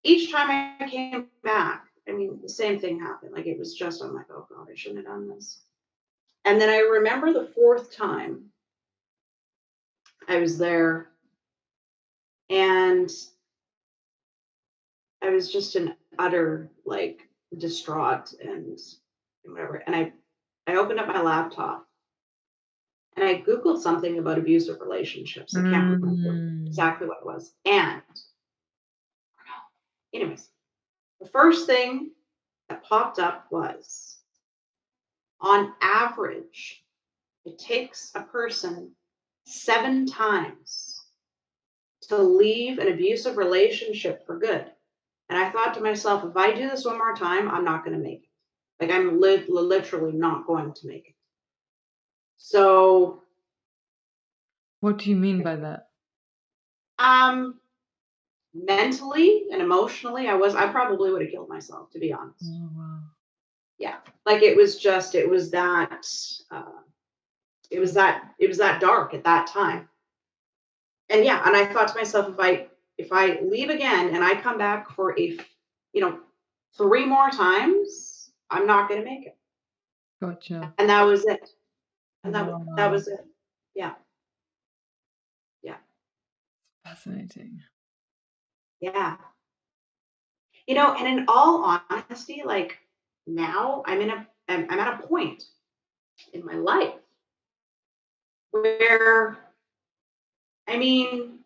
each time I came back, I mean, the same thing happened. Like it was just, I'm like, oh God, I shouldn't have done this. And then I remember the fourth time I was there, and I was just in utter like distraught and whatever. And I opened up my laptop and I Googled something about abusive relationships. I can't remember Mm, exactly what it was. And anyways, the first thing that popped up was, on average, it takes a person 7 times to leave an abusive relationship for good. And I thought to myself, if I do this one more time, I'm not going to make it. Like I'm literally not going to make it. So, What do you mean by that? um, mentally and emotionally, I probably would have killed myself, to be honest. Oh, wow. Yeah, like it was just, uh, it was that dark at that time. And yeah, and I thought to myself, if I leave again and I come back for you know, three more times, I'm not going to make it. Gotcha. And that was it. And that Wow. was it. Yeah, yeah, Fascinating. yeah. And in all honesty, like now I'm at a point in my life where, I mean,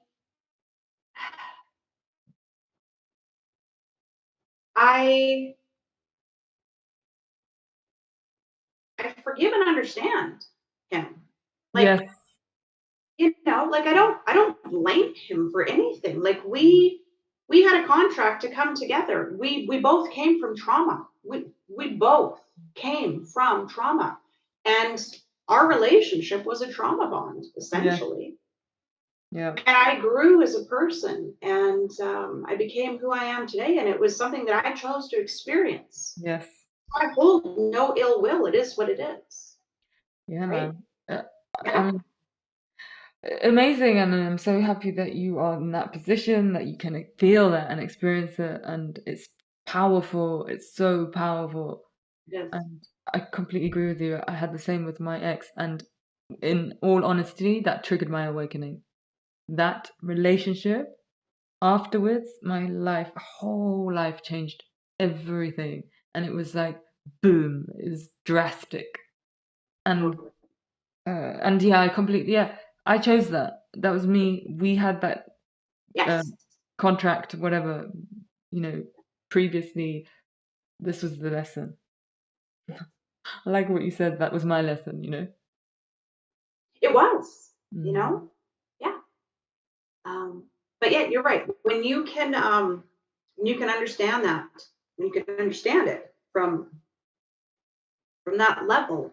I I forgive and understand him. Like, Yes. like I don't blame him for anything. Like we had a contract to come together. We both came from trauma. We both came from trauma. And our relationship was a trauma bond, Yes. essentially. Yeah. And I grew as a person, and I became who I am today. And it was something that I chose to experience. Yes. I hold no ill will. It is what it is, Yeah, right? man. I Yeah. mean, amazing, and I'm so happy that you are in that position, that you can feel that and experience it, and it's powerful. It's so powerful, It is. and I completely agree with you. I had the same with my ex, and in all honesty, that triggered my awakening. That relationship afterwards, my life, whole life changed, everything, and it was like boom, it was drastic, and Totally. and yeah, I completely, yeah, I chose that. That was me. We had that Yes. contract, whatever, you know, previously. This was the lesson. Yes. I like what you said. That was my lesson. It was, you Mm. know? Yeah. Um, but yeah, you're right. When you can understand that, when you can understand it from that level,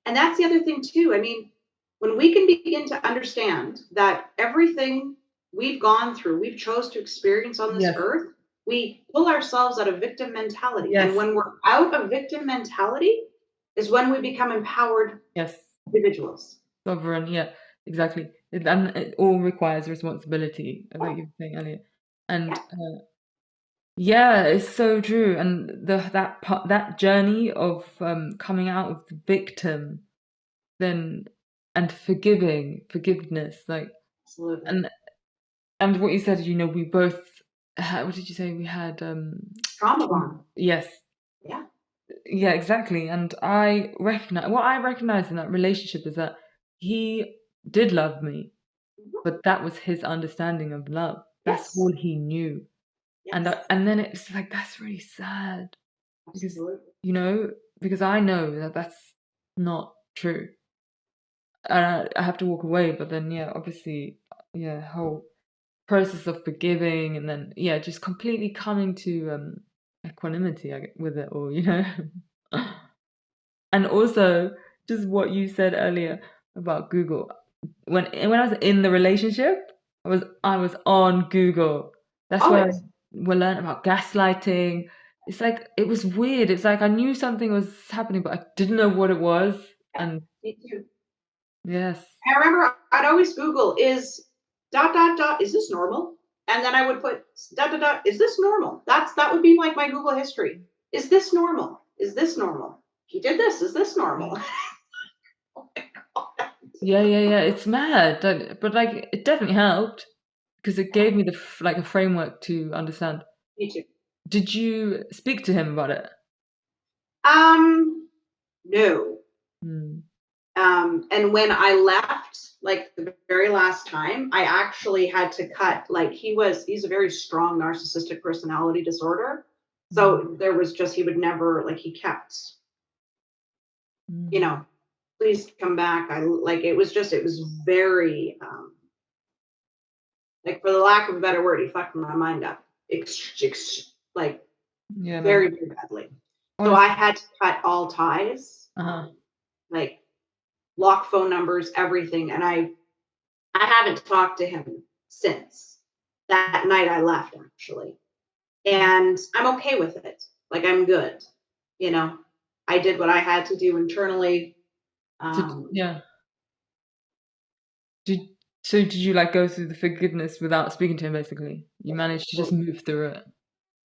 and that's the other thing too. I mean, when we can begin to understand that everything we've gone through, we've chose to experience on this Yes, earth, we pull ourselves out of victim mentality. And yes, when we're out of victim mentality is when we become empowered yes. individuals. Sovereign, yeah, exactly. And it all requires responsibility, like Oh, you were saying earlier. And yeah, yeah, it's so true. And that journey of coming out of the victim, then and forgiveness, like absolutely. and and what you said, we both had, what did you say? We had Trauma bond. yes, Yeah. yeah, exactly. And what I recognize in that relationship is that he did love me, Mhm. but that was his understanding of love. That's Yes. all he knew. And Yes. and then it's like that's really sad because Absolutely. you know because I know that that's not true. And I have to walk away, but then yeah, obviously, yeah, whole process of forgiving and then yeah, just completely coming to equanimity with it all. And also just what you said earlier about Google. When I was in the relationship, I was on Google. That's where Always. we learned about gaslighting. It's like it was weird. It's like I knew something was happening, but I didn't know what it was. Yeah. And Me too. yes, I remember I'd always Google is dot dot dot is this normal? And then I would put dot dot dot is this normal? That would be like my Google history. Is this normal? Is this normal? He did this. Is this normal? yeah, yeah, yeah. It's mad, but like it definitely helped because it gave me like a framework to understand. Me too. Did you speak to him about it? No. Hmm. And when I left, like the very last time, I actually had to cut. Like he's a very strong narcissistic personality disorder. Hmm. So there was just he would never like he kept, you Hmm. know, please come back. I like it was very like for the lack of a better word, he fucked my mind up. Like Yeah, no. very, very badly. So I Honestly, had to cut all ties, uh-huh. like lock phone numbers, everything. And I haven't talked to him since that night I left, actually. And I'm okay with it. Like, I'm good. You know, I did what I had to do internally. Um, Yeah. Did did you like go through the forgiveness without speaking to him basically? You managed to just well, move through it.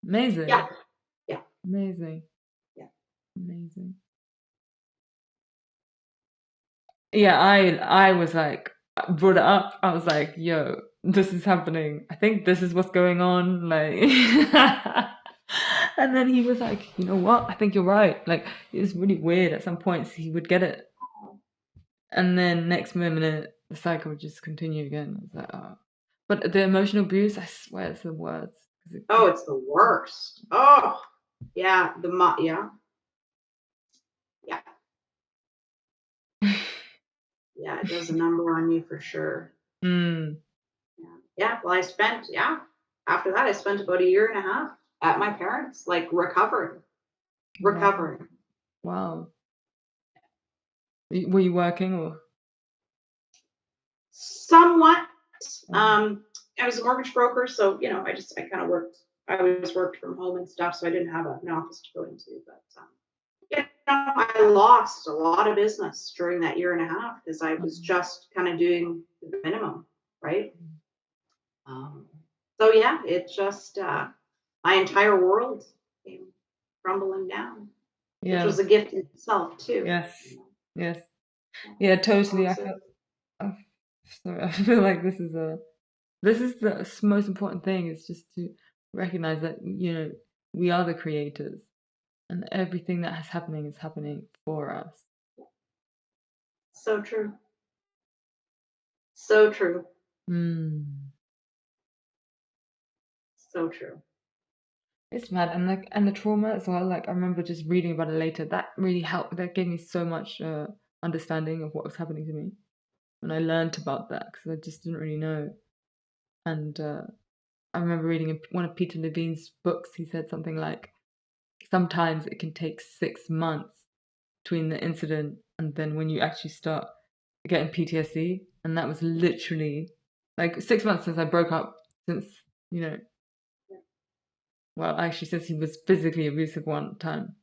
Amazing. yeah, yeah, Amazing. yeah. Amazing. Yeah, I was like brought it up. I was like, yo, this is happening. I think this is what's going on. Like and then he was like, you know what? I think you're right. Like it was really weird. At some points he would get it. And then next minute the cycle would just continue again. I was like, oh. But the emotional abuse, I swear it's the worst. 'Cause Oh, it's the worst. Oh, yeah. Yeah, yeah, yeah. It does a number on you for sure. Mm, Yeah. Yeah. Well, after that, I spent about a year and a half at my parents', like recovering, wow. recovering. Wow. Were you working or? Somewhat. Oh, I was a mortgage broker, so I kind of worked. I always worked from home and stuff, so I didn't have an office to go into. But I lost a lot of business during that year and a half because I was just kind of doing the minimum, right? Um, so yeah, it just my entire world came crumbling down, which yeah. was a gift in itself too. Yes. Yes. Yeah, totally. Also, I sorry, I feel like this is the most important thing is just to recognize that, we are the creators and everything that is happening for us. so true, so true, Mm. so true. It's mad. And the trauma as well, like I remember just reading about it later. That really helped. That gave me so much understanding of what was happening to me when I learned about that because I just didn't really know. And I remember reading one of Peter Levine's books. He said something like, sometimes it can take 6 months between the incident and then when you actually start getting PTSD. And that was literally like 6 months since I broke up, since, you know, well, actually, since he was physically abusive one time.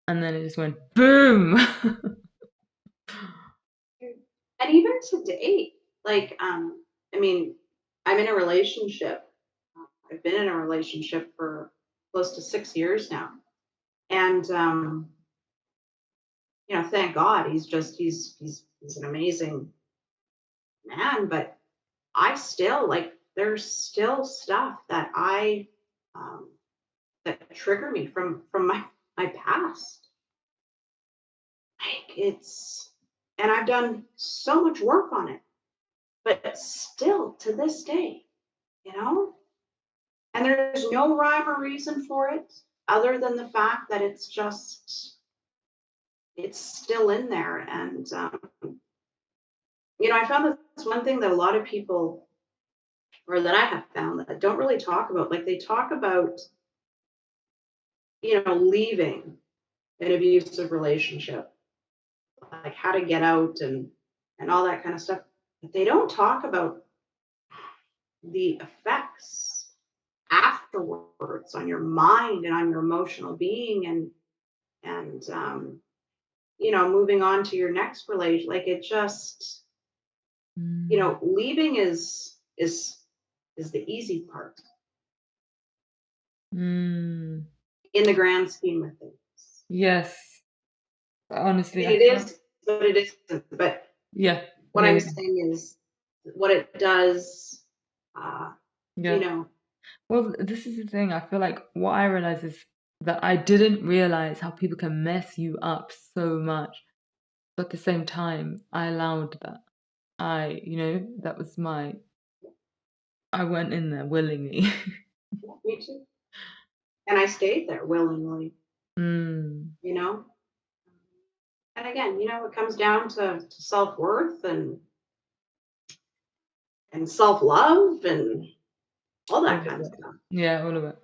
And then it just went boom. And even today, like, I mean, I'm in a relationship. I've been in a relationship for close to 6 years now, and thank God, he's an amazing man. But I still like, there's still stuff that um, that trigger me from my past. Like and I've done so much work on it, but still to this day, you know, and there's no rhyme or reason for it other than the fact that it's still in there. And I found that's one thing that a lot of people, or that I have found, that don't really talk about. Like, they talk about leaving an abusive relationship, like how to get out and all that kind of stuff, but they don't talk about the effects afterwards on your mind and on your emotional being, and moving on to your next relation. Like, it just, Mm. leaving is the easy part Mm. in the grand scheme of things. Yes. I Honestly, mean, I it feel, is, but it isn't. But yeah, what yeah, I'm yeah, saying is, what it does, uh, you yeah. know, Well, this is the thing. I feel like what I realize is that I didn't realize how people can mess you up so much. But at the same time, I allowed that. That was I went in there willingly. me too. And I stayed there willingly, Mm. you know. And again, it comes down to self worth and self love and all All that of kind of it. stuff. Yeah, all of it.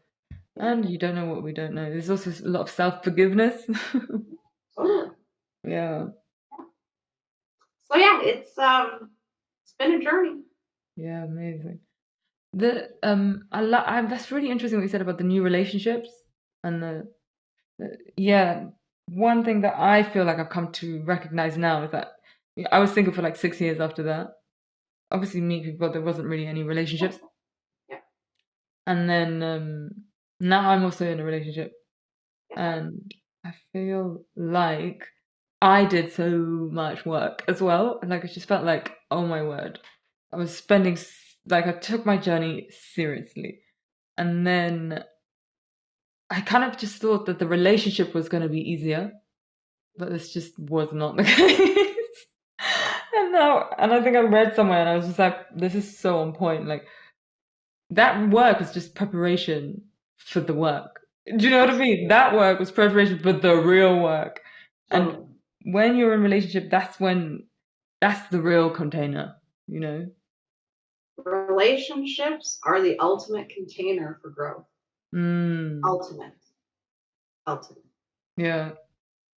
And you don't know what we don't know. There's also a lot of self-forgiveness. Totally. Yeah. So yeah, it's been a journey. Yeah, amazing. That's really interesting what you said about the new relationships and yeah. One thing that I feel like I've come to recognize now is that I was single for like 6 years after that. Obviously, meet people, but there wasn't really any relationships. Yeah. And then now I'm also in a relationship, Yeah. and I feel like I did so much work as well. And like, I just felt like, oh my word, I was spending like, I took my journey seriously. And then I kind of just thought that the relationship was going to be easier, but this just was not the case. And I think I read somewhere and I was just like, this is so on point. Like, that work was just preparation for the work. Do you know what I mean? That work was preparation for the real work. And Totally. when you're in a relationship, that's the real container, you know? Relationships are the ultimate container for growth. Mm, Ultimate. Ultimate. yeah.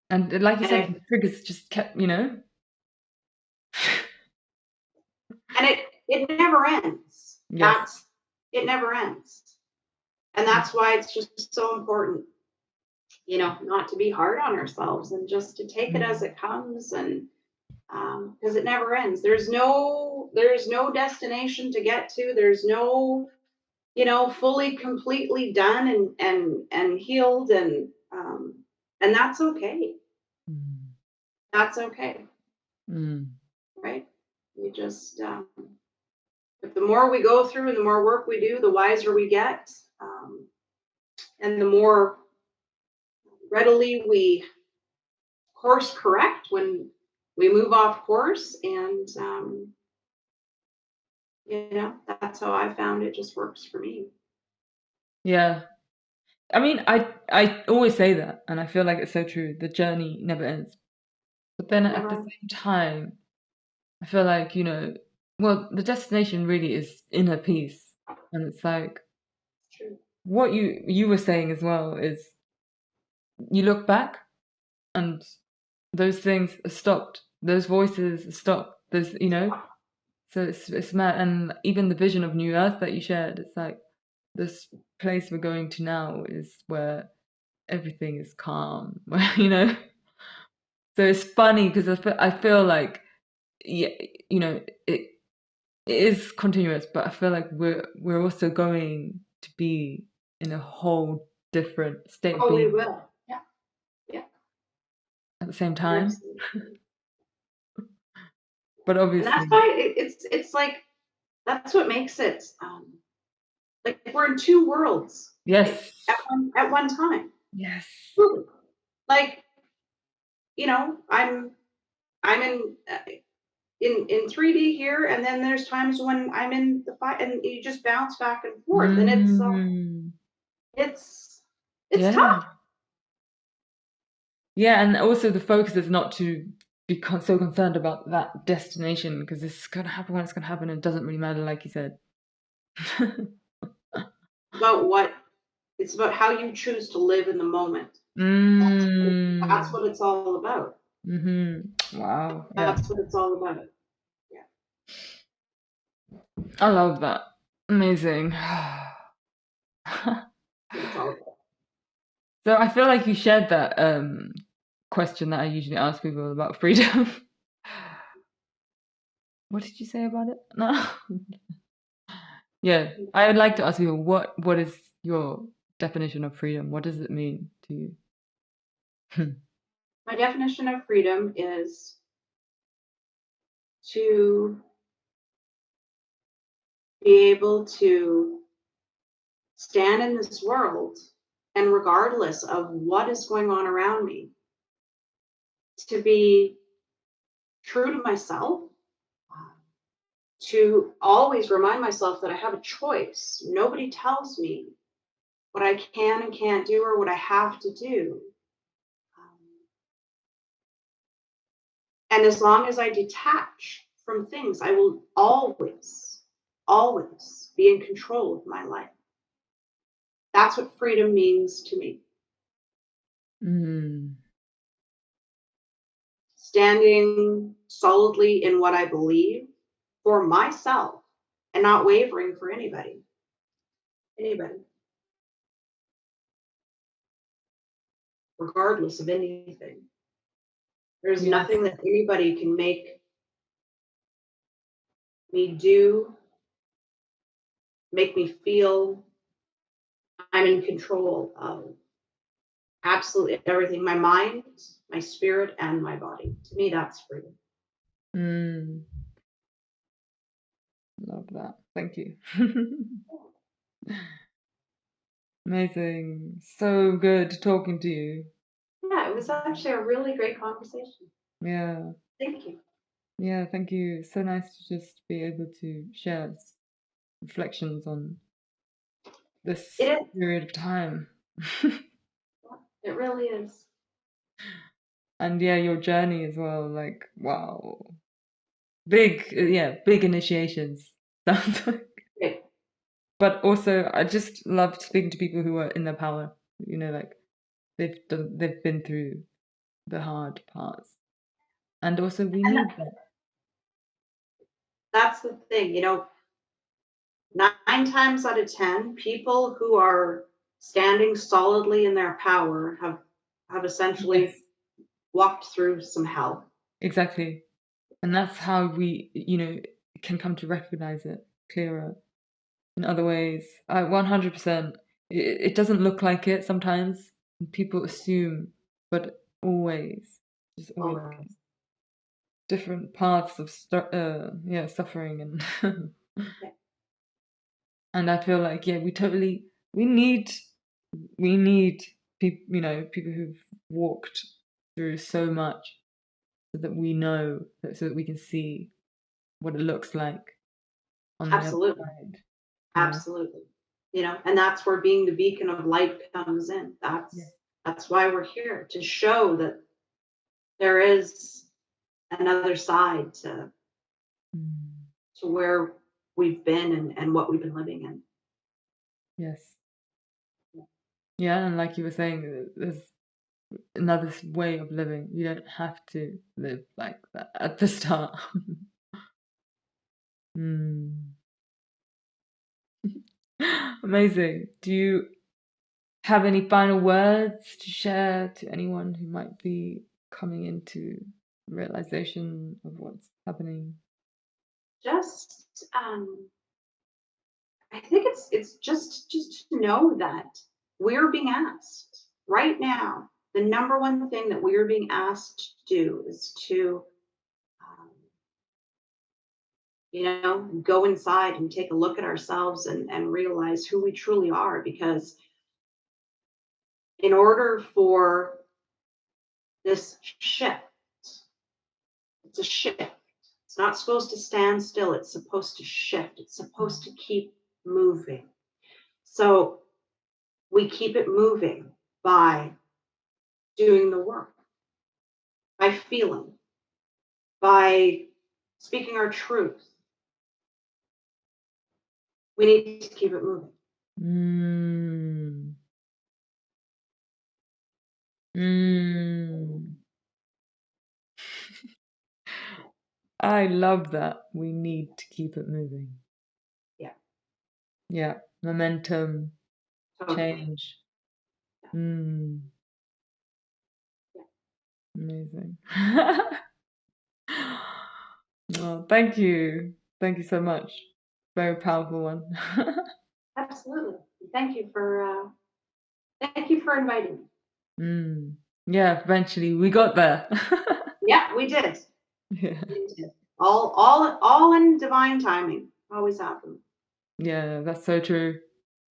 And like you And said, the triggers just kept, you know? it never ends. Yes. It never ends. And that's why it's just so important, not to be hard on ourselves and just to take it as it comes, and because it never ends. There's no destination to get to. There's no, fully completely done and healed, and that's okay. Mm, That's okay, mm, right? We just but the more we go through and the more work we do, the wiser we get, and the more readily we course correct when we move off course. And that's how I found it just works for me. yeah. I mean, I always say that, and I feel like it's so true. The journey never ends. But then at the Never. same time, I feel like, well, the destination really is inner peace. And it's like True. what you were saying as well is you look back and those things are stopped. Those voices are stopped. So it's mad. And even the vision of New Earth that you shared, it's like this place we're going to now is where everything is calm, So it's funny because I feel like, yeah, it is continuous, but I feel like we're also going to be in a whole different state of Oh, we being will. Yeah. Yeah. at the same time. Absolutely. But And that's obviously, why it's like that's what makes it like we're in two worlds, like yes, at one time. yes. Truly. Like, I'm in 3D here, and then there's times when I'm in the five, and you just bounce back and forth, and Mm, it's yeah, tough. yeah, and also the focus is not to be so concerned about that destination because it's gonna happen when it's gonna happen, and it doesn't really matter, like you said. About what It's about how you choose to live in the moment. That's Mm, what it's all about. wow, yeah, That's what it's all about. Yeah. I love that. Amazing. It's all about. So I feel like you shared that question that I usually ask people about freedom. What did you say about it? No. Yeah, I would like to ask you what is your definition of freedom? What does it mean to you? My definition of freedom is to be able to stand in this world, and regardless of what is going on around me, to be true to myself, to always remind myself that I have a choice. Nobody tells me what I can and can't do or what I have to do. Um, and as long as I detach from things, I will always, always be in control of my life. That's what freedom means to me. Standing solidly in what I believe for myself and not wavering for anybody. Regardless of anything. There's nothing that anybody can make me do, make me feel I'm in control of absolutely everything. My mind, my spirit, and my body. To me, that's freedom. Love that. Thank you. Amazing. So good talking to you. Yeah, it was actually a really great conversation. Yeah. Thank you. Yeah, thank you. It's so nice to just be able to share reflections on this period of time. It really is. And yeah, your journey as well, like, wow. Big initiations. Sounds like. Great. But also, I just loved speaking to people who are in their power. You know, like they've been through the hard parts, and also we need that. That's the thing, 9 times out of 10, people who are standing solidly in their power have essentially walked through some hell. Exactly, and that's how we, can come to recognize it clearer in other ways. 100%. It doesn't look like it sometimes. People assume, but always, just always. Different paths of suffering and and I feel like we need people, people who've walked through so much so that we know, so that we can see what it looks like on the other side. Absolutely. And that's where being the beacon of light comes in. That's why we're here, to show that there is another side to where we've been and what we've been living in. Yes. Yeah, and like you were saying, there's another way of living. You don't have to live like that at the start. Amazing. Do you have any final words to share to anyone who might be coming into realization of what's happening? Just I think it's just to know that we're being asked right now. The number one thing that we're being asked to do is to go inside and take a look at ourselves and realize who we truly are, because in order for this shift, it's a shift. It's not supposed to stand still. It's supposed to shift. It's supposed to keep moving. So we keep it moving by doing the work, by feeling, by speaking our truth. We need to keep it moving. I love that. We need to keep it moving. Yeah. Yeah. Momentum, change. Yeah. Amazing. Oh, thank you. Thank you so much. Very powerful one. Absolutely. Thank you for inviting me. Yeah, eventually we got there. Yeah, we did. Yeah. We did. All in divine timing. Always happens. Yeah, that's so true.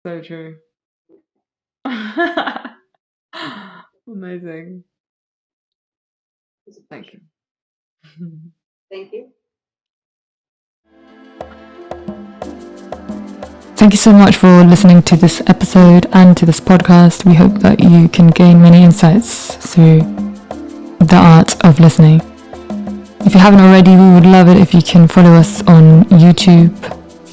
So true. Amazing. Thank you. Thank you. Thank you so much for listening to this episode and to this podcast. We hope that you can gain many insights through the art of listening. If you haven't already, we would love it if you can follow us on YouTube,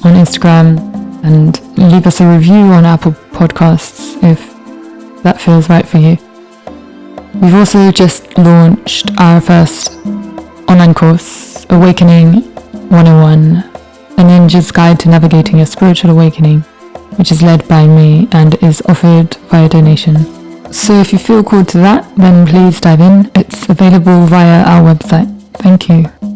on Instagram, and leave us a review on Apple Podcasts if that feels right for you. We've also just launched our first online course, Awakening 101, A Ninja's Guide to Navigating Your Spiritual Awakening, which is led by me and is offered via donation. So if you feel called to that, then please dive in. It's available via our website. Thank you.